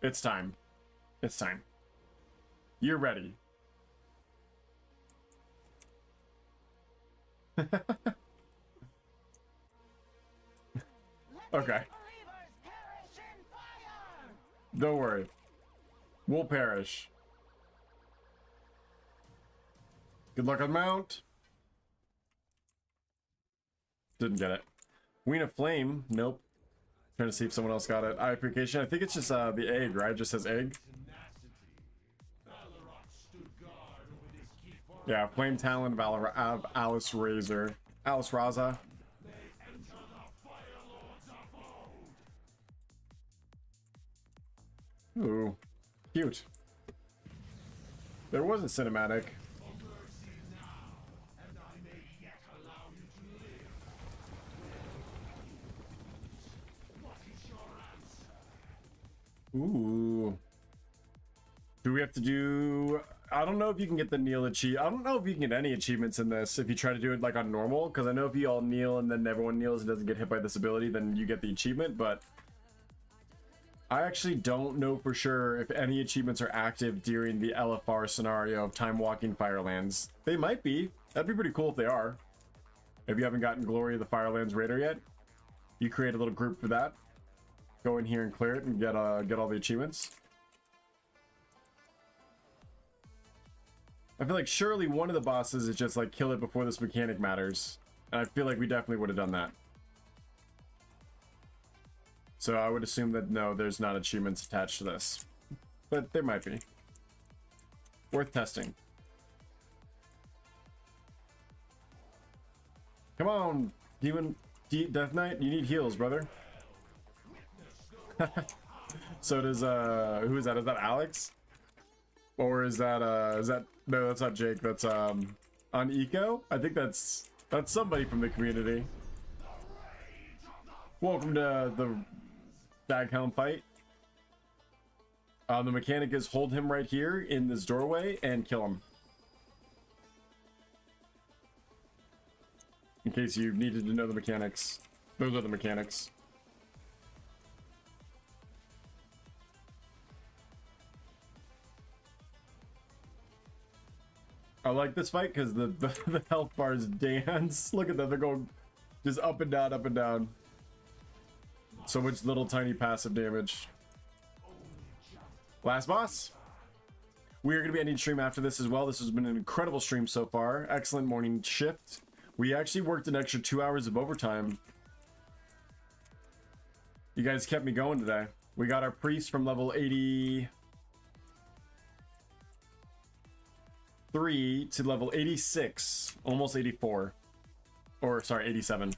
It's time. It's time. You're ready. Okay. Don't worry. We'll perish. Good luck on mount. Didn't get it. Queen of Flame. Nope. Trying to see if someone else got it. Eye of Purification. I think it's just the egg, right? It just says egg. Yeah, Flame Talon of Alice Razor. Alice Raza. Ooh, cute. There was a cinematic. Ooh. Do we have to do... I don't know if you can get the kneel achieve. I don't know if you can get any achievements in this if you try to do it like on normal, because I know if you all kneel and then everyone kneels and doesn't get hit by this ability, then you get the achievement, but I actually don't know for sure if any achievements are active during the LFR scenario of Time Walking Firelands. They might be. That'd be pretty cool if they are. If you haven't gotten Glory of the Firelands Raider yet, you create a little group for that. Go in here and clear it and get all the achievements. I feel like surely one of the bosses is just like kill it before this mechanic matters. And I feel like we definitely would have done that. So I would assume that no, there's not achievements attached to this. But there might be. Worth testing. Come on, Death Knight, you need heals, brother. So does who is that? Is that Alex? Or is that no, that's not Jake, that's on Eco? I think that's somebody from the community. Welcome to the Staghound fight. The mechanic is hold him right here in this doorway and kill him. In case you needed to know the mechanics. Those are the mechanics. I like this fight because the health bars dance. Look at them, they're going just up and down, up and down. So much little tiny passive damage. Last boss. We are going to be ending stream after this as well. This has been an incredible stream so far. Excellent morning shift. We actually worked an extra 2 hours of overtime. You guys kept me going today. We got our priest from level 83 to level 86, almost 84. Or sorry, 87.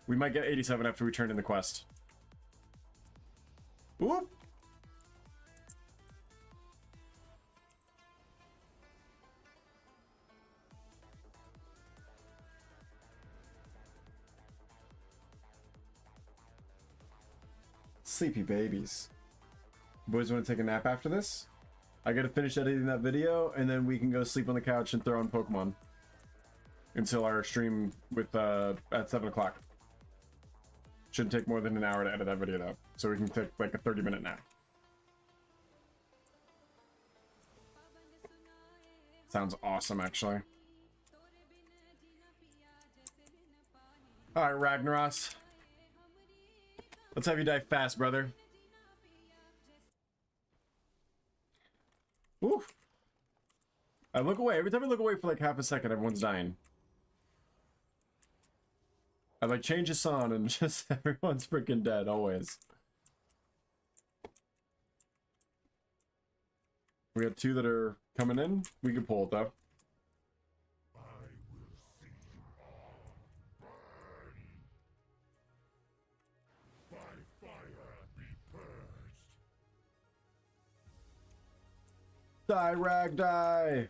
We might get 87 after we turn in the quest. Whoop! Sleepy babies. Boys want to take a nap after this? I gotta finish editing that video and then we can go sleep on the couch and throw on Pokemon until our stream with at 7 o'clock. Shouldn't take more than an hour to edit that video though, so we can take like a 30-minute nap. Sounds awesome, actually. All right, Ragnaros. Let's have you die fast, brother. Oof. I look away. Every time I look away for like half a second, everyone's dying. I like change the song and just everyone's freaking dead always. We got two that are coming in. We can pull it though. Die, Rag, die!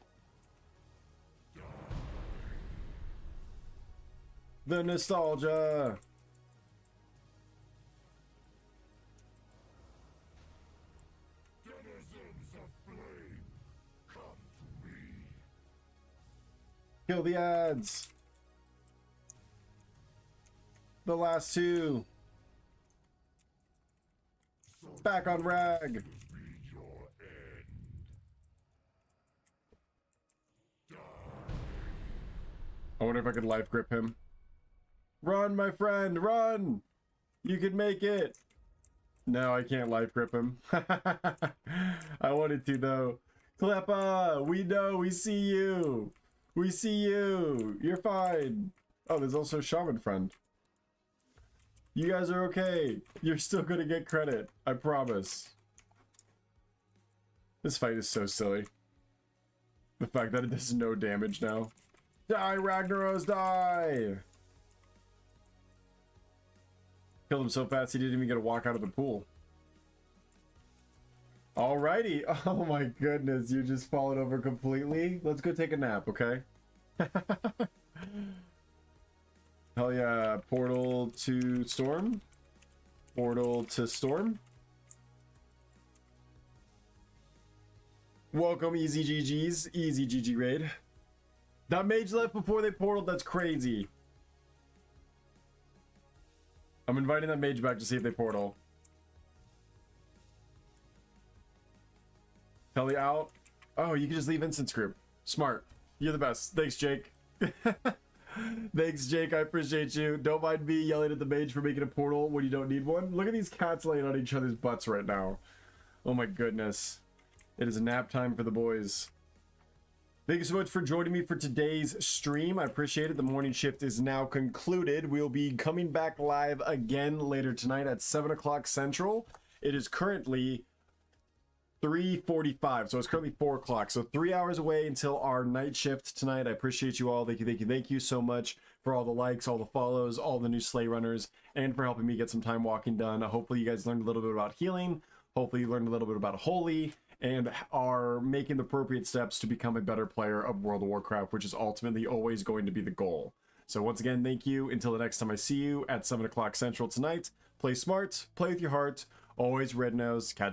The nostalgia! Kill the ads! The last two! Back on Rag! I wonder if I could life grip him. Run, my friend, run! You can make it! No, I can't life grip him. I wanted to though. Kleppa, we know, we see you! We see you. You're fine. Oh, there's also a shaman friend. You guys are okay. You're still gonna get credit. I promise. This fight is so silly. The fact that it does no damage now. Die, Ragnaros, die! Killed him so fast he didn't even get to walk out of the pool. Alrighty. Oh my goodness, you just fallen over completely. Let's go take a nap, okay? Hell yeah. Portal to Storm. Portal to Storm. Welcome, Easy GG's. Easy GG raid. That mage left before they portaled. That's crazy. I'm inviting that mage back to see if they portal. Telly out. Oh, you can just leave instance group. Smart. You're the best. Thanks, Jake. Thanks, Jake. I appreciate you. Don't mind me yelling at the mage for making a portal when you don't need one. Look at these cats laying on each other's butts right now. Oh my goodness. It is nap time for the boys. Thank you so much for joining me for today's stream. I appreciate it. The morning shift is now concluded. We'll be coming back live again later tonight at 7 o'clock Central. It is currently 3:45, so it's currently 4 o'clock. So 3 hours away until our night shift tonight. I appreciate you all. Thank you, thank you, thank you so much for all the likes, all the follows, all the new Slay Runners, and for helping me get some time walking done. Hopefully you guys learned a little bit about healing. Hopefully you learned a little bit about Holy, and are making the appropriate steps to become a better player of World of Warcraft, which is ultimately always going to be the goal. So once again, thank you. Until the next time I see you at 7 o'clock Central tonight, play smart, play with your heart, always red nose, catch